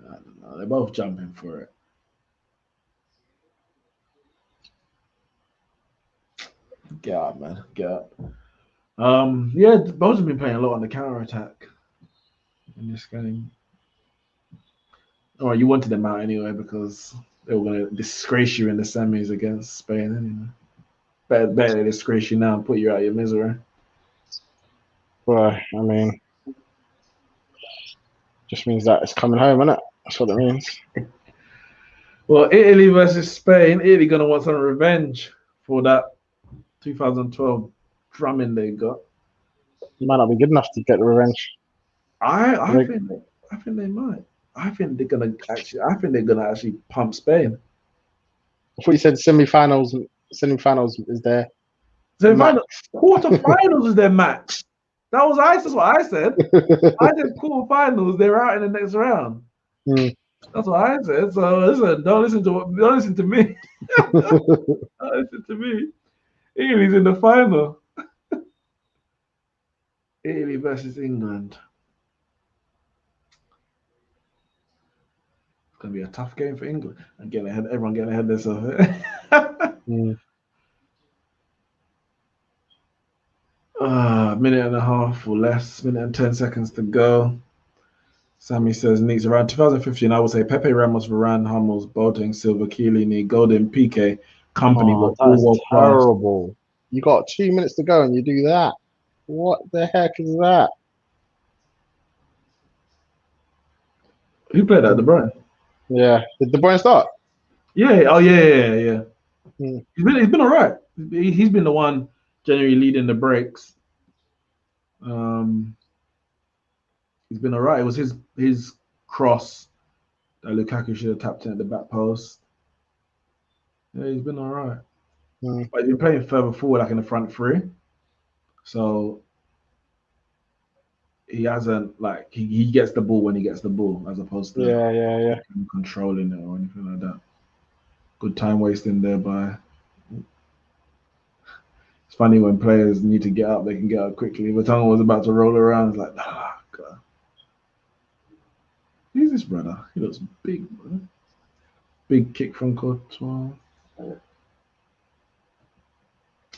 [SPEAKER 1] I don't know. They're both jumping for it. Get out, man. Get out. Yeah, Belgium been playing a lot on the counter attack in this game. Oh, you wanted them out anyway because they were going to disgrace you in the semis against Spain anyway. Better they disgrace you now and put you out of your misery.
[SPEAKER 4] Well, I mean, just means that it's coming home, innit? That's what it means.
[SPEAKER 1] Well, Italy versus Spain. Italy going to want some revenge for that 2012 drumming they got.
[SPEAKER 4] You might not be good enough to get the revenge.
[SPEAKER 1] I think they might. I think they're gonna actually pump Spain.
[SPEAKER 4] I thought you said semi-finals. Semi-finals is there.
[SPEAKER 1] So quarterfinals is their match. That's what I said. I said quarterfinals, they're out in the next round. That's what I said. So listen, don't listen to me. Don't listen to me. Italy's in the final. Italy versus England. It's gonna be a tough game for England. And everyone getting ahead of themselves. Minute and a half or less, minute and 10 seconds to go. Sammy says Neeks around 2015. I would say Pepe, Ramos, Varane, Hummels, Boateng, Silva, Chiellini, Golden, PK, Company were all world class.
[SPEAKER 4] Terrible. You got 2 minutes to go and you do that. What the heck is that?
[SPEAKER 1] Who played that? De Bruyne.
[SPEAKER 4] Yeah. Did De Bruyne start?
[SPEAKER 1] Yeah. Oh yeah. He's been all right. He's been the one generally leading the breaks. He's been all right. It was his cross that Lukaku should have tapped in at the back post. Yeah, he's been all right. But he's been playing further forward, like in the front three. So he hasn't he gets the ball when he gets the ball, as opposed to controlling it or anything like that. Good time wasting there by. It's funny when players need to get up, they can get up quickly. Vertonghen was about to roll around, it's like, God. Who's this brother? He looks big, bro. Big kick from Courtois.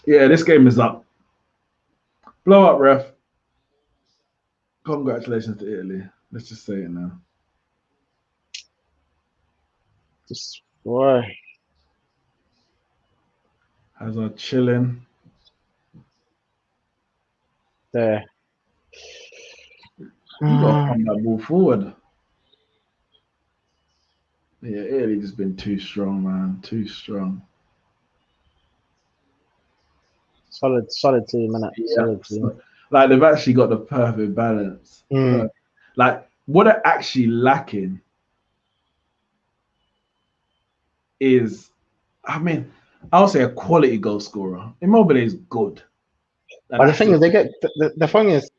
[SPEAKER 1] Yeah, this game is up. Blow up, ref. Congratulations to Italy. Let's just say it now.
[SPEAKER 4] Just boy.
[SPEAKER 1] Hazard chilling.
[SPEAKER 4] There.
[SPEAKER 1] You got to pump that ball forward. Yeah, Italy just been too strong, man. Too strong.
[SPEAKER 4] Solid team, innit?
[SPEAKER 1] Yeah.
[SPEAKER 4] Solid team.
[SPEAKER 1] Like they've actually got the perfect balance. Like what they're actually lacking is, I mean, I would say a quality goal scorer. Immobile is good.
[SPEAKER 4] But the thing is,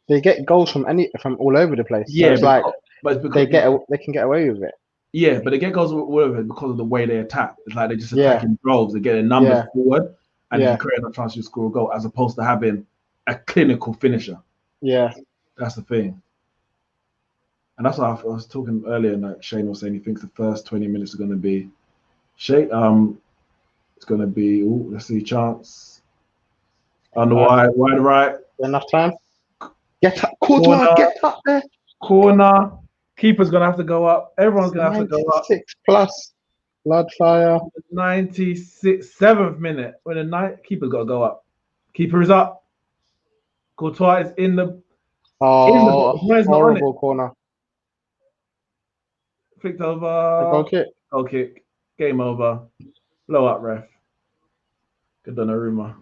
[SPEAKER 4] they get goals from all over the place.
[SPEAKER 1] Yeah,
[SPEAKER 4] so
[SPEAKER 1] but
[SPEAKER 4] they can get away with it.
[SPEAKER 1] Yeah, but they get goals with it because of the way they attack. It's like they're just attacking droves. They're getting numbers forward and then creating a chance to score a goal, as opposed to having a clinical finisher.
[SPEAKER 4] Yeah,
[SPEAKER 1] that's the thing. And that's what I was talking earlier. Like Shane was saying, he thinks the first 20 minutes are going to be it's going to be. Let's see, chance on the wide right.
[SPEAKER 4] Enough time. Get up, corner, get up there.
[SPEAKER 1] Corner. Keeper's going to have to go up. Everyone's going to have to go up.
[SPEAKER 4] 96 plus. Blood fire.
[SPEAKER 1] 97th minute. When the keeper's got to go up. Keeper is up. Courtois is in the.
[SPEAKER 4] Horrible corner.
[SPEAKER 1] Flicked over. Goal kick. Game over. Blow up, ref. Good Donnarumma.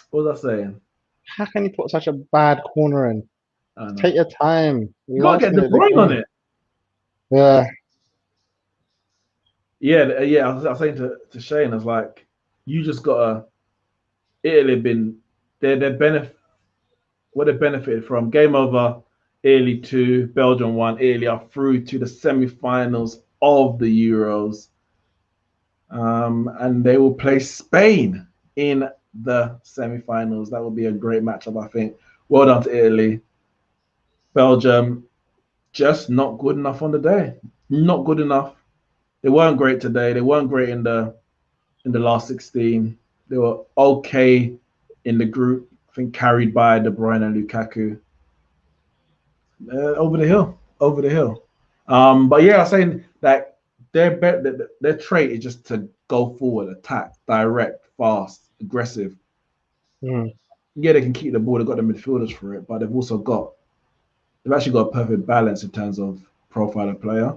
[SPEAKER 1] What was I saying?
[SPEAKER 4] How can you put such a bad corner in? Take your time.
[SPEAKER 1] You gotta get De Bruyne on it.
[SPEAKER 4] Yeah.
[SPEAKER 1] Yeah. I was saying to Shane, I was like, you just gotta. Italy been what they benefited from. Game over. Italy 2, Belgium 1. Italy are through to the semi-finals of the Euros. And they will play Spain in the semi-finals. That will be a great matchup, I think. Well done to Italy. Belgium, just not good enough on the day. Not good enough. They weren't great today. They weren't great in the in the last 16. They were okay in the group. I think carried by De Bruyne and Lukaku. Over the hill, over the hill. But yeah, I was saying that their trait is just to go forward, attack, direct, fast, aggressive.
[SPEAKER 4] Mm.
[SPEAKER 1] Yeah, they can keep the ball. They've got the midfielders for it, but they've actually got a perfect balance in terms of profile of player.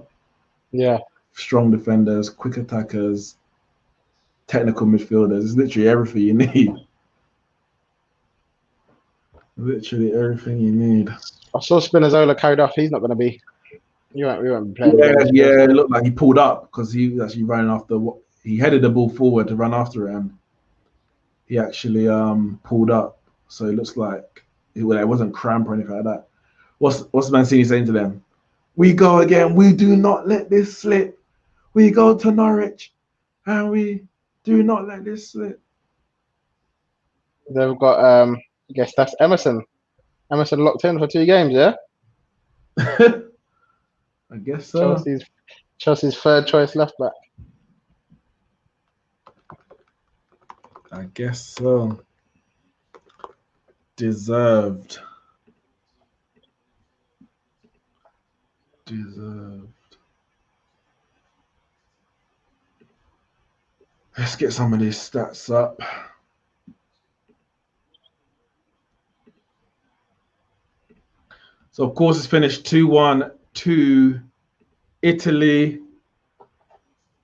[SPEAKER 4] Yeah.
[SPEAKER 1] Strong defenders, quick attackers, technical midfielders. It's literally everything you need. Literally everything you need.
[SPEAKER 4] I saw Spinazzola carried off. He's not going to be. We won't be playing.
[SPEAKER 1] Yeah, it looked like he pulled up because he was actually running after. He headed the ball forward to run after it, and he actually pulled up. So it looks like it wasn't cramp or anything like that. What's Mancini saying to them? We go again. We do not let this slip. We go to Norwich, and we do not let this slip.
[SPEAKER 4] They've got. I guess that's Emerson. Emerson locked in for 2 games. Yeah.
[SPEAKER 1] I guess so.
[SPEAKER 4] Chelsea's third choice left back.
[SPEAKER 1] I guess so. Deserved. Let's get some of these stats up. So, of course, it's finished 2-1 to Italy.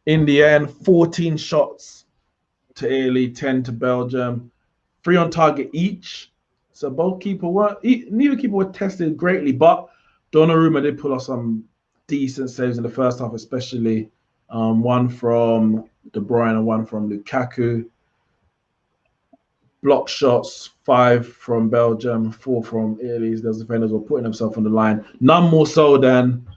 [SPEAKER 1] In the end, 14 shots to Italy, 10 to Belgium. 3 on target each. So neither keeper were tested greatly, but Donnarumma did pull off some decent saves in the first half, especially one from De Bruyne and one from Lukaku. Block shots, 5 from Belgium, 4 from Italy. Those defenders were putting themselves on the line. None more so than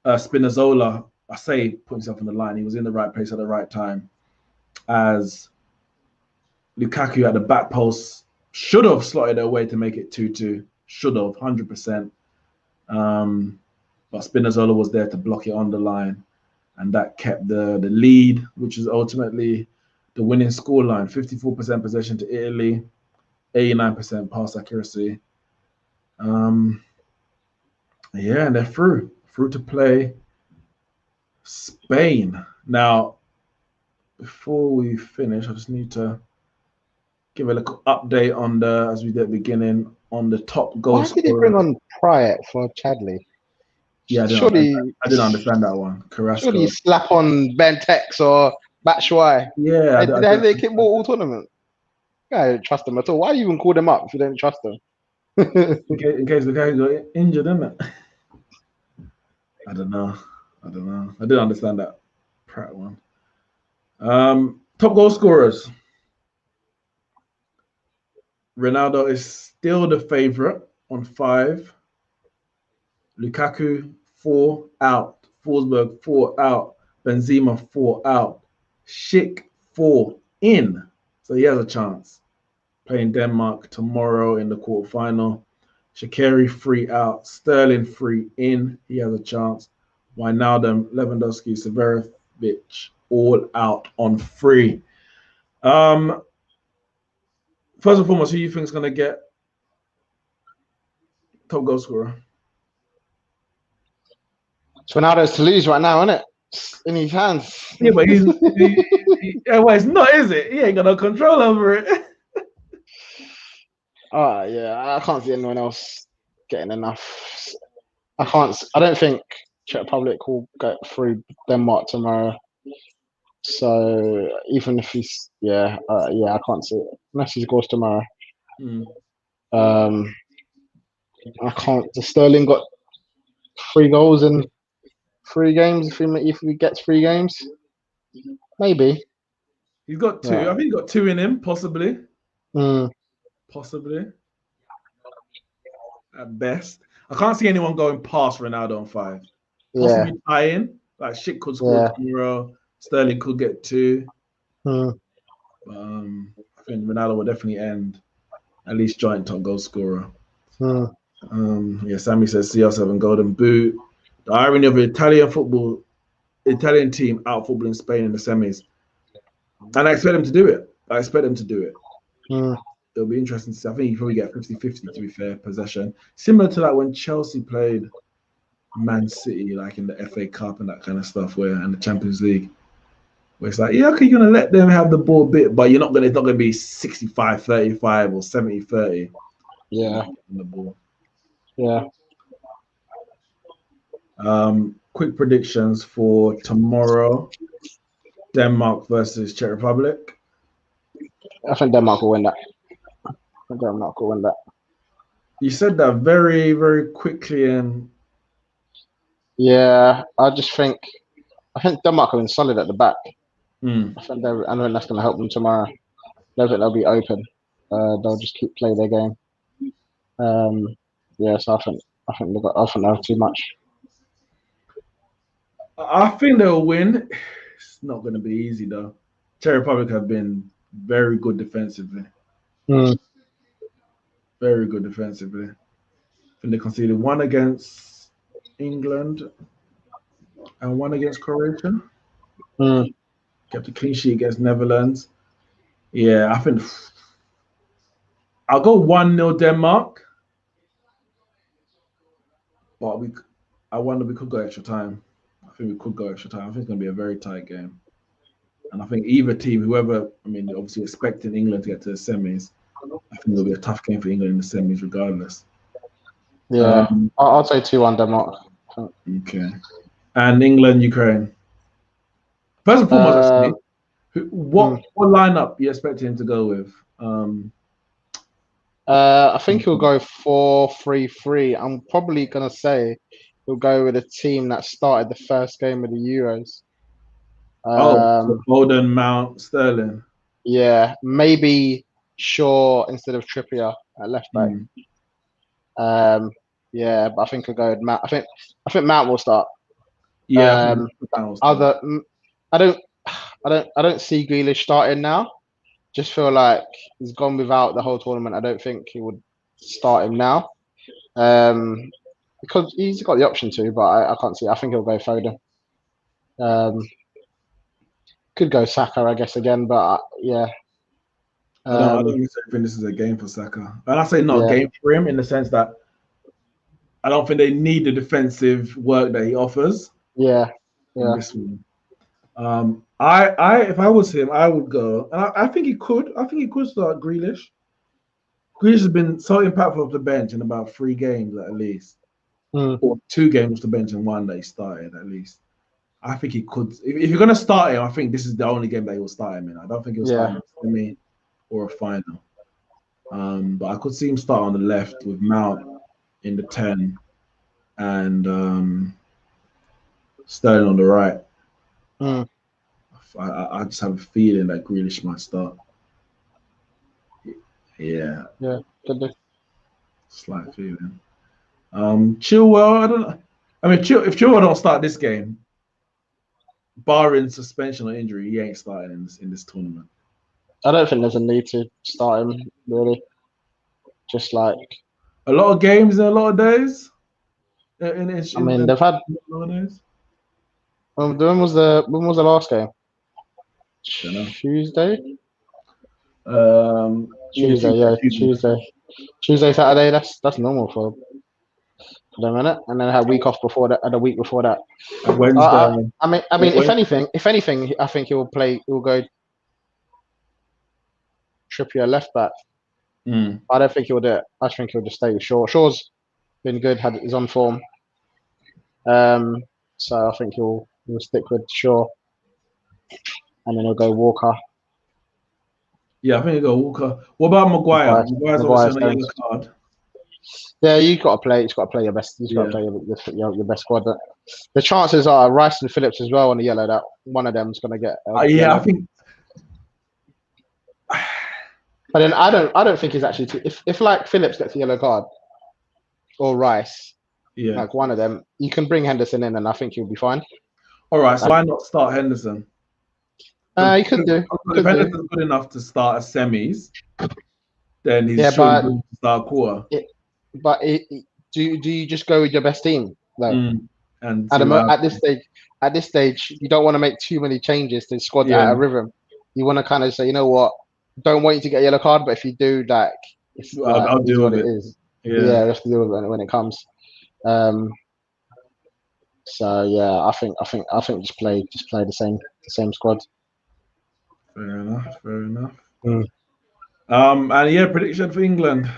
[SPEAKER 1] Spinazzola. I say put himself on the line. He was in the right place at the right time. As Lukaku at the back post should have slotted away to make it 2-2. Should have, 100%. But Spinazzola was there to block it on the line. And that kept the lead, which is ultimately the winning scoreline. 54% possession to Italy, 89% pass accuracy. And they're through to play Spain. Now, before we finish, I just need to give a little update on as we did at the beginning, on the top goal scorer.
[SPEAKER 4] Why did he bring on Pryor for Chadley?
[SPEAKER 1] Yeah, I didn't understand that one. Carrasco.
[SPEAKER 4] Surely you slap on Bentex or Batshuayi.
[SPEAKER 1] Yeah.
[SPEAKER 4] They kick ball all tournament. I don't trust them at all. Why do you even call them up if you don't trust them?
[SPEAKER 1] in case the guy got injured, isn't it? I don't know. I didn't understand that Pratt one. Top goal scorers. Ronaldo is still the favorite on 5. Lukaku 4 out. Forsberg 4 out. Benzema 4 out. Schick 4 in. So he has a chance. Playing Denmark tomorrow in the quarterfinal. Shaqiri 3 out. Sterling 3 in. He has a chance. Wijnaldum, Lewandowski, Severovic all out on 3. First and foremost, who do you think is going to get top goal scorer?
[SPEAKER 4] It's Ronaldo's to lose right now, isn't it? It's in his hands.
[SPEAKER 1] Yeah, but it's not, is it? He ain't got no control over it.
[SPEAKER 4] Yeah, I can't see anyone else getting enough. I don't think Czech Republic will get through Denmark tomorrow. So even if he's I can't see it unless he scores tomorrow. I can't. Sterling got 3 goals in 3 games. If he gets 3 games, maybe
[SPEAKER 1] he's got 2. I think he got 2 in him, possibly. Possibly. At best, I can't see anyone going past Ronaldo on 5. Possibly tie-in. Like Schick could score tomorrow. Sterling could get 2. I think Ronaldo will definitely end at least joint top goal scorer. Sammy says CR7 golden boot. The irony of Italian team out footballing Spain in the semis. And I expect them to do it. I expect them to do it.
[SPEAKER 4] Mm.
[SPEAKER 1] It'll be interesting to see. I think you probably get 50-50, to be fair, possession. Similar to like when Chelsea played Man City, like in the FA Cup and that kind of stuff, and the Champions League, where it's like, yeah, okay, you're gonna let them have the ball a bit, but you're not gonna. It's not gonna be 65-35 or 70-30.
[SPEAKER 4] Yeah.
[SPEAKER 1] The ball.
[SPEAKER 4] Yeah.
[SPEAKER 1] Quick predictions for tomorrow: Denmark versus Czech Republic.
[SPEAKER 4] I think Denmark will win that. Denmark will win that.
[SPEAKER 1] You said that very, very quickly, and
[SPEAKER 4] yeah, I think Denmark are in solid at the back.
[SPEAKER 1] I
[SPEAKER 4] think that's going to help them tomorrow. I don't think they'll be open. They'll just keep playing their game. So I think they'll have too much.
[SPEAKER 1] I think they'll win. It's not going to be easy though. Czech Republic have been very good defensively. Very good defensively. I think they conceded one against England and one against Croatia. Kept a clean sheet against Netherlands. Yeah, I think I'll go 1-0 Denmark. But I wonder we could go extra time. I think we could go extra time. I think it's going to be a very tight game. And I think either team, whoever, obviously expecting England to get to the semis, I think it'll be a tough game for England in the semis regardless.
[SPEAKER 4] Yeah, I'll say 2-1 Denmark.
[SPEAKER 1] Okay. And England, Ukraine. First and foremost, actually, what lineup you expect him to go with?
[SPEAKER 4] I think he'll go 4-3-3. I'm probably going to say he'll go with a team that started the first game of the Euros.
[SPEAKER 1] So Foden, Mount, Sterling.
[SPEAKER 4] Yeah, maybe Shaw instead of Trippier at left back. Yeah, but I think he'll go with Mount. I think Mount will start.
[SPEAKER 1] Yeah.
[SPEAKER 4] I don't see Grealish starting now. Just feel like he's gone without the whole tournament. I don't think he would start him now. Because he's got the option to, but I can't see. I think he'll go Foden. Could go Saka, I guess, again, but yeah.
[SPEAKER 1] I don't necessarily think this is a game for Saka. And I say not a game for him in the sense that I don't think they need the defensive work that he offers.
[SPEAKER 4] Yeah.
[SPEAKER 1] In this one. If I was him, I would go. And I think he could. I think he could start Grealish. Grealish has been so impactful off the bench in about 3 games at least. Or 2 games off the bench and 1 that he started at least. I think he could. If you're going to start him, I think this is the only game that he will start him in. I don't think he'll start him in a semi or a final. But I could see him start on the left with Mount in the 10 and Sterling on the right. I just have a feeling that Grealish might start. Yeah.
[SPEAKER 4] Yeah, could do.
[SPEAKER 1] Slight feeling. Chilwell, I don't know. If Chilwell don't start this game, barring suspension or injury, he ain't starting in this tournament.
[SPEAKER 4] I don't think there's a need to start him, really. Just like
[SPEAKER 1] a lot of games in a lot of days.
[SPEAKER 4] They've had. When was the last game? Tuesday. Tuesday, Saturday. That's normal for them, isn't it? And then had a week off before that, and a week before that.
[SPEAKER 1] Wednesday.
[SPEAKER 4] If anything, I think he will play. He will go Trippier left back. I don't think he'll do it. I think he'll just stay with Shaw. Shaw's been good. He's on form. So I think he'll stick with Shaw, and then he'll go Walker.
[SPEAKER 1] Yeah, I think he'll go Walker. What about Maguire? Maguire's obviously on a yellow card.
[SPEAKER 4] Yeah, you've got to play. You've got to play your best. You've got to play your best squad. The chances are Rice and Phillips as well on the yellow. That one of them is going to get.
[SPEAKER 1] I think.
[SPEAKER 4] But then I don't think he's actually if like Phillips gets a yellow card or Rice, like one of them, you can bring Henderson in and I think he'll be fine.
[SPEAKER 1] All right, so why not start Henderson?
[SPEAKER 4] You could do.
[SPEAKER 1] If Henderson's good enough to start a semis, then he's sure to start a quarter.
[SPEAKER 4] Do you just go with your best team? Like,
[SPEAKER 1] and
[SPEAKER 4] at this stage, you don't want to make too many changes to the squad out of rhythm. you want to kind of say, you know what, don't want you to get a yellow card, but if you do, like, it's like
[SPEAKER 1] I'll
[SPEAKER 4] is
[SPEAKER 1] deal
[SPEAKER 4] what
[SPEAKER 1] with
[SPEAKER 4] it
[SPEAKER 1] it.
[SPEAKER 4] is.
[SPEAKER 1] Yeah.
[SPEAKER 4] Yeah, we have to deal with it when it comes. So yeah, I think just play the same squad.
[SPEAKER 1] Fair enough. Fair enough.
[SPEAKER 4] Mm.
[SPEAKER 1] And yeah, prediction for England.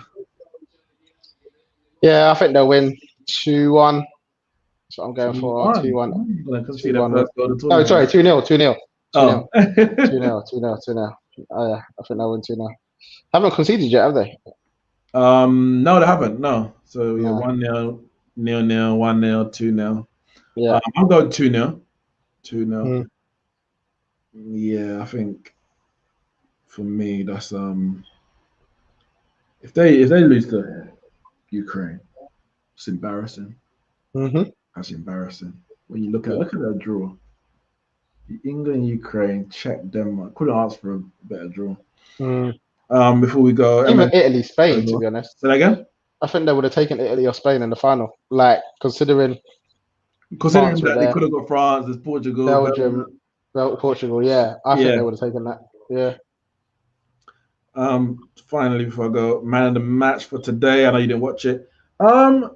[SPEAKER 4] Yeah, I think they'll win 2-1. That's what I'm going for.
[SPEAKER 1] 2-1.
[SPEAKER 4] 2-1.
[SPEAKER 1] I'm gonna concede their
[SPEAKER 4] 2-1.
[SPEAKER 1] first goal of the
[SPEAKER 4] Oh, sorry,
[SPEAKER 1] tournament.
[SPEAKER 4] 2-0. 2-0. 2-0.
[SPEAKER 1] Oh.
[SPEAKER 4] 2-0. 2-0. 2-0. Oh yeah, I think they'll win 2-0. Haven't conceded yet, have they?
[SPEAKER 1] No, they haven't. No. So yeah,
[SPEAKER 4] No.
[SPEAKER 1] 1-0, 0-0, 1-0, 2-0.
[SPEAKER 4] Yeah.
[SPEAKER 1] I'm going 2-0. 2-0.
[SPEAKER 4] Mm.
[SPEAKER 1] Yeah, I think for me that's if they lose to Ukraine, it's embarrassing.
[SPEAKER 4] Mm-hmm.
[SPEAKER 1] That's embarrassing. When you look at that draw. England, Ukraine, Czech, Denmark. Couldn't ask for a better draw.
[SPEAKER 4] Mm.
[SPEAKER 1] Before we go,
[SPEAKER 4] Even Italy, Spain, to
[SPEAKER 1] over.
[SPEAKER 4] be honest.
[SPEAKER 1] Say that again?
[SPEAKER 4] I think they would have taken Italy or Spain in the final. Like, considering
[SPEAKER 1] Considering
[SPEAKER 4] France were
[SPEAKER 1] that they
[SPEAKER 4] there,
[SPEAKER 1] could have got France, there's Portugal,
[SPEAKER 4] Belgium, Portugal, yeah. I think
[SPEAKER 1] yeah.
[SPEAKER 4] they would have taken that. Yeah.
[SPEAKER 1] Finally, before I go, man of the match for today. I know you didn't watch it. I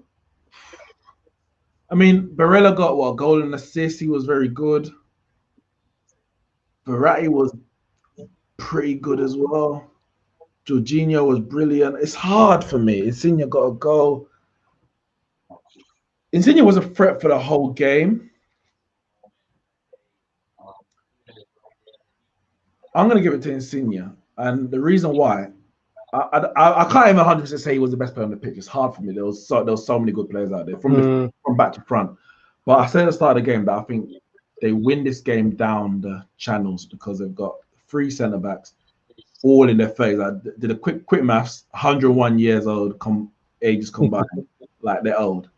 [SPEAKER 1] mean, Barella got what, goal and assist. He was very good. Verratti was pretty good as well. Jorginho was brilliant. It's hard for me. Insigne got a goal. Insigne was a threat for the whole game. I'm going to give it to Insigne. And the reason why, I can't even 100% say he was the best player on the pitch. It's hard for me. There was so many good players out there from back to front. But I said at the start of the game that I think they win this game down the channels because they've got 3 centre backs all in their face. I did a quick maths. 101 years old, ages combined, like they're old.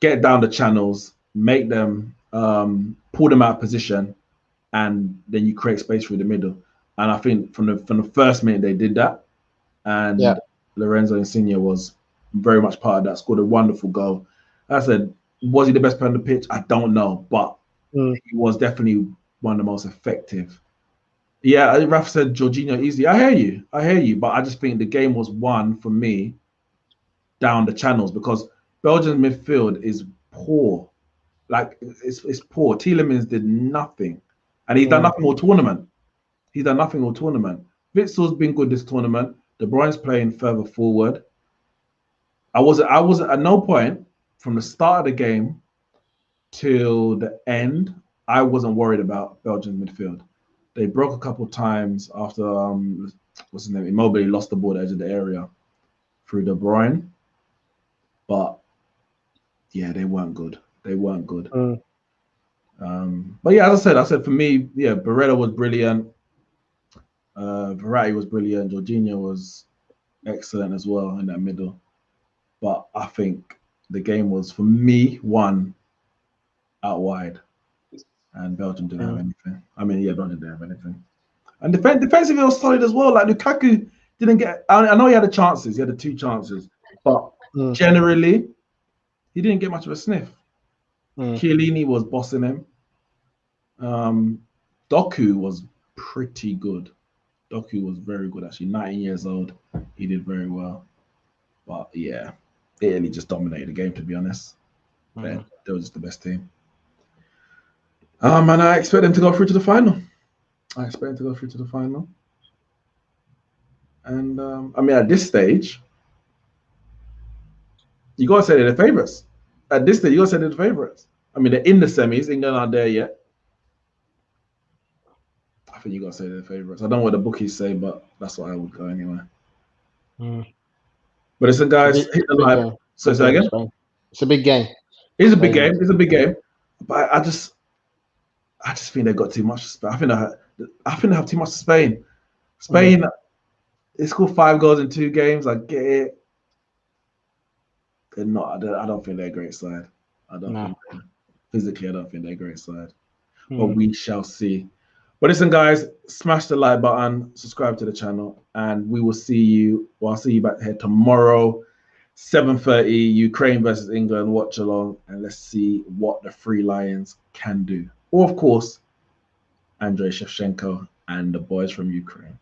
[SPEAKER 1] Get down the channels, make them pull them out of position, and then you create space through the middle. And I think from the first minute they did that, and Lorenzo Insigne was very much part of that. Scored a wonderful goal. I said, was he the best player on the pitch? I don't know, but he was definitely one of the most effective. Yeah, Raf said Jorginho easy. I hear you, but I just think the game was won for me down the channels because Belgian midfield is poor. Like it's poor. Tielemans did nothing, and he's done nothing all tournament. Witzel's been good this tournament. De Bruyne's playing further forward. I wasn't at no point from the start of the game till the end. I wasn't worried about Belgian midfield. They broke a couple times after what's his name? Immobile lost the ball at the edge of the area through De Bruyne, but yeah, they weren't good. But yeah, as I said for me, yeah, Barella was brilliant. Verratti was brilliant. Jorginho was excellent as well in that middle. But I think the game was, for me, won out wide. And Belgium didn't have anything. I mean, yeah, Belgium didn't have anything. And defensively, it was solid as well. Like Lukaku didn't get. I know he had the chances. He had the 2 chances, but generally, he didn't get much of a sniff. Chiellini was bossing him. Doku was pretty good. Doku was very good, actually. 19 years old. He did very well. But yeah, Italy just dominated the game, to be honest. They were just the best team. And I expect them to go through to the final. And I mean, at this stage, you got to say they're the favourites. At this stage, you got to say they're the favourites. I mean, they're in the semis. England aren't there yet. I think you got to say they're the favourites. I don't know what the bookies say, but that's what I would go anyway. But listen, guys, hit the like. So say again.
[SPEAKER 4] It's a big game.
[SPEAKER 1] It's a big game. But I just think they've got too much. I think they have too much to Spain. Spain, they scored 5 goals in 2 games. I get it. They're not. I don't think they're a great side. Physically, I don't think they're a great side. But we shall see. But listen, guys, smash the like button, subscribe to the channel, and we will see you. Well, I'll see you back here tomorrow, 7:30, Ukraine versus England, watch along, and let's see what the Three Lions can do. Or, of course, Andrei Shevchenko and the boys from Ukraine.